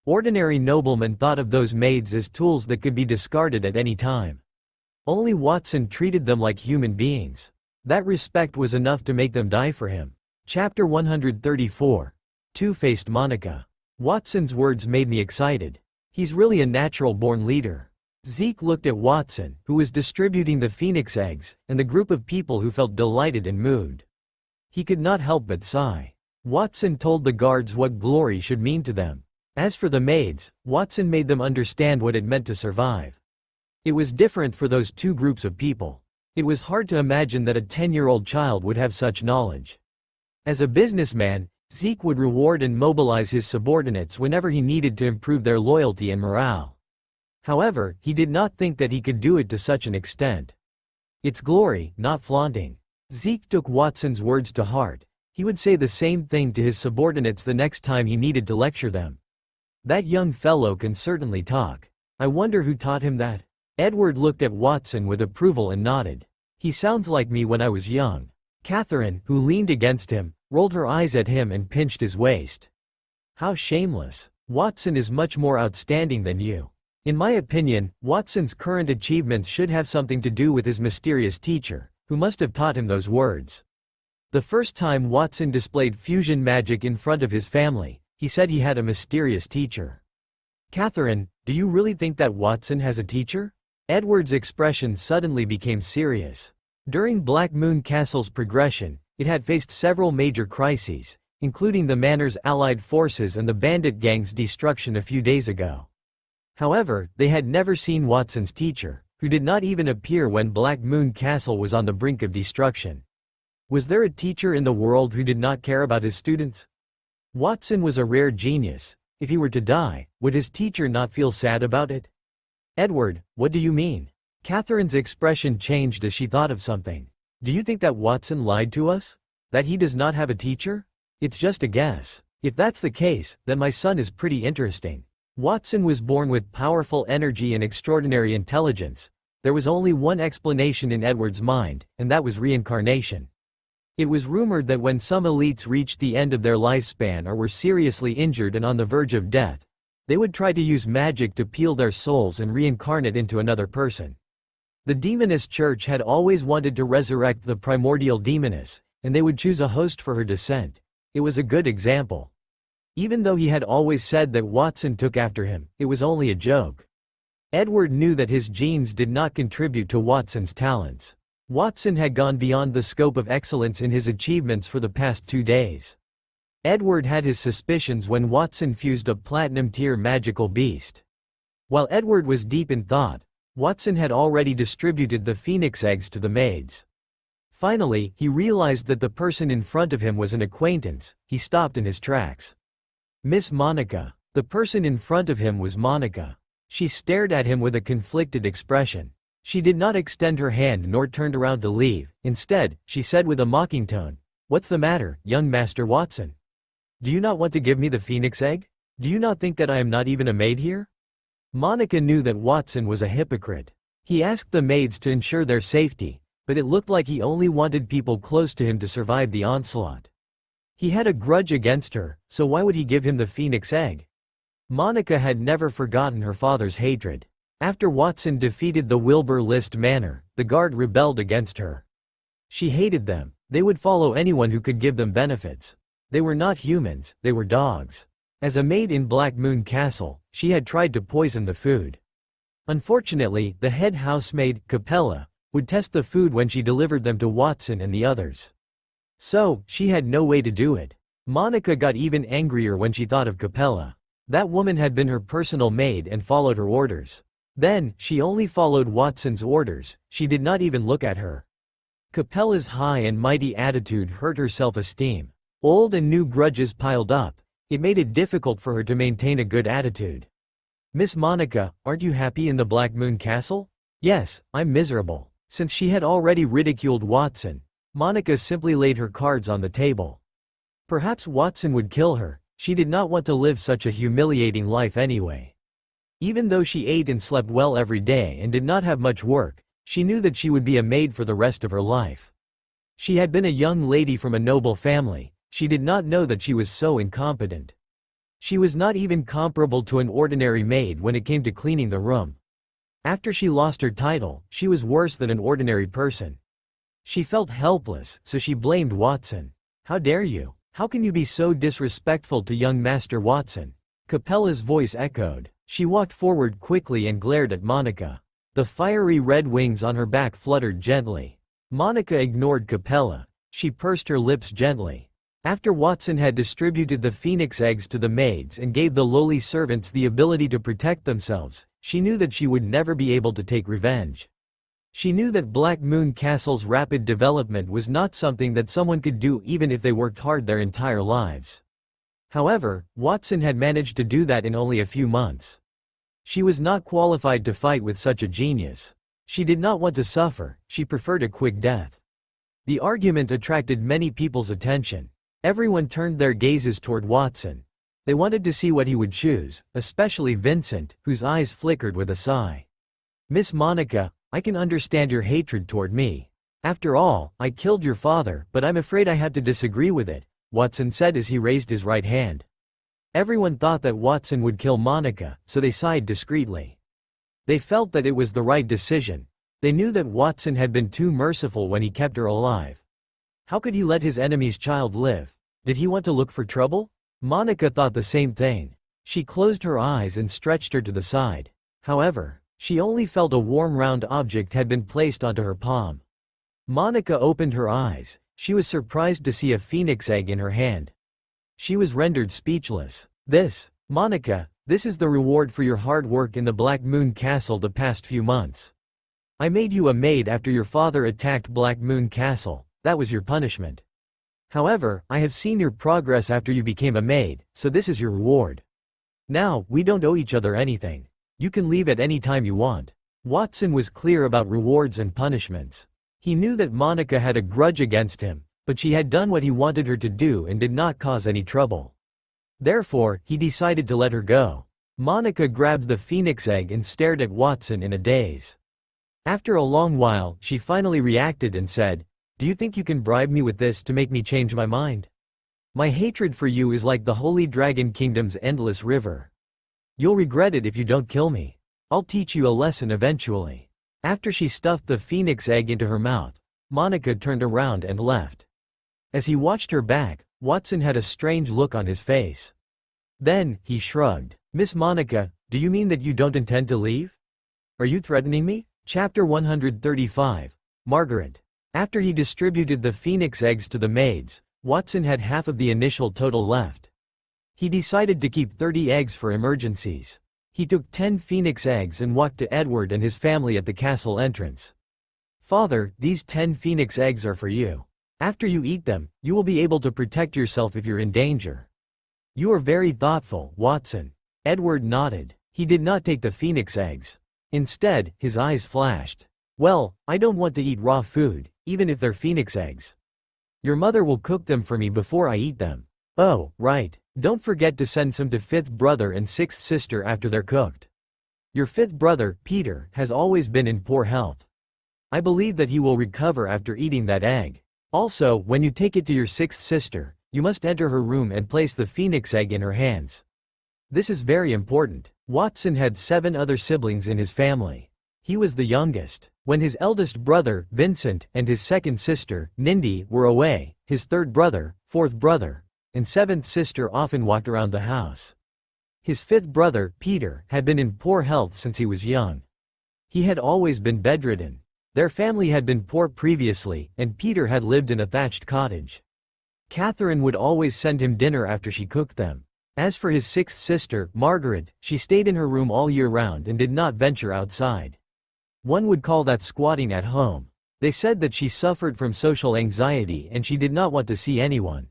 Ordinary noblemen thought of those maids as tools that could be discarded at any time. Only Watson treated them like human beings. That respect was enough to make them die for him. Chapter 134. Two-Faced Monica. Watson's words made me excited. He's really a natural-born leader. Zeke looked at Watson, who was distributing the phoenix eggs, and the group of people who felt delighted and moved. He could not help but sigh. Watson told the guards what glory should mean to them. As for the maids, Watson made them understand what it meant to survive. It was different for those two groups of people. It was hard to imagine that a 10-year-old child would have such knowledge. As a businessman, Zeke would reward and mobilize his subordinates whenever he needed to improve their loyalty and morale. However, he did not think that he could do it to such an extent. It's glory, not flaunting. Zeke took Watson's words to heart. He would say the same thing to his subordinates the next time he needed to lecture them. That young fellow can certainly talk. I wonder who taught him that? Edward looked at Watson with approval and nodded. He sounds like me when I was young. Catherine, who leaned against him, rolled her eyes at him and pinched his waist. How shameless. Watson is much more outstanding than you. In my opinion, Watson's current achievements should have something to do with his mysterious teacher, who must have taught him those words. The first time Watson displayed fusion magic in front of his family, he said he had a mysterious teacher. Catherine, do you really think that Watson has a teacher? Edward's expression suddenly became serious. During Black Moon Castle's progression, it had faced several major crises, including the Manor's allied forces and the bandit gang's destruction a few days ago. However, they had never seen Watson's teacher, who did not even appear when Black Moon Castle was on the brink of destruction. Was there a teacher in the world who did not care about his students? Watson was a rare genius. If he were to die, would his teacher not feel sad about it? Edward, what do you mean? Catherine's expression changed as she thought of something. Do you think that Watson lied to us? That he does not have a teacher? It's just a guess. If that's the case, then my son is pretty interesting. Watson was born with powerful energy and extraordinary intelligence. There was only one explanation in Edward's mind, and that was reincarnation. It was rumored that when some elites reached the end of their lifespan or were seriously injured and on the verge of death, they would try to use magic to peel their souls and reincarnate into another person. The Demoness Church had always wanted to resurrect the primordial demoness, and they would choose a host for her descent. It was a good example. Even though he had always said that Watson took after him, it was only a joke. Edward knew that his genes did not contribute to Watson's talents. Watson had gone beyond the scope of excellence in his achievements for the past 2 days. Edward had his suspicions when Watson fused a platinum-tier magical beast. While Edward was deep in thought, Watson had already distributed the phoenix eggs to the maids. Finally, he realized that the person in front of him was an acquaintance. He stopped in his tracks. Miss Monica. The person in front of him was Monica. She stared at him with a conflicted expression. She did not extend her hand nor turned around to leave. Instead, she said with a mocking tone, "What's the matter, young Master Watson? Do you not want to give me the phoenix egg? Do you not think that I am not even a maid here?" Monica knew that Watson was a hypocrite. He asked the maids to ensure their safety, but it looked like he only wanted people close to him to survive the onslaught. He had a grudge against her, so why would he give him the phoenix egg? Monica had never forgotten her father's hatred. After Watson defeated the Wilbur List Manor, the guard rebelled against her. She hated them. They would follow anyone who could give them benefits. They were not humans, they were dogs. As a maid in Black Moon Castle, she had tried to poison the food. Unfortunately, the head housemaid, Capella, would test the food when she delivered them to Watson and the others. So, she had no way to do it. Monica got even angrier when she thought of Capella. That woman had been her personal maid and followed her orders. Then, she only followed Watson's orders. She did not even look at her. Capella's high and mighty attitude hurt her self-esteem. Old and new grudges piled up. It made it difficult for her to maintain a good attitude. "Miss Monica, aren't you happy in the Black Moon Castle?" "Yes, I'm miserable." Since she had already ridiculed Watson, Monica simply laid her cards on the table. Perhaps Watson would kill her. She did not want to live such a humiliating life anyway. Even though she ate and slept well every day and did not have much work, she knew that she would be a maid for the rest of her life. She had been a young lady from a noble family. She did not know that she was so incompetent. She was not even comparable to an ordinary maid when it came to cleaning the room. After she lost her title, she was worse than an ordinary person. She felt helpless, so she blamed Watson. "How dare you? How can you be so disrespectful to young Master Watson?" Capella's voice echoed. She walked forward quickly and glared at Monica. The fiery red wings on her back fluttered gently. Monica ignored Capella. She pursed her lips gently. After Watson had distributed the phoenix eggs to the maids and gave the lowly servants the ability to protect themselves, she knew that she would never be able to take revenge. She knew that Black Moon Castle's rapid development was not something that someone could do even if they worked hard their entire lives. However, Watson had managed to do that in only a few months. She was not qualified to fight with such a genius. She did not want to suffer, she preferred a quick death. The argument attracted many people's attention. Everyone turned their gazes toward Watson. They wanted to see what he would choose, especially Vincent, whose eyes flickered with a sigh. "Miss Monica, I can understand your hatred toward me. After all, I killed your father, but I'm afraid I have to disagree with it," Watson said as he raised his right hand. Everyone thought that Watson would kill Monica, so they sighed discreetly. They felt that it was the right decision. They knew that Watson had been too merciful when he kept her alive. How could he let his enemy's child live? Did he want to look for trouble? Monica thought the same thing. She closed her eyes and stretched her to the side. However, she only felt a warm round object had been placed onto her palm. Monica opened her eyes. She was surprised to see a phoenix egg in her hand. She was rendered speechless. Monica, this is the reward for your hard work in the Black Moon Castle the past few months. I made you a maid after your father attacked Black Moon Castle. That was your punishment. However, I have seen your progress after you became a maid, so this is your reward. Now, we don't owe each other anything. You can leave at any time you want." Watson was clear about rewards and punishments. He knew that Monica had a grudge against him, but she had done what he wanted her to do and did not cause any trouble. Therefore, he decided to let her go. Monica grabbed the phoenix egg and stared at Watson in a daze. After a long while, she finally reacted and said, "Do you think you can bribe me with this to make me change my mind? My hatred for you is like the Holy Dragon Kingdom's endless river. You'll regret it if you don't kill me. I'll teach you a lesson eventually." After she stuffed the phoenix egg into her mouth, Monica turned around and left. As he watched her back, Watson had a strange look on his face. Then, he shrugged. "Miss Monica, do you mean that you don't intend to leave?" Are you threatening me? Chapter 135. Margaret. After he distributed the phoenix eggs to the maids, Watson had half of the initial total left. He decided to keep 30 eggs for emergencies. He took 10 phoenix eggs and walked to Edward and his family at the castle entrance. "Father, these 10 phoenix eggs are for you. After you eat them, you will be able to protect yourself if you're in danger." "You are very thoughtful, Watson." Edward nodded. He did not take the phoenix eggs. Instead, his eyes flashed. "Well, I don't want to eat raw food, even if they're phoenix eggs. Your mother will cook them for me before I eat them." "Oh, right. Don't forget to send some to fifth brother and sixth sister after they're cooked. Your fifth brother, Peter, has always been in poor health. I believe that he will recover after eating that egg. Also, when you take it to your sixth sister, you must enter her room and place the phoenix egg in her hands. This is very important." Watson had 7 other siblings in his family. He was the youngest. When his eldest brother, Vincent, and his second sister, Nindy, were away, his third brother, fourth brother, and seventh sister often walked around the house. His fifth brother, Peter, had been in poor health since he was young. He had always been bedridden. Their family had been poor previously, and Peter had lived in a thatched cottage. Catherine would always send him dinner after she cooked them. As for his sixth sister, Margaret, she stayed in her room all year round and did not venture outside. One would call that squatting at home. They said that she suffered from social anxiety and she did not want to see anyone.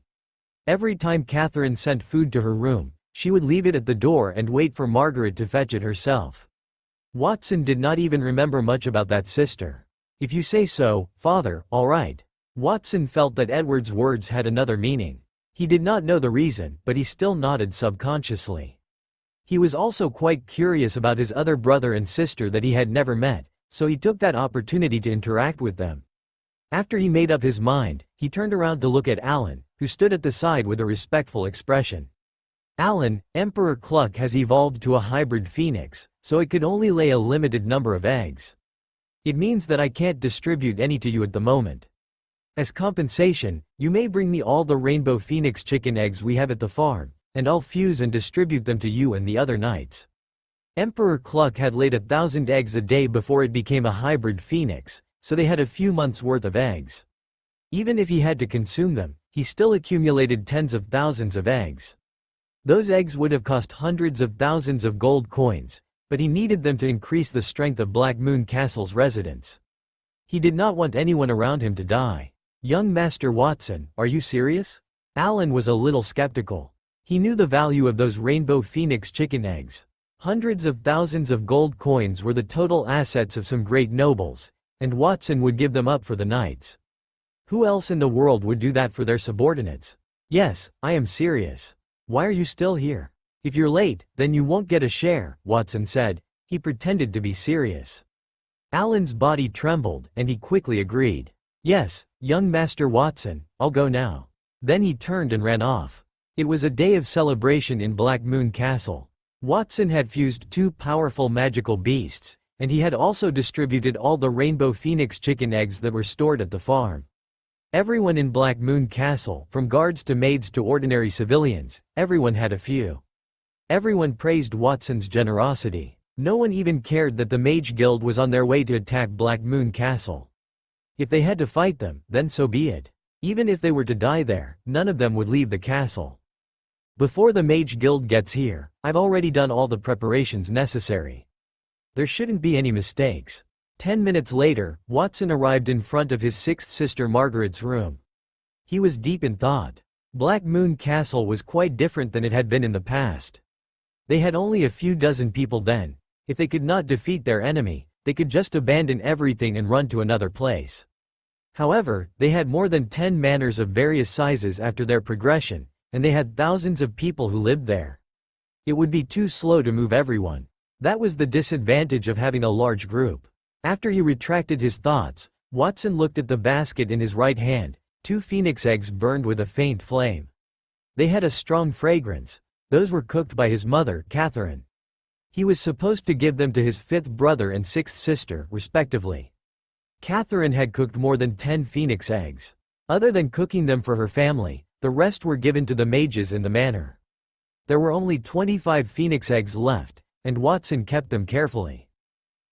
Every time Catherine sent food to her room, she would leave it at the door and wait for Margaret to fetch it herself. Watson did not even remember much about that sister. "If you say so, father, all right." Watson felt that Edward's words had another meaning. He did not know the reason, but he still nodded subconsciously. He was also quite curious about his other brother and sister that he had never met, so he took that opportunity to interact with them. After he made up his mind, he turned around to look at Alan, who stood at the side with a respectful expression. "Alan, Emperor Cluck has evolved to a hybrid phoenix, so it could only lay a limited number of eggs. It means that I can't distribute any to you at the moment. As compensation, you may bring me all the rainbow phoenix chicken eggs we have at the farm, and I'll fuse and distribute them to you and the other knights." Emperor Cluck had laid 1,000 eggs a day before it became a hybrid phoenix, so they had a few months' worth of eggs. Even if he had to consume them, he still accumulated tens of thousands of eggs. Those eggs would have cost hundreds of thousands of gold coins, but he needed them to increase the strength of Black Moon Castle's residents. He did not want anyone around him to die. "Young Master Watson, are you serious?" Alan was a little skeptical. He knew the value of those rainbow phoenix chicken eggs. Hundreds of thousands of gold coins were the total assets of some great nobles, and Watson would give them up for the knights. Who else in the world would do that for their subordinates? "Yes, I am serious." "Why are you still here?" "If you're late, then you won't get a share," Watson said. He pretended to be serious. Alan's body trembled, and he quickly agreed. "Yes, young Master Watson, I'll go now." Then he turned and ran off. It was a day of celebration in Black Moon Castle. Watson had fused 2 powerful magical beasts, and he had also distributed all the rainbow phoenix chicken eggs that were stored at the farm. Everyone in Black Moon Castle, from guards to maids to ordinary civilians, everyone had a few. Everyone praised Watson's generosity. No one even cared that the Mage Guild was on their way to attack Black Moon Castle. If they had to fight them, then so be it. Even if they were to die there, none of them would leave the castle. "Before the Mage Guild gets here, I've already done all the preparations necessary. There shouldn't be any mistakes." 10 minutes later, Watson arrived in front of his sixth sister Margaret's room. He was deep in thought. Black Moon Castle was quite different than it had been in the past. They had only a few dozen people then. If they could not defeat their enemy, they could just abandon everything and run to another place. However, they had more than 10 manors of various sizes after their progression, and they had thousands of people who lived there. It would be too slow to move everyone. That was the disadvantage of having a large group. After he retracted his thoughts, Watson looked at the basket in his right hand. 2 phoenix eggs burned with a faint flame. They had a strong fragrance. Those were cooked by his mother, Catherine. He was supposed to give them to his 5th brother and 6th sister, respectively. Catherine had cooked more than 10 phoenix eggs. Other than cooking them for her family, the rest were given to the mages in the manor. There were only 25 phoenix eggs left, and Watson kept them carefully.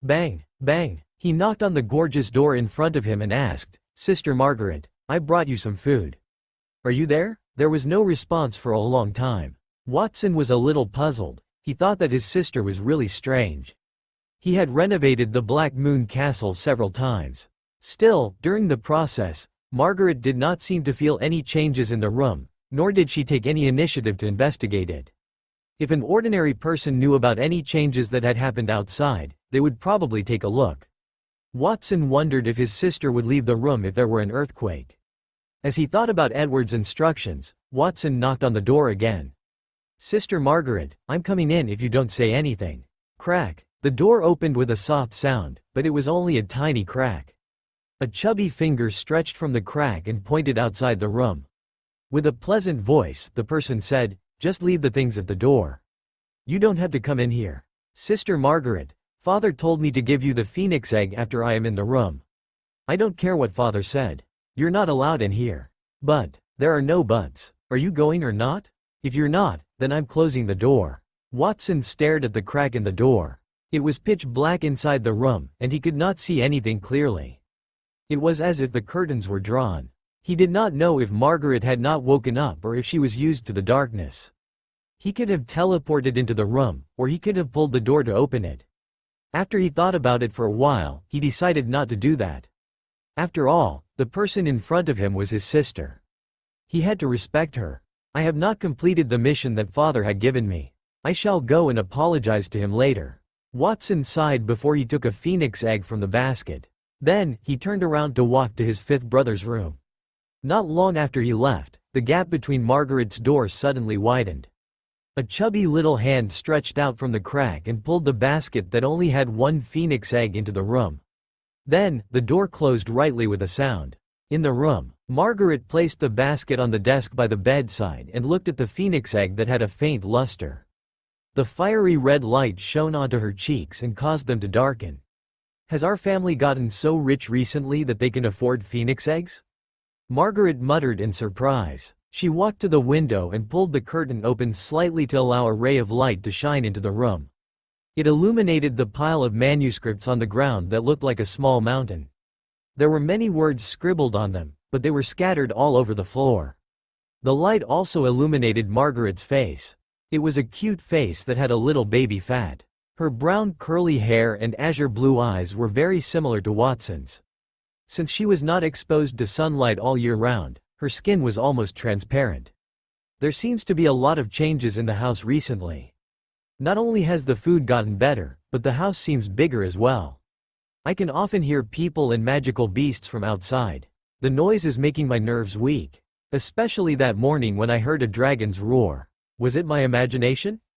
Bang, bang. He knocked on the gorgeous door in front of him and asked, "Sister Margaret, I brought you some food. Are you there?" There was no response for a long time. Watson was a little puzzled. He thought that his sister was really strange. He had renovated the Black Moon Castle several times. Still, during the process, Margaret did not seem to feel any changes in the room, nor did she take any initiative to investigate it. If an ordinary person knew about any changes that had happened outside, they would probably take a look. Watson wondered if his sister would leave the room if there were an earthquake. As he thought about Edward's instructions, Watson knocked on the door again. "Sister Margaret, I'm coming in if you don't say anything." Crack. The door opened with a soft sound, but it was only a tiny crack. A chubby finger stretched from the crack and pointed outside the room. With a pleasant voice, the person said, "Just leave the things at the door. You don't have to come in here." "Sister Margaret, Father told me to give you the phoenix egg after I am in the room." "I don't care what Father said. You're not allowed in here." "But, there are no buts. Are you going or not?" "If you're not, then I'm closing the door." Watson stared at the crack in the door. It was pitch black inside the room, and he could not see anything clearly. It was as if the curtains were drawn. He did not know if Margaret had not woken up or if she was used to the darkness. He could have teleported into the room, or he could have pulled the door to open it. After he thought about it for a while, he decided not to do that. After all, the person in front of him was his sister. He had to respect her. "I have not completed the mission that Father had given me. I shall go and apologize to him later." Watson sighed before he took a phoenix egg from the basket. Then, he turned around to walk to his fifth brother's room. Not long after he left, the gap between Margaret's doors suddenly widened. A chubby little hand stretched out from the crack and pulled the basket that only had one phoenix egg into the room. Then, the door closed rightly with a sound. In the room, Margaret placed the basket on the desk by the bedside and looked at the phoenix egg that had a faint luster. The fiery red light shone onto her cheeks and caused them to darken. "Has our family gotten so rich recently that they can afford phoenix eggs?" Margaret muttered in surprise. She walked to the window and pulled the curtain open slightly to allow a ray of light to shine into the room. It illuminated the pile of manuscripts on the ground that looked like a small mountain. There were many words scribbled on them, but they were scattered all over the floor. The light also illuminated Margaret's face. It was a cute face that had a little baby fat. Her brown curly hair and azure blue eyes were very similar to Watson's. Since she was not exposed to sunlight all year round, her skin was almost transparent. "There seems to be a lot of changes in the house recently. Not only has the food gotten better, but the house seems bigger as well. I can often hear people and magical beasts from outside. The noise is making my nerves weak. Especially that morning when I heard a dragon's roar. Was it my imagination?"